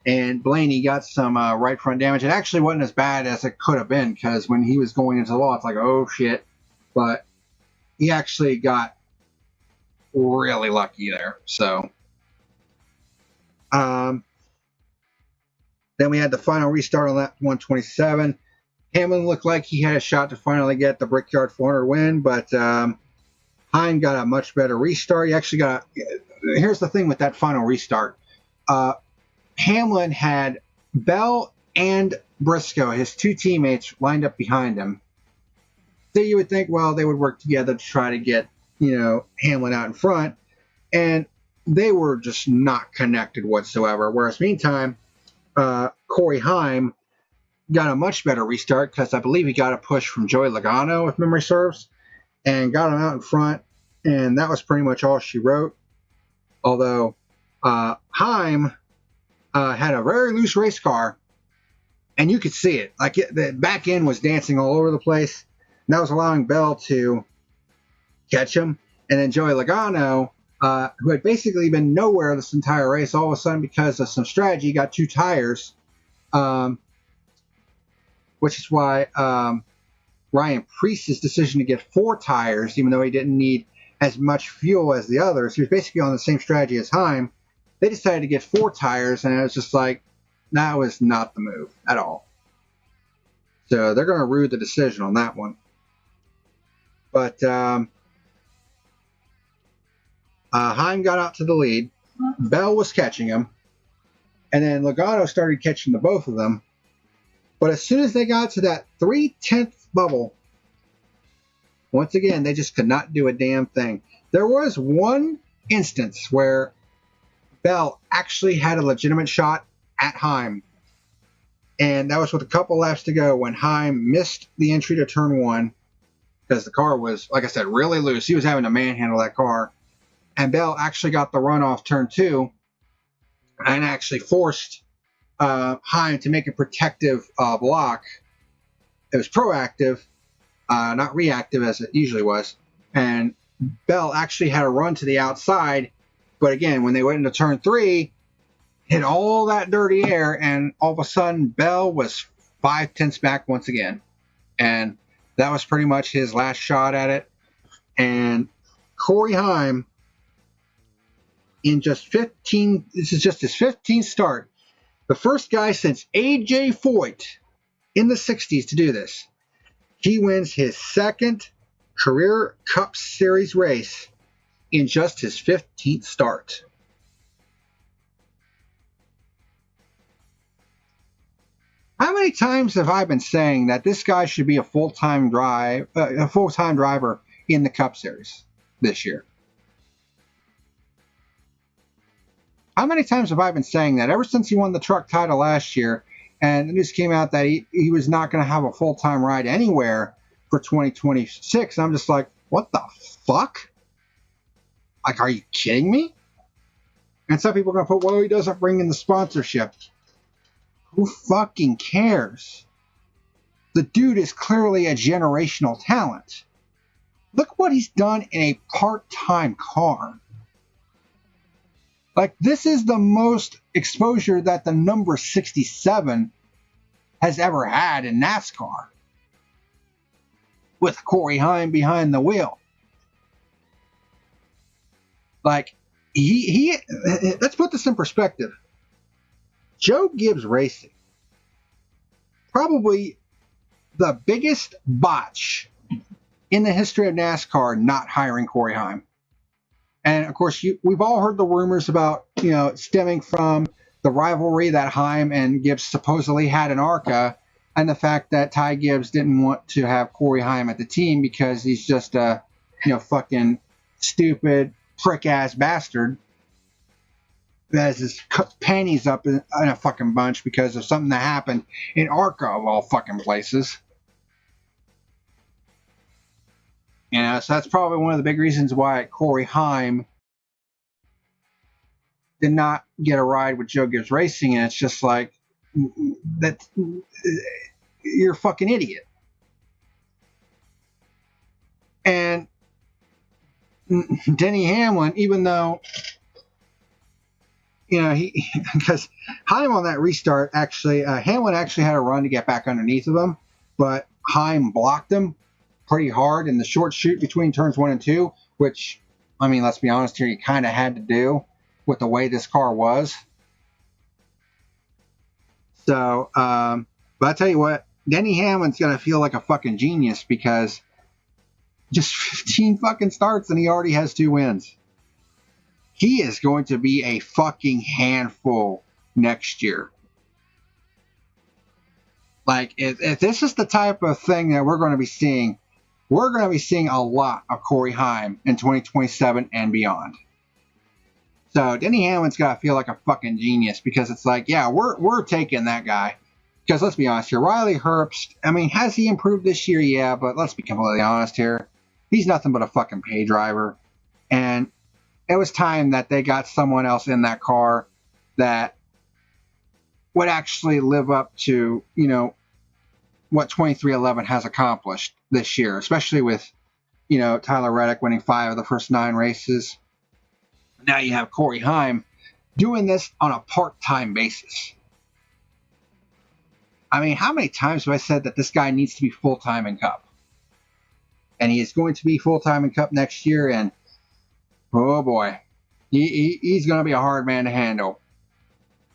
[SPEAKER 1] And Blaney got some right front damage. It actually wasn't as bad as it could have been, because when he was going into the wall, it's like, oh shit. But he actually got really lucky there. So then we had the final restart on lap 127. Hamlin looked like he had a shot to finally get the Brickyard 400 win, but Heim got a much better restart. He actually got here's the thing with that final restart. Hamlin had Bell and Briscoe, his 2 teammates, lined up behind him. So you would think, well, they would work together to try to get, Hamlin out in front. And they were just not connected whatsoever. Whereas meantime, Corey Heim got a much better restart, because I believe he got a push from Joey Logano, if memory serves, and got him out in front. And that was pretty much all she wrote. Although Heim had a very loose race car, and you could see it. Like the back end was dancing all over the place, and that was allowing Bell to catch him. And then Joey Logano, who had basically been nowhere this entire race, all of a sudden, because of some strategy, got 2 tires, which is why Ryan Preece's decision to get 4 tires, even though he didn't need as much fuel as the others. He was basically on the same strategy as Heim. They decided to get 4 tires, and it was just like, that was not the move at all. So they're going to rue the decision on that one. But Heim got out to the lead. Bell was catching him. And then Logano started catching the both of them. But as soon as they got to that 3/10 bubble, once again, they just could not do a damn thing. There was one instance where Bell actually had a legitimate shot at Heim. And that was with a couple laps to go when Heim missed the entry to turn 1 because the car was, like I said, really loose. He was having to manhandle that car. And Bell actually got the run off turn 2 and actually forced Heim to make a protective block. It was proactive, not reactive as it usually was. And Bell actually had a run to the outside. But again, when they went into turn 3, hit all that dirty air, and all of a sudden, Bell was 5/10 back once again. And that was pretty much his last shot at it. And Corey Heim, in just 15, this is just his 15th start, the first guy since A.J. Foyt in the 60s to do this. He wins his 2nd career Cup Series race in just his 15th start. How many times have I been saying that this guy should be a full-time driver in the Cup Series this year? How many times have I been saying that ever since he won the truck title last year, and the news came out that he was not going to have a full-time ride anywhere for 2026? I'm just like, what the fuck? Like, are you kidding me? And some people are going to put, well, he doesn't bring in the sponsorship. Who fucking cares? The dude is clearly a generational talent. Look what he's done in a part-time car. Like, this is the most exposure that the number 67 has ever had in NASCAR. With Corey Heim behind the wheel. Like, let's put this in perspective. Joe Gibbs Racing, probably the biggest botch in the history of NASCAR, not hiring Corey Heim. And of course, we've all heard the rumors about, stemming from the rivalry that Heim and Gibbs supposedly had in ARCA, and the fact that Ty Gibbs didn't want to have Corey Heim at the team because he's just a, fucking stupid prick-ass bastard that has his panties up in a fucking bunch because of something that happened in ARCA of all fucking places. So that's probably one of the big reasons why Corey Heim did not get a ride with Joe Gibbs Racing, and it's just like, that you're a fucking idiot. And Denny Hamlin, even though, because Heim on that restart, actually, Hamlin actually had a run to get back underneath of him, but Heim blocked him pretty hard in the short shoot between turns 1 and 2, which, let's be honest here, you kind of had to do with the way this car was. So, but I tell you what, Denny Hamlin's going to feel like a fucking genius because just 15 fucking starts and he already has 2 wins. He is going to be a fucking handful next year. Like, if this is the type of thing that we're going to be seeing a lot of Corey Heim in 2027 and beyond. So Denny Hamlin's got to feel like a fucking genius because it's like, yeah, we're taking that guy. Because let's be honest here, Riley Herbst, has he improved this year? Yeah, but let's be completely honest here. He's nothing but a fucking pay driver. And it was time that they got someone else in that car that would actually live up to, what 2311 has accomplished this year, especially with, Tyler Reddick winning 5 of the first 9 races. Now you have Corey Heim doing this on a part-time basis. How many times have I said that this guy needs to be full-time in Cup? and he is going to be full-time in Cup next year, and oh boy, he's going to be a hard man to handle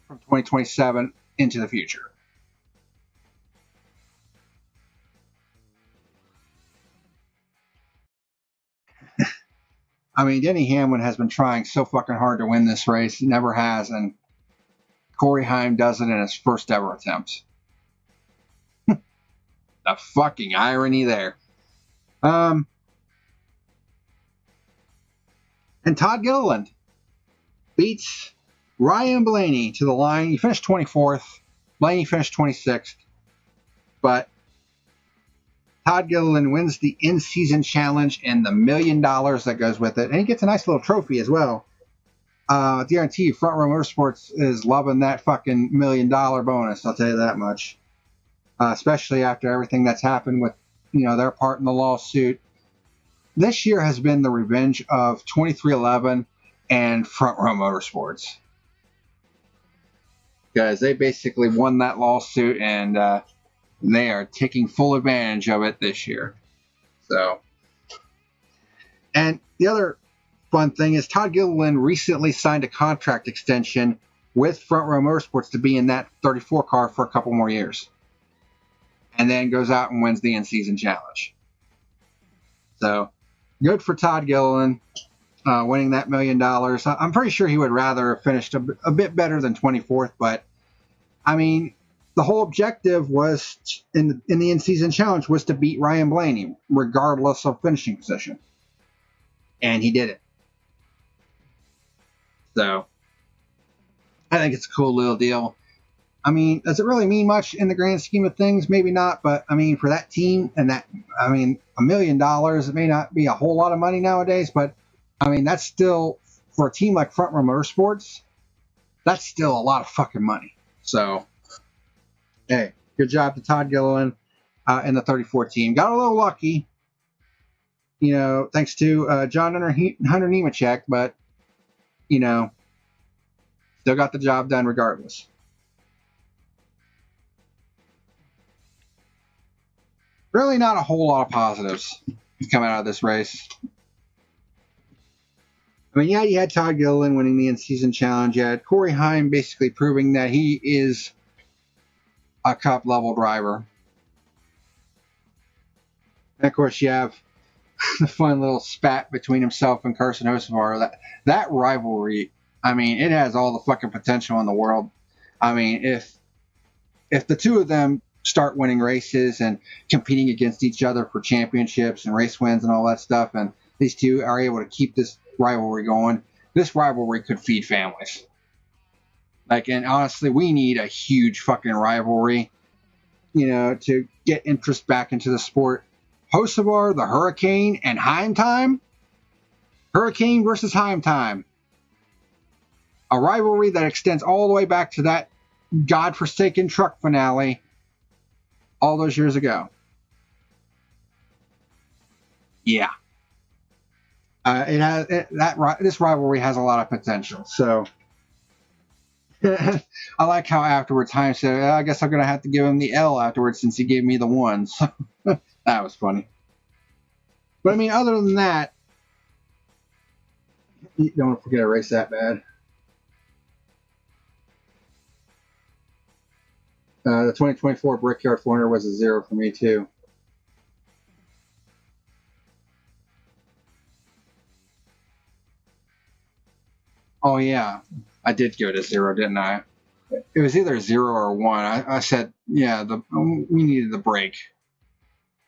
[SPEAKER 1] from 2027 into the future. I mean, Denny Hamlin has been trying so fucking hard to win this race. He never has, and Corey Heim does it in his first ever attempt. The fucking irony there. And Todd Gilliland beats Ryan Blaney to the line. He finished 24th. Blaney finished 26th. But Todd Gilliland wins the in-season challenge and the $1 million that goes with it. And he gets a nice little trophy as well. I guarantee you, Front Row Motorsports is loving that fucking $1 million bonus. I'll tell you that much. Especially after everything that's happened with, their part in the lawsuit. This year has been the revenge of 2311 and Front Row Motorsports. Because they basically won that lawsuit, and they are taking full advantage of it this year. So, and the other fun thing is Todd Gilliland recently signed a contract extension with Front Row Motorsports to be in that 34 car for a couple more years. And then goes out and wins the in-season challenge. So, good for Todd Gilliland winning that $1 million. I'm pretty sure he would rather have finished a bit better than 24th, but, I mean, the whole objective was, in the in-season challenge, was to beat Ryan Blaney, regardless of finishing position. And he did it. So, I think it's a cool little deal. I mean, does it really mean much in the grand scheme of things? Maybe not, but I mean, for that team and $1 million, it may not be a whole lot of money nowadays, but I mean, that's still, for a team like Front Row Motorsports, that's still a lot of fucking money. So, hey, good job to Todd Gilliland and the 34 team. Got a little lucky, thanks to John Hunter Nemechek, but, still got the job done regardless. Really not a whole lot of positives coming out of this race. I mean, yeah, you had Todd Gilliland winning the in-season challenge. You had Corey Heim basically proving that he is a Cup-level driver. And, of course, you have the fun little spat between himself and Carson Hocevar. That rivalry, I mean, it has all the fucking potential in the world. I mean, if the two of them start winning races and competing against each other for championships and race wins and all that stuff, and these two are able to keep this rivalry going, this rivalry could feed families. And honestly, we need a huge fucking rivalry, to get interest back into the sport. Hocevar, the Hurricane, and Heim time? Hurricane versus Heim time. A rivalry that extends all the way back to that godforsaken truck finale all those years ago. Yeah. This rivalry has a lot of potential. So I like how afterwards Heim said, I guess I'm going to have to give him the L afterwards since he gave me the one. So that was funny. But I mean, other than that, you don't forget a race that bad. The 2024 Brickyard 400 was a 0 for me, too. Oh, yeah. I did give it a 0, didn't I? It was either 0 or 1. I said, yeah, we needed the break.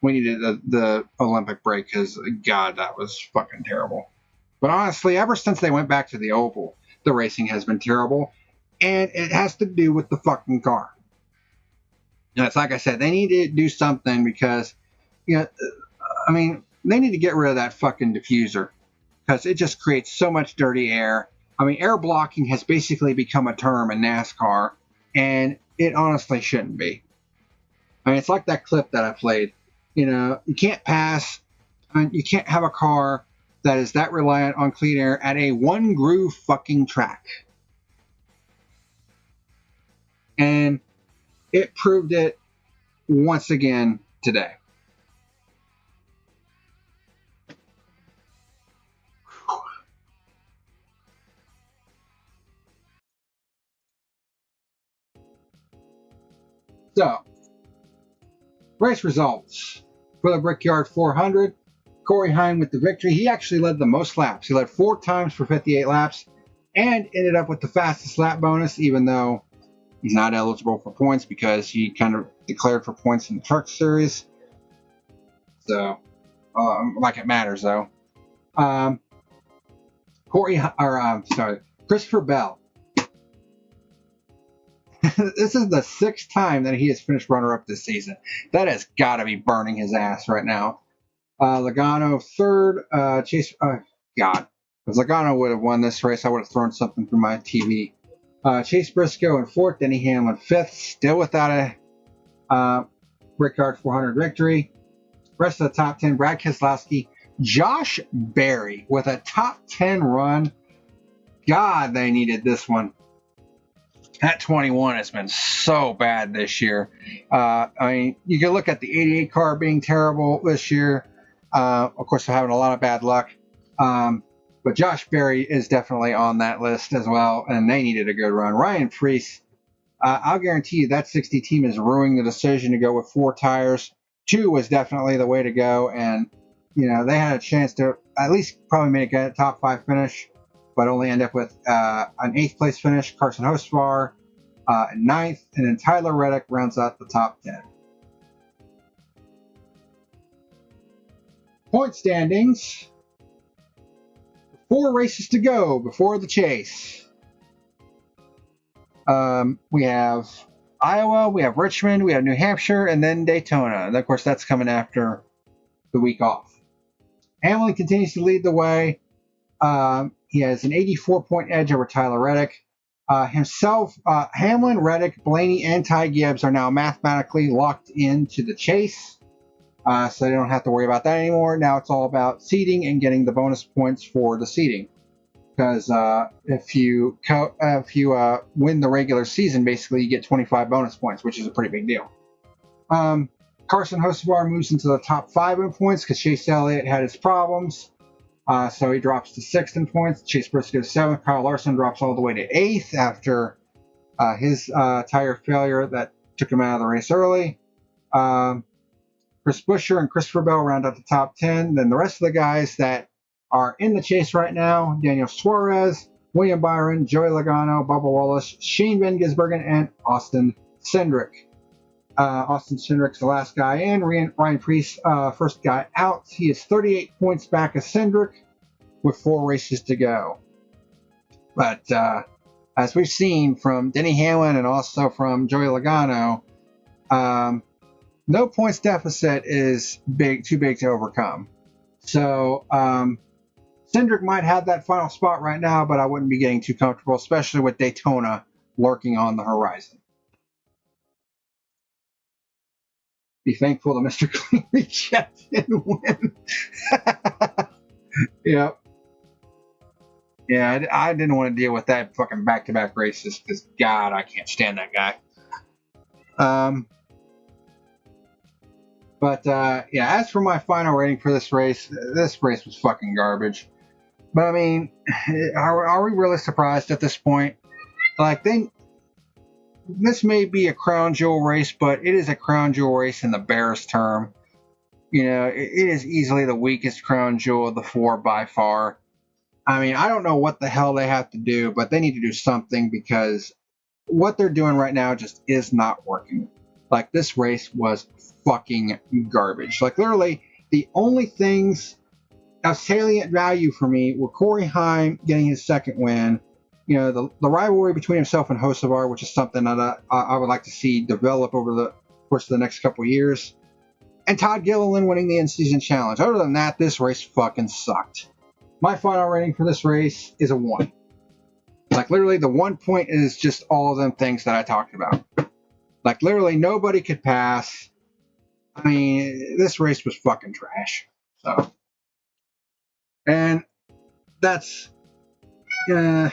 [SPEAKER 1] We needed the Olympic break because, God, that was fucking terrible. But honestly, ever since they went back to the Oval, the racing has been terrible. And it has to do with the fucking car. It's like I said, they need to do something because, they need to get rid of that fucking diffuser because it just creates so much dirty air. I mean, air blocking has basically become a term in NASCAR, and it honestly shouldn't be. I mean, it's like that clip that I played. You can't pass, you can't have a car that is that reliant on clean air at a one-groove fucking track. And it proved it once again today. So, race results for the Brickyard 400. Corey Heim with the victory. He actually led the most laps. He led 4 times for 58 laps and ended up with the fastest lap bonus, even though he's not eligible for points because he kind of declared for points in the Truck Series. So, like it matters though. Christopher Bell. This is the 6th time that he has finished runner-up this season. That has got to be burning his ass right now. Logano 3rd. Chase. God. If Logano would have won this race, I would have thrown something through my TV. Chase Briscoe in 4th. Denny Hamlin 5th. Still without a Brickyard 400 victory. Rest of the top 10. Brad Keselowski. Josh Berry with a top 10 run. God, they needed this one. That 21 has been so bad this year. I mean, you can look at the 88 car being terrible this year. Of course, they're having a lot of bad luck. But Josh Berry is definitely on that list as well, and they needed a good run. Ryan Preece, I'll guarantee you that 60 team is ruining the decision to go with 4 tires. 2 was definitely the way to go, and you know they had a chance to at least probably make a top 5 finish, but only end up with an 8th place finish. Carson Hocevar 9th, and then Tyler Reddick rounds out the top 10. Point standings. 4 races to go before the chase. We have Iowa, we have Richmond, we have New Hampshire, and then Daytona. And of course, that's coming after the week off. Hamlin continues to lead the way. He has an 84-point edge over Tyler Reddick. Hamlin, Reddick, Blaney, and Ty Gibbs are now mathematically locked into the chase. So they don't have to worry about that anymore. Now it's all about seeding and getting the bonus points for the seeding. Because if you win the regular season, basically you get 25 bonus points, which is a pretty big deal. Carson Hocevar moves into the top 5 in points because Chase Elliott had his problems. So he drops to 6th in points. Chase Briscoe 7th. Kyle Larson drops all the way to 8th after his tire failure that took him out of the race early. Chris Buescher and Christopher Bell round out the top 10. Then the rest of the guys that are in the chase right now: Daniel Suarez, William Byron, Joey Logano, Bubba Wallace, Shane Van Gisbergen, and Austin Cindric. Austin Cindric's the last guy in. Ryan Preece, first guy out. He is 38 points back of Cindric with 4 races to go. But as we've seen from Denny Hamlin and also from Joey Logano, no points deficit is too big to overcome. So Cindric might have that final spot right now, but I wouldn't be getting too comfortable, especially with Daytona lurking on the horizon. Be thankful that Mr. Clean Reject didn't win. Yep. Yeah, I didn't want to deal with that fucking back-to-back races because, God, I can't stand that guy. Yeah, as for my final rating for this race was fucking garbage. But, I mean, are we really surprised at this point? Like, this may be a crown jewel race, but it is a crown jewel race in the barest term. You know, it is easily the weakest crown jewel of the 4 by far. I mean, I don't know what the hell they have to do, but they need to do something because what they're doing right now just is not working. Like, this race was fucking garbage. Like, literally, the only things of salient value for me were Corey Heim getting his 2nd win. You know, the rivalry between himself and Hocevar, which is something that I would like to see develop over the course of the next couple of years. And Todd Gilliland winning the in-season challenge. Other than that, this race fucking sucked. My final rating for this race is a 1. Like, literally, the 1 point is just all of them things that I talked about. Like, literally, nobody could pass. I mean, this race was fucking trash. So, and that's all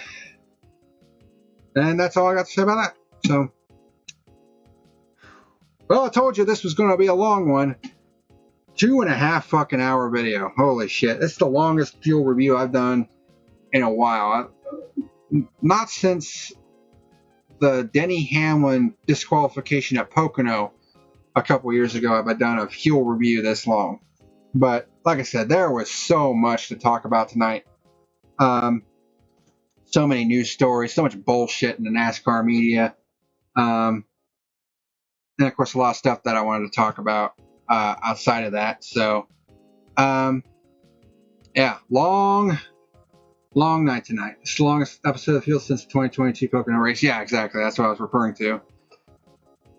[SPEAKER 1] I got to say about that. So, well, I told you this was going to be a long one. 2.5 fucking hour video. Holy shit. It's the longest fuel review I've done in a while. Not since the Denny Hamlin disqualification at Pocono a couple years ago have I done a fuel review this long. But like I said, there was so much to talk about tonight. So many news stories, so much bullshit in the NASCAR media. And of course, a lot of stuff that I wanted to talk about outside of that. So, yeah, long night tonight. It's the longest episode of the field since the 2022 Pocono race. Yeah, exactly. That's what I was referring to.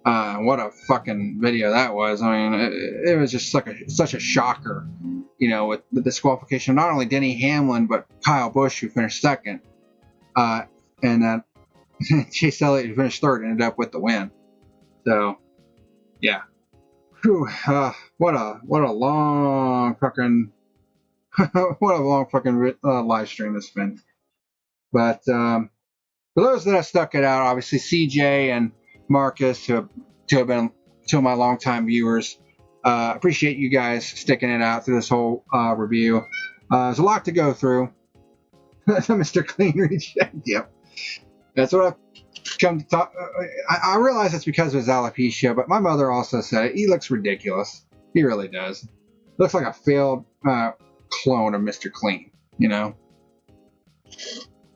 [SPEAKER 1] What a fucking video that was. I mean, it was just such a shocker, you know, with the disqualification of not only Denny Hamlin, but Kyle Busch, who finished second. And Chase Elliott, who finished third, ended up with the win. So, yeah. Whew, what a long fucking live stream this has been. But for those that have stuck it out, obviously CJ and Marcus, who have been two of my longtime viewers, appreciate you guys sticking it out through this whole review. There's a lot to go through. Mr. Clean Reject. Yep. That's what I've come to talk. I realize it's because of his alopecia, but my mother also said it. He looks ridiculous. He really does. Looks like a failed clone of Mr. Clean, you know.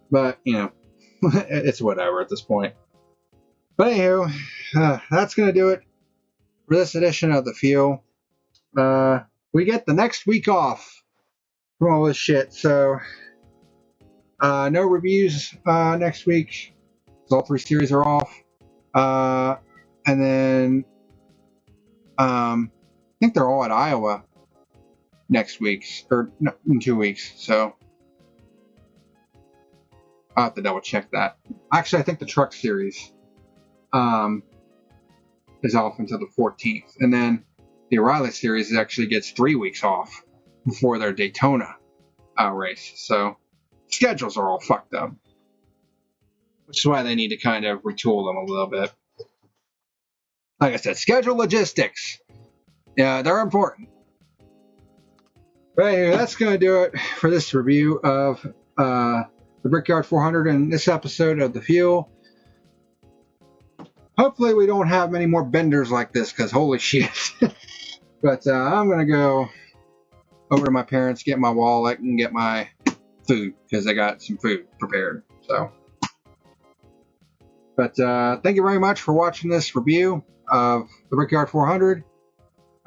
[SPEAKER 1] But, you know, it's whatever at this point. But anywho, that's going to do it for this edition of The Fuel. We get the next week off from all this shit, so no reviews next week. All three series are off. And then I think they're all at Iowa next week, or no, in 2 weeks. So I'll have to double check that. Actually, I think the truck series is off until the 14th. And then the O'Reilly series actually gets 3 weeks off before their Daytona race. So schedules are all fucked up, which is why they need to kind of retool them a little bit. Like I said, schedule logistics. Yeah, they're important. But anyway, that's going to do it for this review of the Brickyard 400 and this episode of The Fuel. Hopefully we don't have many more benders like this, because holy shit. But I'm going to go over to my parents, get my wallet, and get my food, because I got some food prepared. So, but thank you very much for watching this review of the Brickyard 400.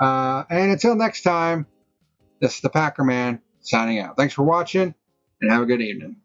[SPEAKER 1] And until next time, this is the Packer Man signing out. Thanks for watching, and have a good evening.